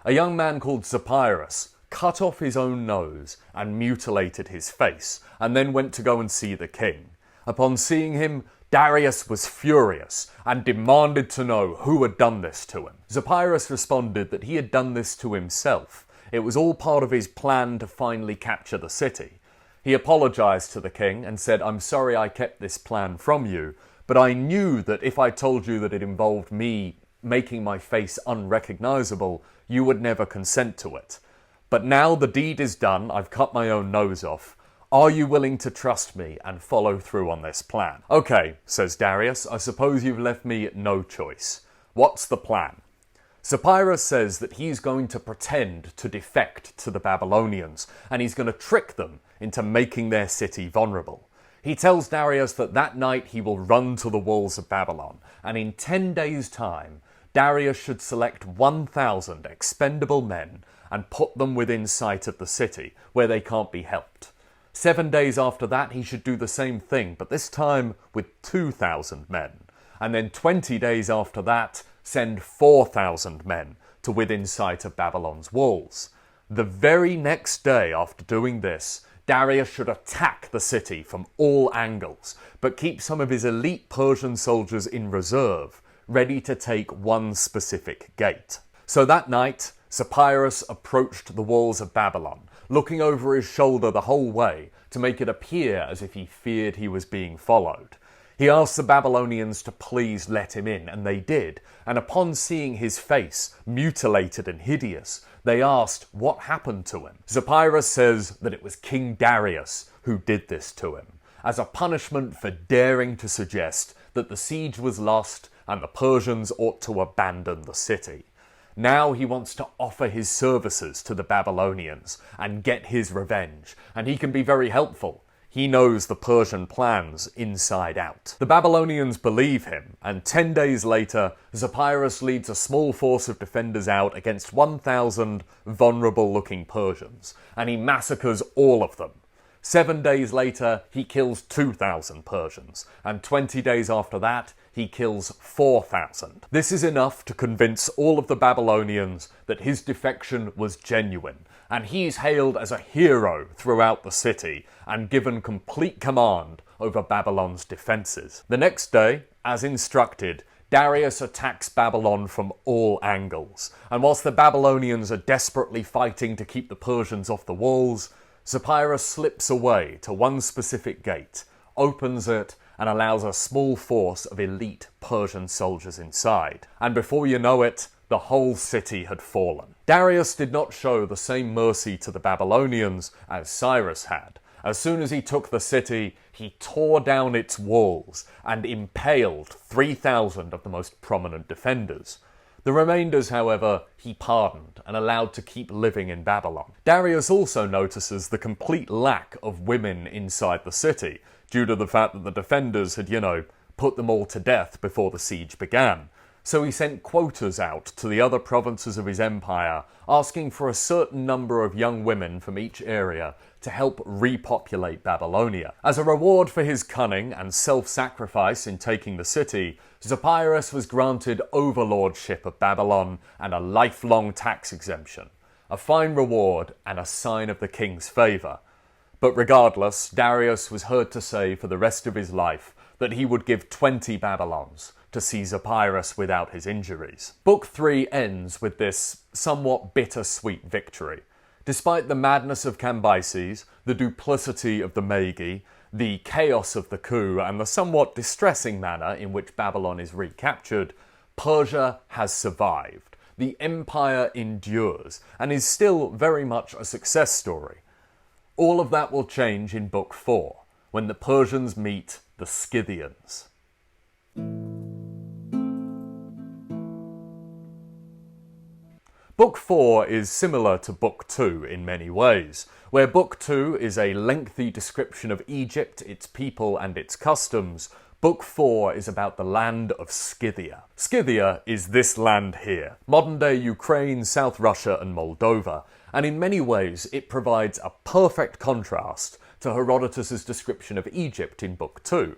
A young man called Zopyrus cut off his own nose and mutilated his face, and then went to go and see the king. Upon seeing him, Darius was furious and demanded to know who had done this to him. Zopyrus responded that he had done this to himself. It was all part of his plan to finally capture the city. He apologized to the king and said, "I'm sorry I kept this plan from you, but I knew that if I told you that it involved me making my face unrecognizable, you would never consent to it. But now the deed is done, I've cut my own nose off. Are you willing to trust me and follow through on this plan?" "Okay," says Darius, "I suppose you've left me no choice. What's the plan?" Zopyrus says that he's going to pretend to defect to the Babylonians, and he's going to trick them into making their city vulnerable. He tells Darius that that night he will run to the walls of Babylon, and in 10 days' time, Darius should select 1,000 expendable men and put them within sight of the city, where they can't be helped. 7 days after that, he should do the same thing, but this time with 2,000 men. And then 20 days after that, send 4,000 men to within sight of Babylon's walls. The very next day after doing this, Darius should attack the city from all angles, but keep some of his elite Persian soldiers in reserve, ready to take one specific gate. So that night, Zopyrus approached the walls of Babylon, looking over his shoulder the whole way to make it appear as if he feared he was being followed. He asked the Babylonians to please let him in, and they did, and upon seeing his face, mutilated and hideous, they asked what happened to him. Zopyrus says that it was King Darius who did this to him, as a punishment for daring to suggest that the siege was lost and the Persians ought to abandon the city. Now he wants to offer his services to the Babylonians and get his revenge, and he can be very helpful. He knows the Persian plans inside out. The Babylonians believe him, and 10 days later, Zopyrus leads a small force of defenders out against 1,000 vulnerable-looking Persians, and he massacres all of them. 7 days later, he kills 2,000 Persians, and 20 days after that, he kills 4,000. This is enough to convince all of the Babylonians that his defection was genuine, and he's hailed as a hero throughout the city and given complete command over Babylon's defences. The next day, as instructed, Darius attacks Babylon from all angles, and whilst the Babylonians are desperately fighting to keep the Persians off the walls, Zopyrus slips away to one specific gate, opens it, and allows a small force of elite Persian soldiers inside. And before you know it, the whole city had fallen. Darius did not show the same mercy to the Babylonians as Cyrus had. As soon as he took the city, he tore down its walls and impaled 3,000 of the most prominent defenders. The remainders, however, he pardoned and allowed to keep living in Babylon. Darius also notices the complete lack of women inside the city, due to the fact that the defenders had, put them all to death before the siege began. So he sent quotas out to the other provinces of his empire, asking for a certain number of young women from each area to help repopulate Babylonia. As a reward for his cunning and self-sacrifice in taking the city, Zopyrus was granted overlordship of Babylon and a lifelong tax exemption, a fine reward and a sign of the king's favour. But regardless, Darius was heard to say for the rest of his life that he would give 20 Babylons to see Zopyrus without his injuries. Book 3 ends with this somewhat bittersweet victory. Despite the madness of Cambyses, the duplicity of the Magi, the chaos of the coup, and the somewhat distressing manner in which Babylon is recaptured, Persia has survived. The empire endures, and is still very much a success story. All of that will change in Book 4, when the Persians meet the Scythians. Book 4 is similar to Book 2 in many ways, where Book 2 is a lengthy description of Egypt, its people and its customs. Book 4 is about the land of Scythia. Scythia is this land here, modern-day Ukraine, South Russia and Moldova, and in many ways it provides a perfect contrast to Herodotus' description of Egypt in Book 2.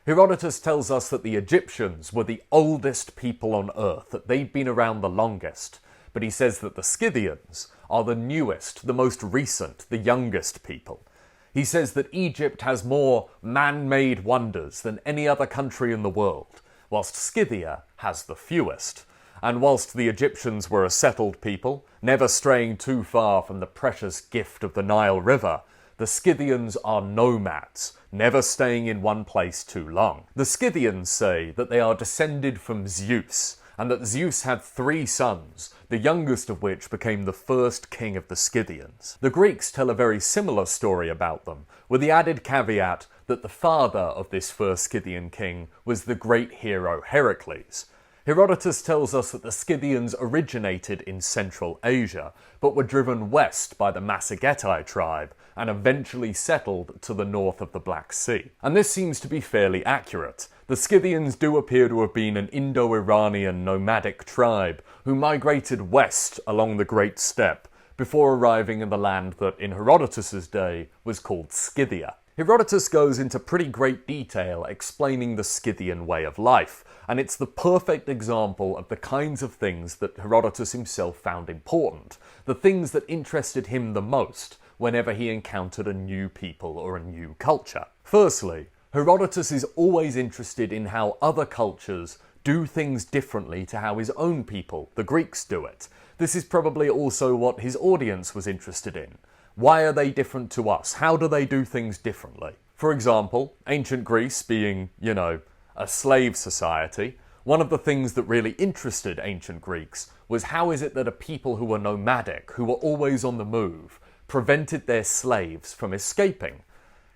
Herodotus tells us that the Egyptians were the oldest people on earth, that they'd been around the longest, but he says that the Scythians are the newest, the most recent, the youngest people. He says that Egypt has more man-made wonders than any other country in the world, whilst Scythia has the fewest. And whilst the Egyptians were a settled people, never straying too far from the precious gift of the Nile River, the Scythians are nomads, never staying in one place too long. The Scythians say that they are descended from Zeus, and that Zeus had 3 sons, the youngest of which became the first king of the Scythians. The Greeks tell a very similar story about them, with the added caveat that the father of this first Scythian king was the great hero Heracles. Herodotus tells us that the Scythians originated in Central Asia, but were driven west by the Massagetae tribe, and eventually settled to the north of the Black Sea. And this seems to be fairly accurate. The Scythians do appear to have been an Indo-Iranian nomadic tribe who migrated west along the Great Steppe before arriving in the land that in Herodotus' day was called Scythia. Herodotus goes into pretty great detail explaining the Scythian way of life, and it's the perfect example of the kinds of things that Herodotus himself found important, the things that interested him the most whenever he encountered a new people or a new culture. Firstly, Herodotus is always interested in how other cultures do things differently to how his own people, the Greeks, do it. This is probably also what his audience was interested in. Why are they different to us? How do they do things differently? For example, ancient Greece being, a slave society, one of the things that really interested ancient Greeks was how is it that a people who were nomadic, who were always on the move, prevented their slaves from escaping?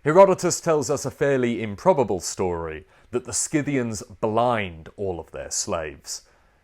Herodotus tells us a fairly improbable story that the Scythians blind all of their slaves.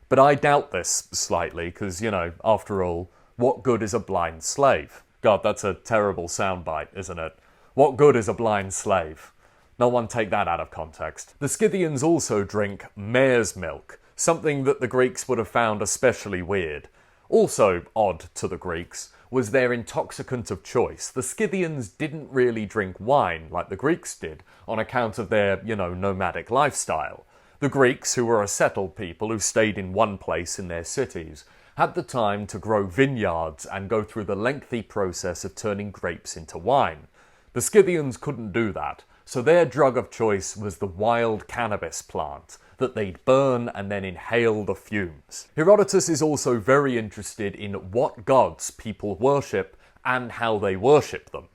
But I doubt this slightly because, after all, what good is a blind slave? God, that's a terrible soundbite, isn't it? What good is a blind slave? No one take that out of context. The Scythians also drink mare's milk, something that the Greeks would have found especially weird. Also odd to the Greeks was their intoxicant of choice. The Scythians didn't really drink wine like the Greeks did on account of their, nomadic lifestyle. The Greeks, who were a settled people who stayed in one place in their cities, had the time to grow vineyards and go through the lengthy process of turning grapes into wine. The Scythians couldn't do that, so their drug of choice was the wild cannabis plant that they'd burn and then inhale the fumes. Herodotus is also very interested in what gods people worship and how they worship them.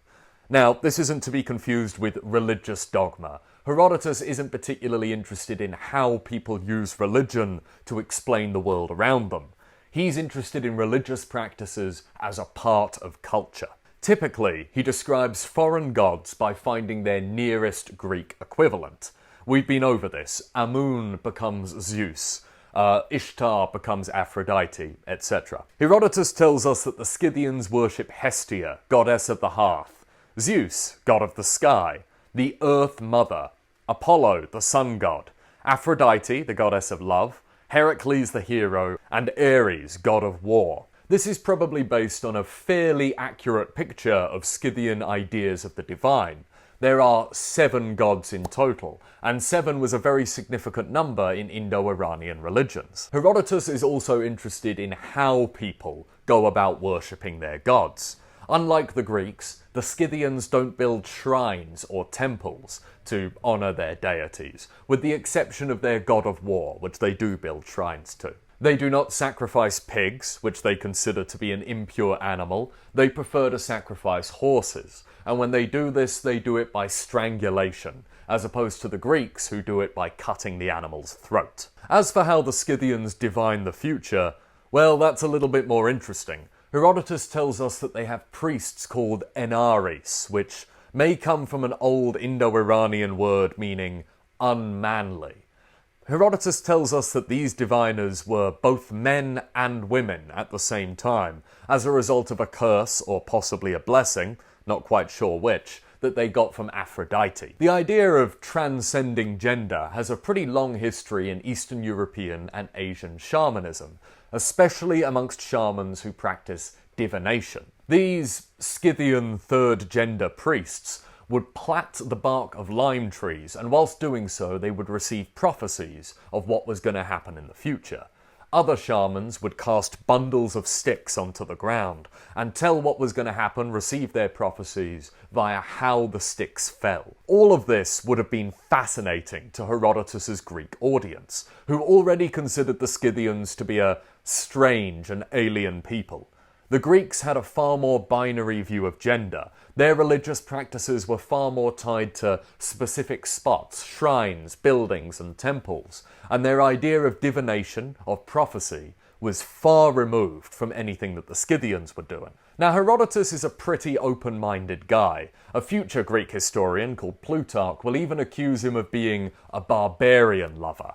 Now, this isn't to be confused with religious dogma. Herodotus isn't particularly interested in how people use religion to explain the world around them. He's interested in religious practices as a part of culture. Typically, he describes foreign gods by finding their nearest Greek equivalent. We've been over this. Amun becomes Zeus. Ishtar becomes Aphrodite, etc. Herodotus tells us that the Scythians worship Hestia, goddess of the hearth, Zeus, god of the sky, the Earth Mother, Apollo, the sun god, Aphrodite, the goddess of love, Heracles the hero, and Ares, god of war. This is probably based on a fairly accurate picture of Scythian ideas of the divine. There are 7 gods in total, and 7 was a very significant number in Indo-Iranian religions. Herodotus is also interested in how people go about worshipping their gods. Unlike the Greeks, the Scythians don't build shrines or temples to honour their deities, with the exception of their god of war, which they do build shrines to. They do not sacrifice pigs, which they consider to be an impure animal. They prefer to sacrifice horses, and when they do this, they do it by strangulation, as opposed to the Greeks, who do it by cutting the animal's throat. As for how the Scythians divine the future, well, that's a little bit more interesting. Herodotus tells us that they have priests called enares, which may come from an old Indo-Iranian word meaning unmanly. Herodotus tells us that these diviners were both men and women at the same time, as a result of a curse, or possibly a blessing, not quite sure which, that they got from Aphrodite. The idea of transcending gender has a pretty long history in Eastern European and Asian shamanism, especially amongst shamans who practice divination. These Scythian third gender priests would plait the bark of lime trees, and whilst doing so they would receive prophecies of what was going to happen in the future. Other shamans would cast bundles of sticks onto the ground and tell what was going to happen, receive their prophecies via how the sticks fell. All of this would have been fascinating to Herodotus's Greek audience, who already considered the Scythians to be a strange and alien people. The Greeks had a far more binary view of gender. Their religious practices were far more tied to specific spots, shrines, buildings, and temples, and their idea of divination, of prophecy, was far removed from anything that the Scythians were doing. Now, Herodotus is a pretty open-minded guy. A future Greek historian called Plutarch will even accuse him of being a barbarian lover.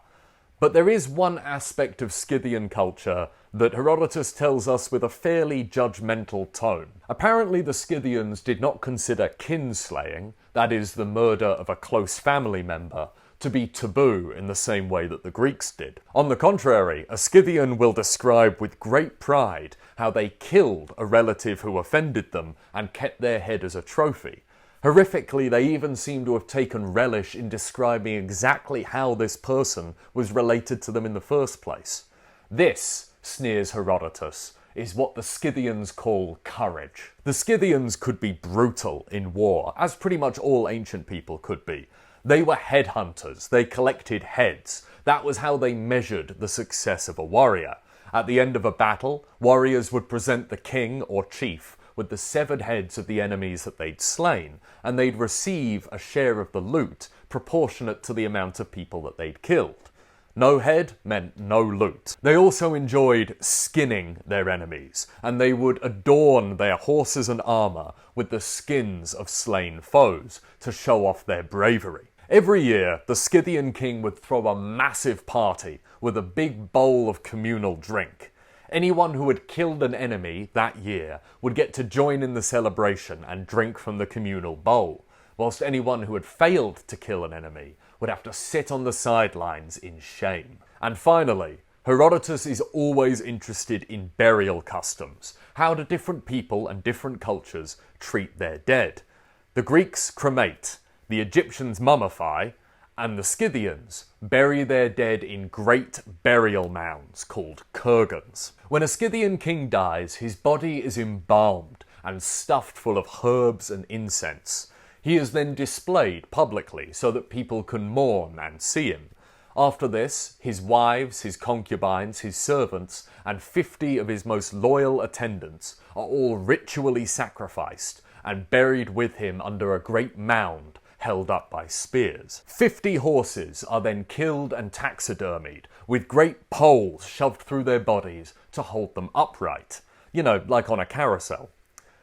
But there is one aspect of Scythian culture that Herodotus tells us with a fairly judgmental tone. Apparently the Scythians did not consider kinslaying, that is, the murder of a close family member, to be taboo in the same way that the Greeks did. On the contrary, a Scythian will describe with great pride how they killed a relative who offended them and kept their head as a trophy. Horrifically, they even seem to have taken relish in describing exactly how this person was related to them in the first place. This, sneers Herodotus, is what the Scythians call courage. The Scythians could be brutal in war, as pretty much all ancient people could be. They were headhunters, they collected heads. That was how they measured the success of a warrior. At the end of a battle, warriors would present the king or chief with the severed heads of the enemies that they'd slain, and they'd receive a share of the loot proportionate to the amount of people that they'd killed. No head meant no loot. They also enjoyed skinning their enemies, and they would adorn their horses and armour with the skins of slain foes to show off their bravery. Every year, the Scythian king would throw a massive party with a big bowl of communal drink. Anyone who had killed an enemy that year would get to join in the celebration and drink from the communal bowl, whilst anyone who had failed to kill an enemy would have to sit on the sidelines in shame. And finally, Herodotus is always interested in burial customs. How do different people and different cultures treat their dead? The Greeks cremate, the Egyptians mummify, and the Scythians bury their dead in great burial mounds called kurgans. When a Scythian king dies, his body is embalmed and stuffed full of herbs and incense. He is then displayed publicly so that people can mourn and see him. After this, his wives, his concubines, his servants, and 50 of his most loyal attendants are all ritually sacrificed and buried with him under a great mound held up by spears. 50 horses are then killed and taxidermied, with great poles shoved through their bodies to hold them upright. You know, like on a carousel.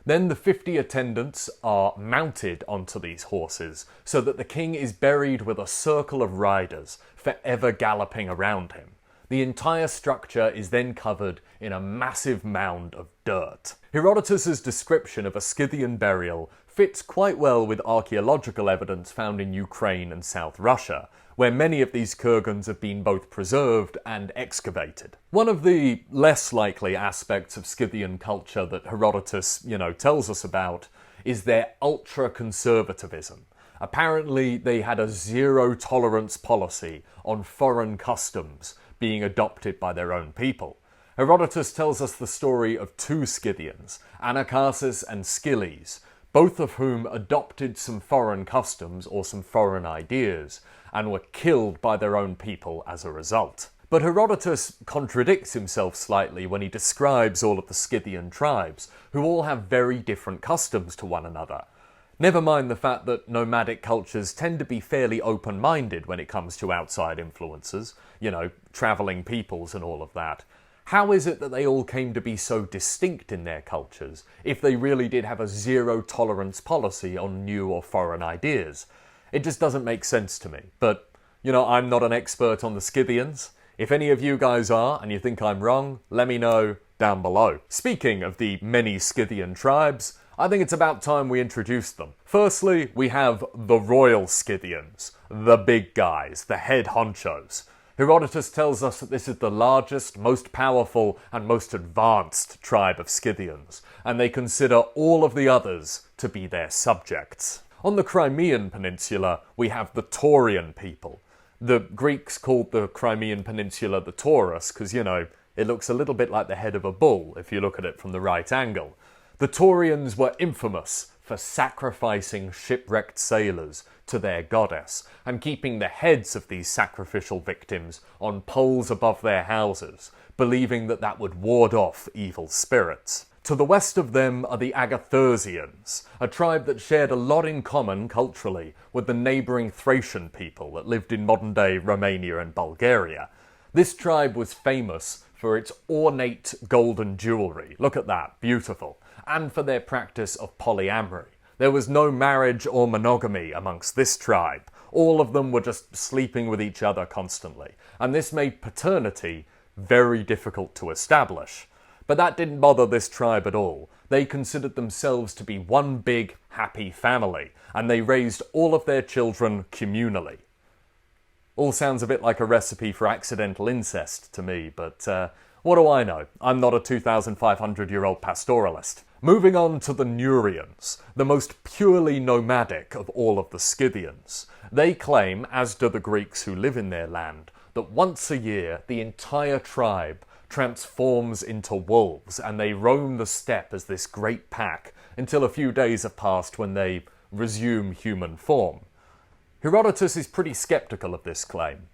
Then the 50 attendants are mounted onto these horses, so that the king is buried with a circle of riders, forever galloping around him. The entire structure is then covered in a massive mound of dirt. Herodotus' description of a Scythian burial fits quite well with archaeological evidence found in Ukraine and South Russia, where many of these kurgans have been both preserved and excavated. One of the less likely aspects of Scythian culture that Herodotus, tells us about is their ultra-conservatism. Apparently, they had a zero-tolerance policy on foreign customs being adopted by their own people. Herodotus tells us the story of two Scythians, Anacharsis and Schylles, both of whom adopted some foreign customs or some foreign ideas, and were killed by their own people as a result. But Herodotus contradicts himself slightly when he describes all of the Scythian tribes, who all have very different customs to one another. Never mind the fact that nomadic cultures tend to be fairly open-minded when it comes to outside influences, travelling peoples and all of that. How is it that they all came to be so distinct in their cultures, if they really did have a zero-tolerance policy on new or foreign ideas? It just doesn't make sense to me. But, I'm not an expert on the Scythians. If any of you guys are, and you think I'm wrong, let me know down below. Speaking of the many Scythian tribes, I think it's about time we introduce them. Firstly, we have the royal Scythians, the big guys, the head honchos. Herodotus tells us that this is the largest, most powerful, and most advanced tribe of Scythians, and they consider all of the others to be their subjects. On the Crimean Peninsula, we have the Taurian people. The Greeks called the Crimean Peninsula the Taurus because, it looks a little bit like the head of a bull if you look at it from the right angle. The Taurians were infamous for sacrificing shipwrecked sailors to their goddess and keeping the heads of these sacrificial victims on poles above their houses, believing that that would ward off evil spirits. To the west of them are the Agathyrsians, a tribe that shared a lot in common culturally with the neighbouring Thracian people that lived in modern-day Romania and Bulgaria. This tribe was famous for its ornate golden jewellery. Look at that, beautiful. And for their practice of polyamory. There was no marriage or monogamy amongst this tribe. All of them were just sleeping with each other constantly, and this made paternity very difficult to establish. But that didn't bother this tribe at all. They considered themselves to be one big, happy family, and they raised all of their children communally. All sounds a bit like a recipe for accidental incest to me, but what do I know? I'm not a 2,500-year-old pastoralist. Moving on to the Neurians, the most purely nomadic of all of the Scythians. They claim, as do the Greeks who live in their land, that once a year the entire tribe transforms into wolves and they roam the steppe as this great pack until a few days have passed when they resume human form. Herodotus is pretty sceptical of this claim.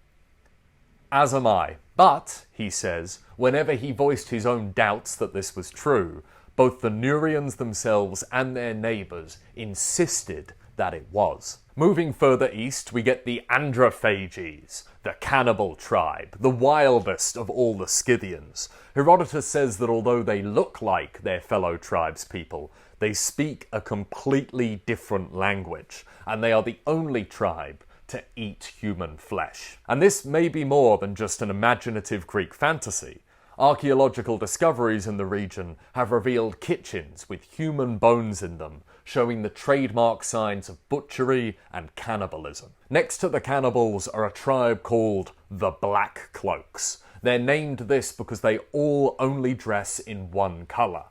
As am I. But, he says, whenever he voiced his own doubts that this was true, Both the Nurians themselves and their neighbours insisted that it was. Moving further east, we get the Androphages, the cannibal tribe, the wildest of all the Scythians. Herodotus says that although they look like their fellow tribespeople, they speak a completely different language, and they are the only tribe to eat human flesh. And this may be more than just an imaginative Greek fantasy. Archaeological discoveries in the region have revealed kitchens with human bones in them, showing the trademark signs of butchery and cannibalism. Next to the cannibals are a tribe called the Black Cloaks. They're named this because they all only dress in one colour.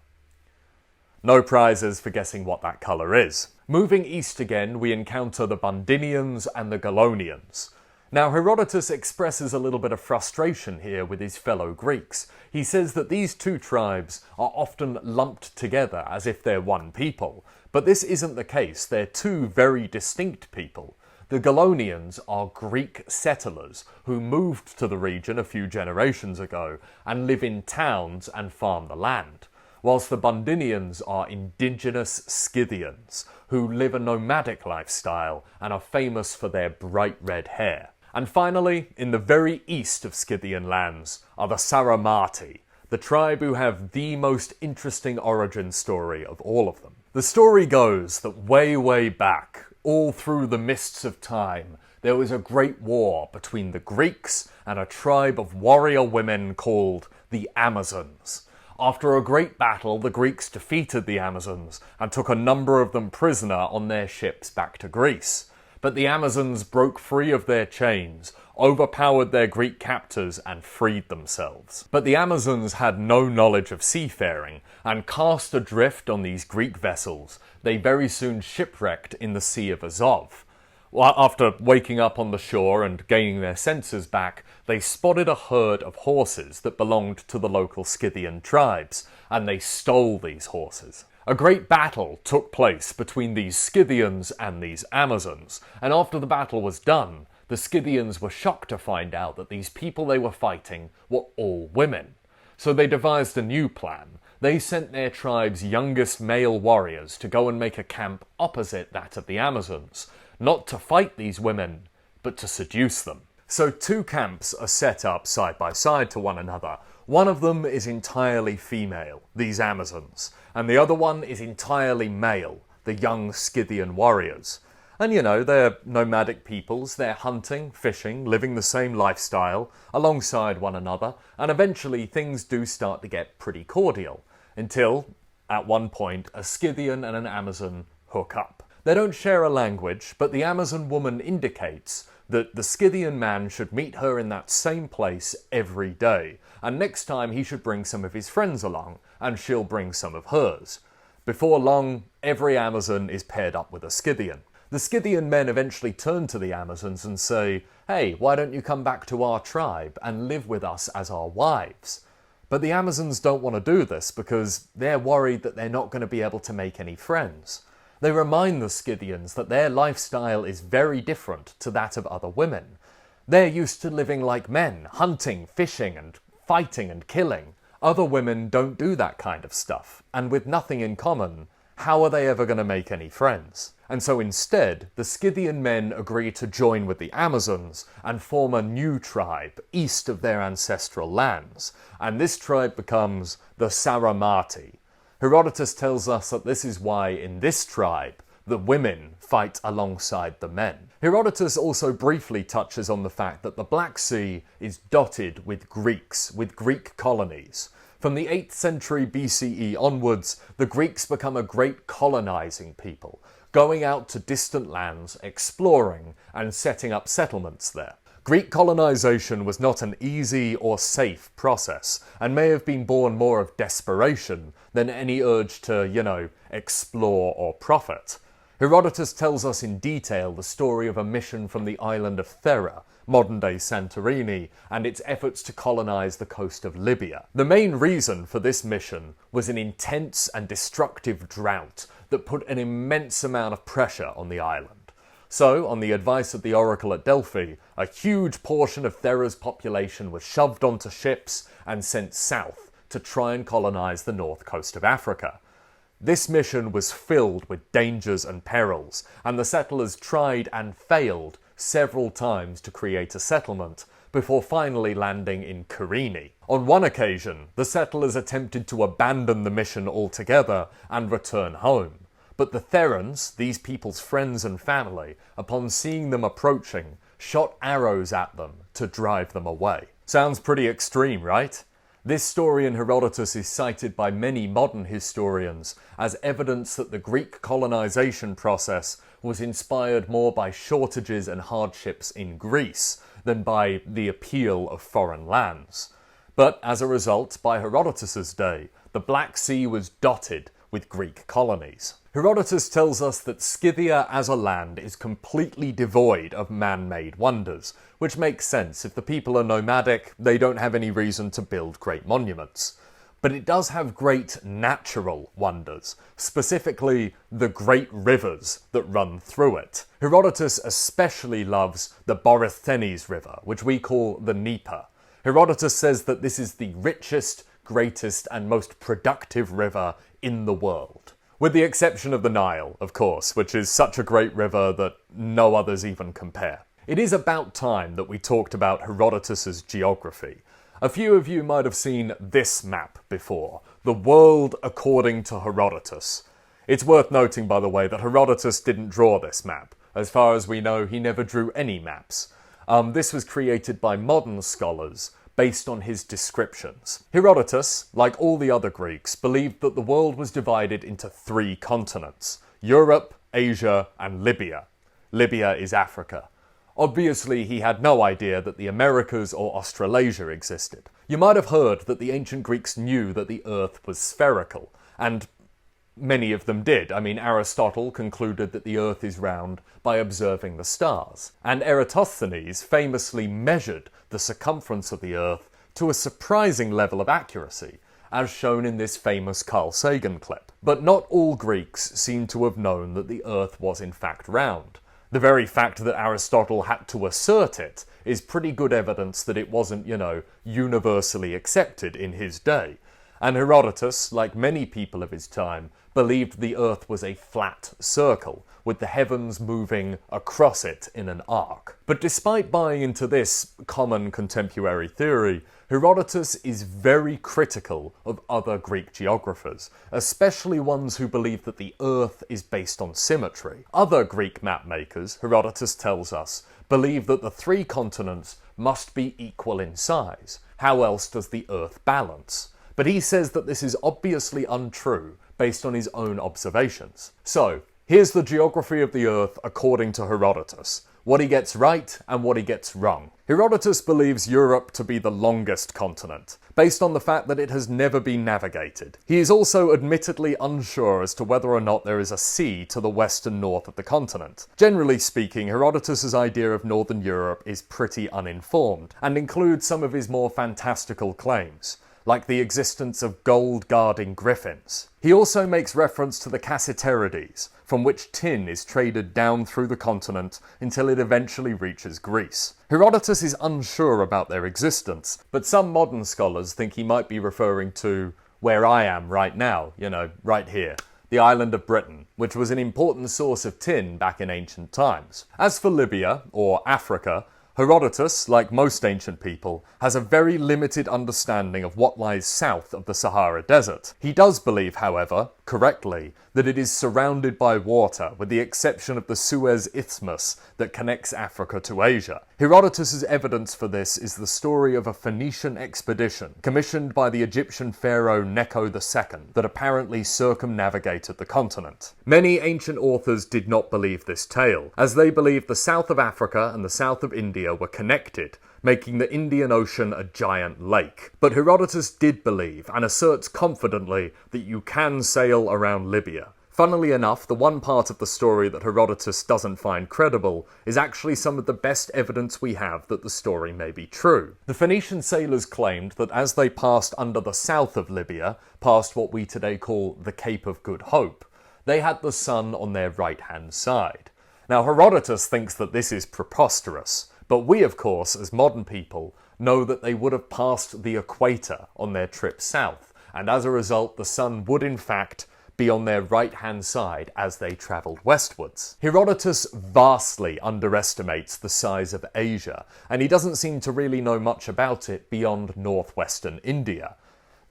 No prizes for guessing what that colour is. Moving east again, we encounter the Bundinians and the Galonians. Now, Herodotus expresses a little bit of frustration here with his fellow Greeks. He says that these two tribes are often lumped together as if they're one people, but this isn't the case. They're two very distinct people. The Galonians are Greek settlers who moved to the region a few generations ago and live in towns and farm the land, whilst the Bundinians are indigenous Scythians who live a nomadic lifestyle and are famous for their bright red hair. And finally, in the very east of Scythian lands are the Saramati, the tribe who have the most interesting origin story of all of them. The story goes that way back, all through the mists of time, there was a great war between the Greeks and a tribe of warrior women called the Amazons. After a great battle, the Greeks defeated the Amazons and took a number of them prisoner on their ships back to Greece. But the Amazons broke free of their chains, overpowered their Greek captors and freed themselves. But the Amazons had no knowledge of seafaring, and cast adrift on these Greek vessels, they very soon shipwrecked in the Sea of Azov. After waking up on the shore and gaining their senses back, they spotted a herd of horses that belonged to the local Scythian tribes, and they stole these horses. A great battle took place between these Scythians and these Amazons, and after the battle was done, the Scythians were shocked to find out that these people they were fighting were all women. So they devised a new plan. They sent their tribe's youngest male warriors to go and make a camp opposite that of the Amazons, not to fight these women, but to seduce them. So two camps are set up side by side to one another. One of them is entirely female, these Amazons, and the other one is entirely male, the young Scythian warriors. And you know, they're nomadic peoples, they're hunting, fishing, living the same lifestyle, alongside one another, and eventually things do start to get pretty cordial, until, at one point, a Scythian and an Amazon hook up. They don't share a language, but the Amazon woman indicates that the Scythian man should meet her in that same place every day, and next time he should bring some of his friends along, and she'll bring some of hers. Before long, every Amazon is paired up with a Scythian. The Scythian men eventually turn to the Amazons and say, "Hey, why don't you come back to our tribe and live with us as our wives?" But the Amazons don't want to do this because they're worried that they're not going to be able to make any friends. They remind the Scythians that their lifestyle is very different to that of other women. They're used to living like men, hunting, fishing, and fighting and killing. Other women don't do that kind of stuff, and with nothing in common, how are they ever going to make any friends? And so instead, the Scythian men agree to join with the Amazons and form a new tribe east of their ancestral lands, and this tribe becomes the Saramati. Herodotus tells us that this is why in this tribe, the women fight alongside the men. Herodotus also briefly touches on the fact that the Black Sea is dotted with Greeks, with Greek colonies. From the 8th century BCE onwards, the Greeks become a great colonizing people, going out to distant lands, exploring, and setting up settlements there. Greek colonization was not an easy or safe process, and may have been born more of desperation than any urge to, explore or profit. Herodotus tells us in detail the story of a mission from the island of Thera, modern-day Santorini, and its efforts to colonize the coast of Libya. The main reason for this mission was an intense and destructive drought that put an immense amount of pressure on the island. So, on the advice of the oracle at Delphi, a huge portion of Thera's population was shoved onto ships and sent south to try and colonize the north coast of Africa. This mission was filled with dangers and perils, and the settlers tried and failed several times to create a settlement before finally landing in Carini. On one occasion, the settlers attempted to abandon the mission altogether and return home. But the Therans, these people's friends and family, upon seeing them approaching, shot arrows at them to drive them away. Sounds pretty extreme, right? This story in Herodotus is cited by many modern historians as evidence that the Greek colonization process was inspired more by shortages and hardships in Greece than by the appeal of foreign lands. But as a result, by Herodotus's day, the Black Sea was dotted with Greek colonies. Herodotus tells us that Scythia as a land is completely devoid of man-made wonders, which makes sense. If the people are nomadic, they don't have any reason to build great monuments. But it does have great natural wonders, specifically the great rivers that run through it. Herodotus especially loves the Borysthenes River, which we call the Dnieper. Herodotus says that this is the richest, greatest, and most productive river in the world. With the exception of the Nile, of course, which is such a great river that no others even compare. It is about time that we talked about Herodotus's geography. A few of you might have seen this map before, the world according to Herodotus. It's worth noting, by the way, that Herodotus didn't draw this map. As far as we know, he never drew any maps. This was created by modern scholars, based on his descriptions. Herodotus, like all the other Greeks, believed that the world was divided into 3 continents: Europe, Asia, and Libya. Libya is Africa. Obviously, he had no idea that the Americas or Australasia existed. You might have heard that the ancient Greeks knew that the Earth was spherical, and many of them did. I mean, Aristotle concluded that the Earth is round by observing the stars. And Eratosthenes famously measured the circumference of the Earth to a surprising level of accuracy, as shown in this famous Carl Sagan clip. But not all Greeks seem to have known that the Earth was in fact round. The very fact that Aristotle had to assert it is pretty good evidence that it wasn't, universally accepted in his day. And Herodotus, like many people of his time, believed the Earth was a flat circle, with the heavens moving across it in an arc. But despite buying into this common contemporary theory, Herodotus is very critical of other Greek geographers, especially ones who believe that the Earth is based on symmetry. Other Greek mapmakers, Herodotus tells us, believe that the 3 continents must be equal in size. How else does the Earth balance? But he says that this is obviously untrue based on his own observations. So, here's the geography of the Earth according to Herodotus, what he gets right and what he gets wrong. Herodotus believes Europe to be the longest continent, based on the fact that it has never been navigated. He is also admittedly unsure as to whether or not there is a sea to the west and north of the continent. Generally speaking, Herodotus's idea of Northern Europe is pretty uninformed, and includes some of his more fantastical claims, like the existence of gold-guarding griffins. He also makes reference to the Cassiterides, from which tin is traded down through the continent until it eventually reaches Greece. Herodotus is unsure about their existence, but some modern scholars think he might be referring to where I am right now, right here, the island of Britain, which was an important source of tin back in ancient times. As for Libya, or Africa, Herodotus, like most ancient people, has a very limited understanding of what lies south of the Sahara Desert. He does believe, however, correctly, that it is surrounded by water, with the exception of the Suez Isthmus that connects Africa to Asia. Herodotus's evidence for this is the story of a Phoenician expedition commissioned by the Egyptian pharaoh Necho II that apparently circumnavigated the continent. Many ancient authors did not believe this tale, as they believed the south of Africa and the south of India were connected, making the Indian Ocean a giant lake. But Herodotus did believe, and asserts confidently, that you can sail around Libya. Funnily enough, the one part of the story that Herodotus doesn't find credible is actually some of the best evidence we have that the story may be true. The Phoenician sailors claimed that as they passed under the south of Libya, past what we today call the Cape of Good Hope, they had the sun on their right-hand side. Now, Herodotus thinks that this is preposterous, but we, of course, as modern people, know that they would have passed the equator on their trip south, and as a result the sun would in fact be on their right-hand side as they travelled westwards. Herodotus vastly underestimates the size of Asia, and he doesn't seem to really know much about it beyond northwestern India.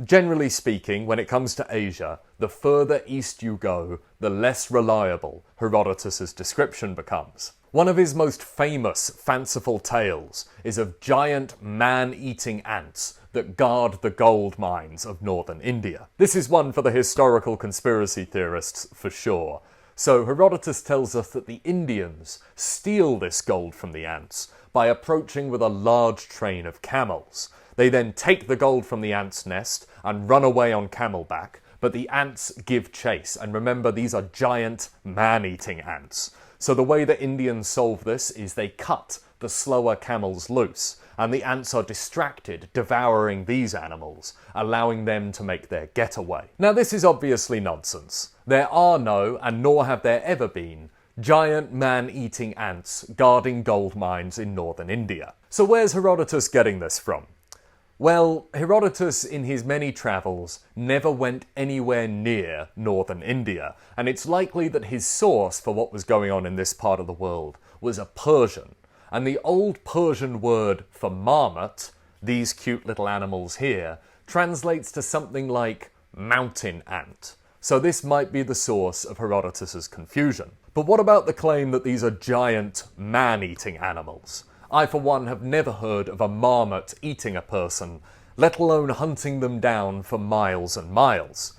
Generally speaking, when it comes to Asia, the further east you go, the less reliable Herodotus's description becomes. One of his most famous fanciful tales is of giant man-eating ants that guard the gold mines of northern India. This is one for the historical conspiracy theorists for sure. So Herodotus tells us that the Indians steal this gold from the ants by approaching with a large train of camels. They then take the gold from the ants' nest and run away on camelback, but the ants give chase, and remember, these are giant man-eating ants. So the way that Indians solve this is they cut the slower camels loose, and the ants are distracted, devouring these animals, allowing them to make their getaway. Now this is obviously nonsense. There are no, and nor have there ever been, giant man-eating ants guarding gold mines in northern India. So where's Herodotus getting this from? Well, Herodotus in his many travels never went anywhere near northern India, and it's likely that his source for what was going on in this part of the world was a Persian. And the old Persian word for marmot, these cute little animals here, translates to something like mountain ant. So this might be the source of Herodotus's confusion. But what about the claim that these are giant man-eating animals? I, for one, have never heard of a marmot eating a person, let alone hunting them down for miles and miles.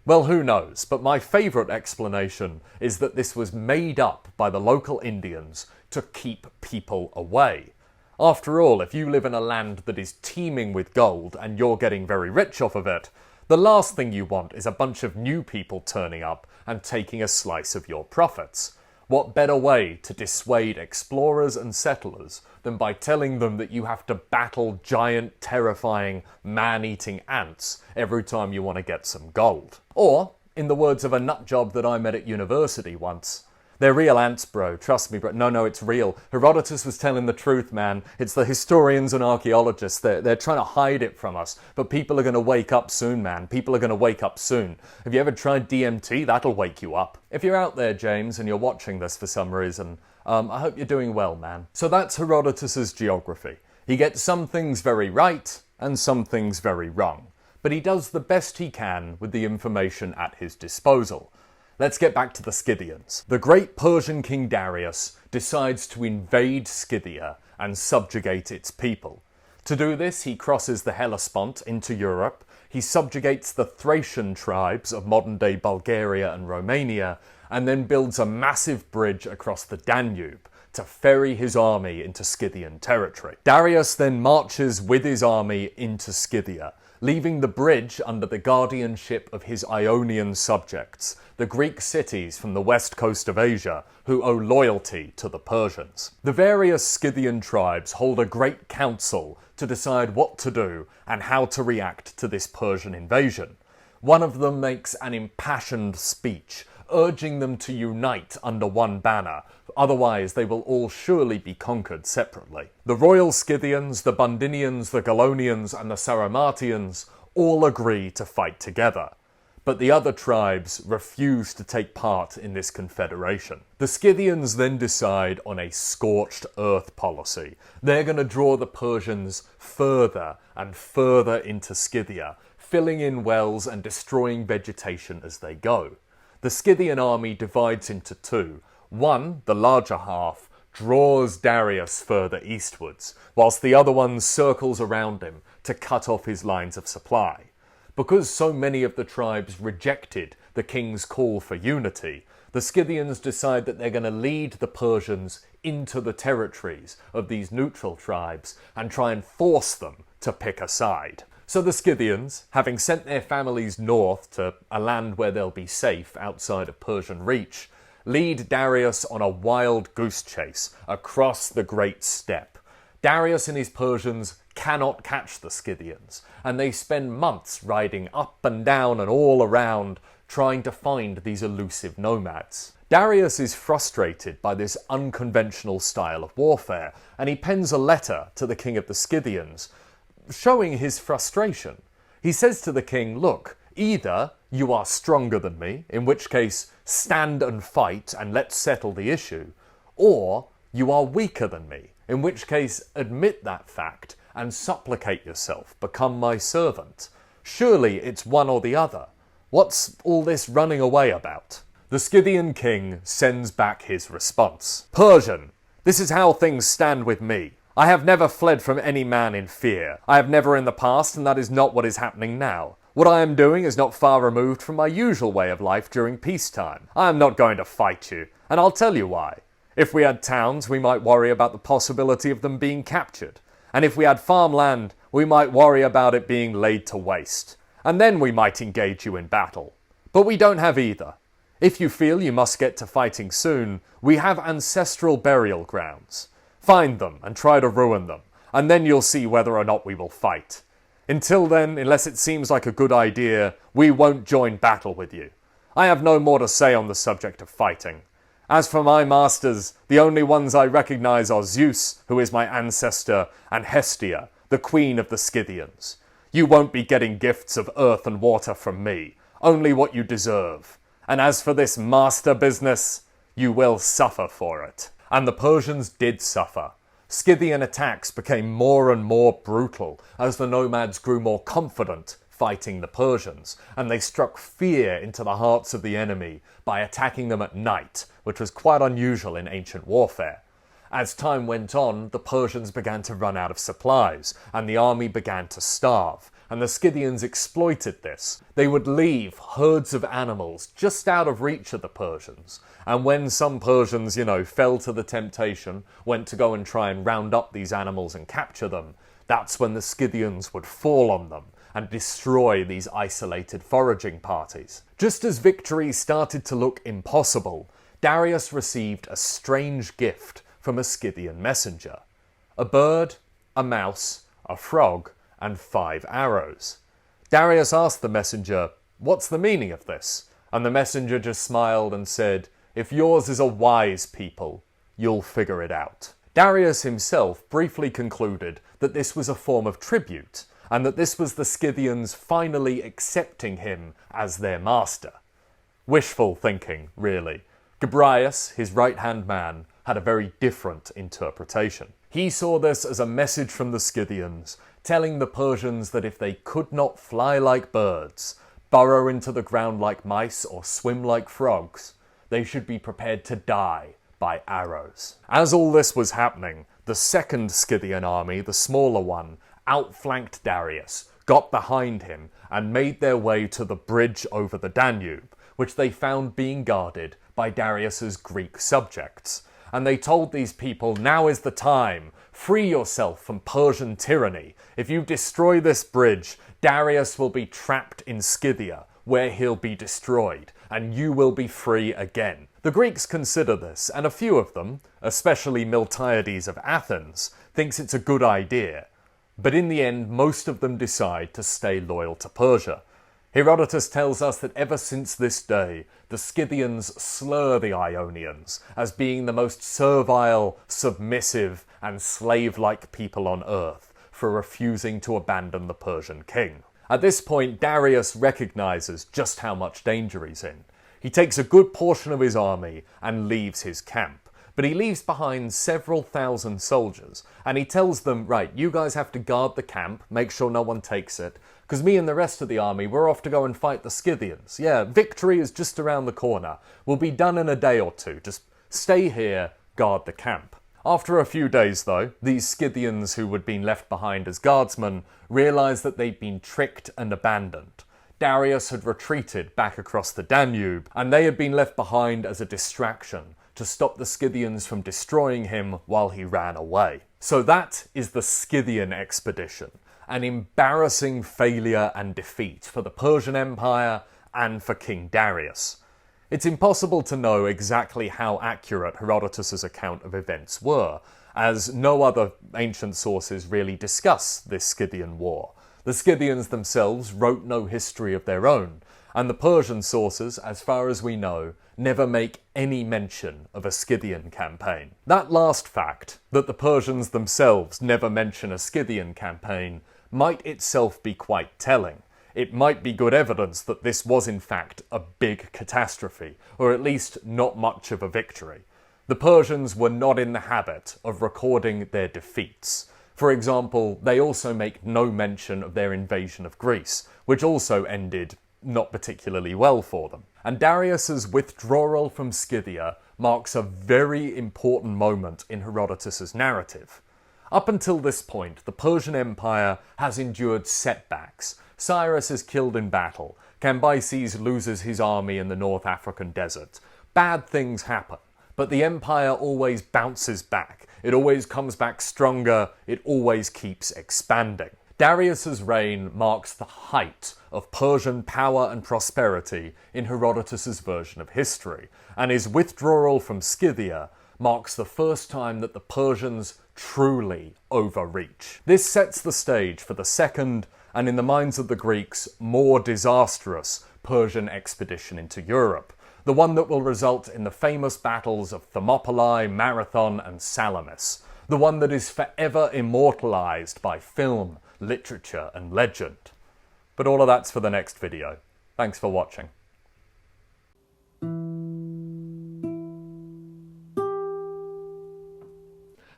Well, who knows, but my favourite explanation is that this was made up by the local Indians to keep people away. After all, if you live in a land that is teeming with gold and you're getting very rich off of it, the last thing you want is a bunch of new people turning up and taking a slice of your profits. What better way to dissuade explorers and settlers than by telling them that you have to battle giant, terrifying, man-eating ants every time you want to get some gold? Or, in the words of a nutjob that I met at university once, they're real ants, bro, trust me, bro. No, it's real. Herodotus was telling the truth, man. It's the historians and archaeologists. They're trying to hide it from us. But people are going to wake up soon, man. People are going to wake up soon. Have you ever tried DMT? That'll wake you up. If you're out there, James, and you're watching this for some reason, I hope you're doing well, man. So that's Herodotus's geography. He gets some things very right and some things very wrong. But he does the best he can with the information at his disposal. Let's get back to the Scythians. The great Persian king Darius decides to invade Scythia and subjugate its people. To do this, he crosses the Hellespont into Europe, he subjugates the Thracian tribes of modern-day Bulgaria and Romania, and then builds a massive bridge across the Danube to ferry his army into Scythian territory. Darius then marches with his army into Scythia, leaving the bridge under the guardianship of his Ionian subjects, the Greek cities from the west coast of Asia, who owe loyalty to the Persians. The various Scythian tribes hold a great council to decide what to do and how to react to this Persian invasion. One of them makes an impassioned speech, urging them to unite under one banner, otherwise they will all surely be conquered separately. The royal Scythians, the Bundinians, the Galonians and the Saramatians all agree to fight together, but the other tribes refuse to take part in this confederation. The Scythians then decide on a scorched earth policy. They're going to draw the Persians further and further into Scythia, filling in wells and destroying vegetation as they go. The Scythian army divides into two. One, the larger half, draws Darius further eastwards, whilst the other one circles around him to cut off his lines of supply. Because so many of the tribes rejected the king's call for unity, the Scythians decide that they're going to lead the Persians into the territories of these neutral tribes and try and force them to pick a side. So the Scythians, having sent their families north to a land where they'll be safe outside of Persian reach, lead Darius on a wild goose chase across the great steppe. Darius and his Persians cannot catch the Scythians, and they spend months riding up and down and all around trying to find these elusive nomads. Darius is frustrated by this unconventional style of warfare, and he pens a letter to the king of the Scythians, showing his frustration. He says to the king, look, either you are stronger than me, in which case stand and fight and let's settle the issue, or you are weaker than me, in which case admit that fact and supplicate yourself, become my servant. Surely it's one or the other. What's all this running away about? The Scythian king sends back his response. Persian, this is how things stand with me. I have never fled from any man in fear. I have never in the past, and that is not what is happening now. What I am doing is not far removed from my usual way of life during peacetime. I am not going to fight you, and I'll tell you why. If we had towns, we might worry about the possibility of them being captured. And if we had farmland, we might worry about it being laid to waste. And then we might engage you in battle. But we don't have either. If you feel you must get to fighting soon, we have ancestral burial grounds. Find them and try to ruin them, and then you'll see whether or not we will fight. Until then, unless it seems like a good idea, we won't join battle with you. I have no more to say on the subject of fighting. As for my masters, the only ones I recognize are Zeus, who is my ancestor, and Hestia, the queen of the Scythians. You won't be getting gifts of earth and water from me, only what you deserve. And as for this master business, you will suffer for it. And the Persians did suffer. Scythian attacks became more and more brutal as the nomads grew more confident fighting the Persians, and they struck fear into the hearts of the enemy by attacking them at night, which was quite unusual in ancient warfare. As time went on, the Persians began to run out of supplies, and the army began to starve, and the Scythians exploited this. They would leave herds of animals just out of reach of the Persians, and when some Persians, fell to the temptation, went to go and try and round up these animals and capture them, that's when the Scythians would fall on them and destroy these isolated foraging parties. Just as victory started to look impossible, Darius received a strange gift from a Scythian messenger. A bird, a mouse, a frog, and 5 arrows. Darius asked the messenger, "What's the meaning of this?" And the messenger just smiled and said, "If yours is a wise people, you'll figure it out." Darius himself briefly concluded that this was a form of tribute, and that this was the Scythians finally accepting him as their master. Wishful thinking, really. Gobryas, his right-hand man, had a very different interpretation. He saw this as a message from the Scythians, telling the Persians that if they could not fly like birds, burrow into the ground like mice, or swim like frogs, they should be prepared to die by arrows. As all this was happening, the second Scythian army, the smaller one, outflanked Darius, got behind him, and made their way to the bridge over the Danube, which they found being guarded by Darius's Greek subjects. And they told these people, "Now is the time. Free yourself from Persian tyranny. If you destroy this bridge, Darius will be trapped in Scythia, where he'll be destroyed, and you will be free again." The Greeks consider this, and a few of them, especially Miltiades of Athens, thinks it's a good idea. But in the end, most of them decide to stay loyal to Persia. Herodotus tells us that ever since this day, the Scythians slur the Ionians as being the most servile, submissive, and slave-like people on earth for refusing to abandon the Persian king. At this point, Darius recognizes just how much danger he's in. He takes a good portion of his army and leaves his camp. But he leaves behind several thousand soldiers, and he tells them, right, you guys have to guard the camp, make sure no one takes it, because me and the rest of the army, we're off to go and fight the Scythians. Yeah, victory is just around the corner. We'll be done in a day or two. Just stay here, guard the camp. After a few days, though, these Scythians who had been left behind as guardsmen realised that they'd been tricked and abandoned. Darius had retreated back across the Danube, and they had been left behind as a distraction to stop the Scythians from destroying him while he ran away. So that is the Scythian expedition, an embarrassing failure and defeat for the Persian Empire and for King Darius. It's impossible to know exactly how accurate Herodotus's account of events were, as no other ancient sources really discuss this Scythian war. The Scythians themselves wrote no history of their own, and the Persian sources, as far as we know, never make any mention of a Scythian campaign. That last fact, that the Persians themselves never mention a Scythian campaign, might itself be quite telling. It might be good evidence that this was in fact a big catastrophe, or at least not much of a victory. The Persians were not in the habit of recording their defeats. For example, they also make no mention of their invasion of Greece, which also ended not particularly well for them. And Darius's withdrawal from Scythia marks a very important moment in Herodotus's narrative. Up until this point, the Persian Empire has endured setbacks. Cyrus is killed in battle. Cambyses loses his army in the North African desert. Bad things happen, but the empire always bounces back. It always comes back stronger. It always keeps expanding. Darius's reign marks the height of Persian power and prosperity in Herodotus's version of history, and his withdrawal from Scythia marks the first time that the Persians truly overreach. This sets the stage for the second, and in the minds of the Greeks, more disastrous Persian expedition into Europe, the one that will result in the famous battles of Thermopylae, Marathon, and Salamis, the one that is forever immortalized by film, literature, and legend. But all of that's for the next video. Thanks for watching.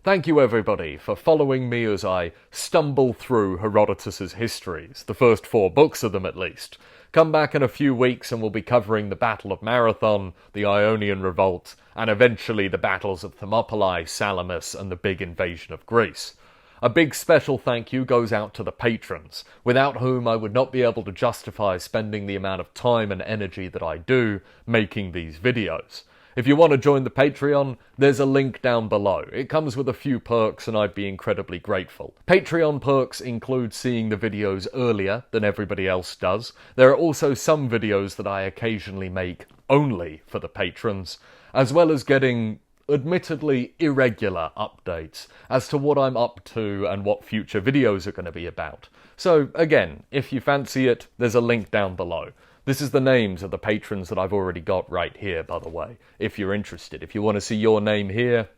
Thank you everybody for following me as I stumble through Herodotus's histories, the first 4 books of them at least. Come back in a few weeks and we'll be covering the Battle of Marathon, the Ionian Revolt, and eventually the battles of Thermopylae, Salamis, and the big invasion of Greece. A big special thank you goes out to the patrons, without whom I would not be able to justify spending the amount of time and energy that I do making these videos. If you want to join the Patreon, there's a link down below. It comes with a few perks and I'd be incredibly grateful. Patreon perks include seeing the videos earlier than everybody else does. There are also some videos that I occasionally make only for the patrons, as well as getting admittedly irregular updates as to what I'm up to and what future videos are going to be about. So again, if you fancy it, there's a link down below. This is the names of the patrons that I've already got right here, by the way, if you're interested. If you want to see your name here,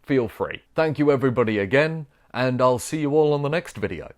feel free. Thank you everybody again, and I'll see you all on the next video.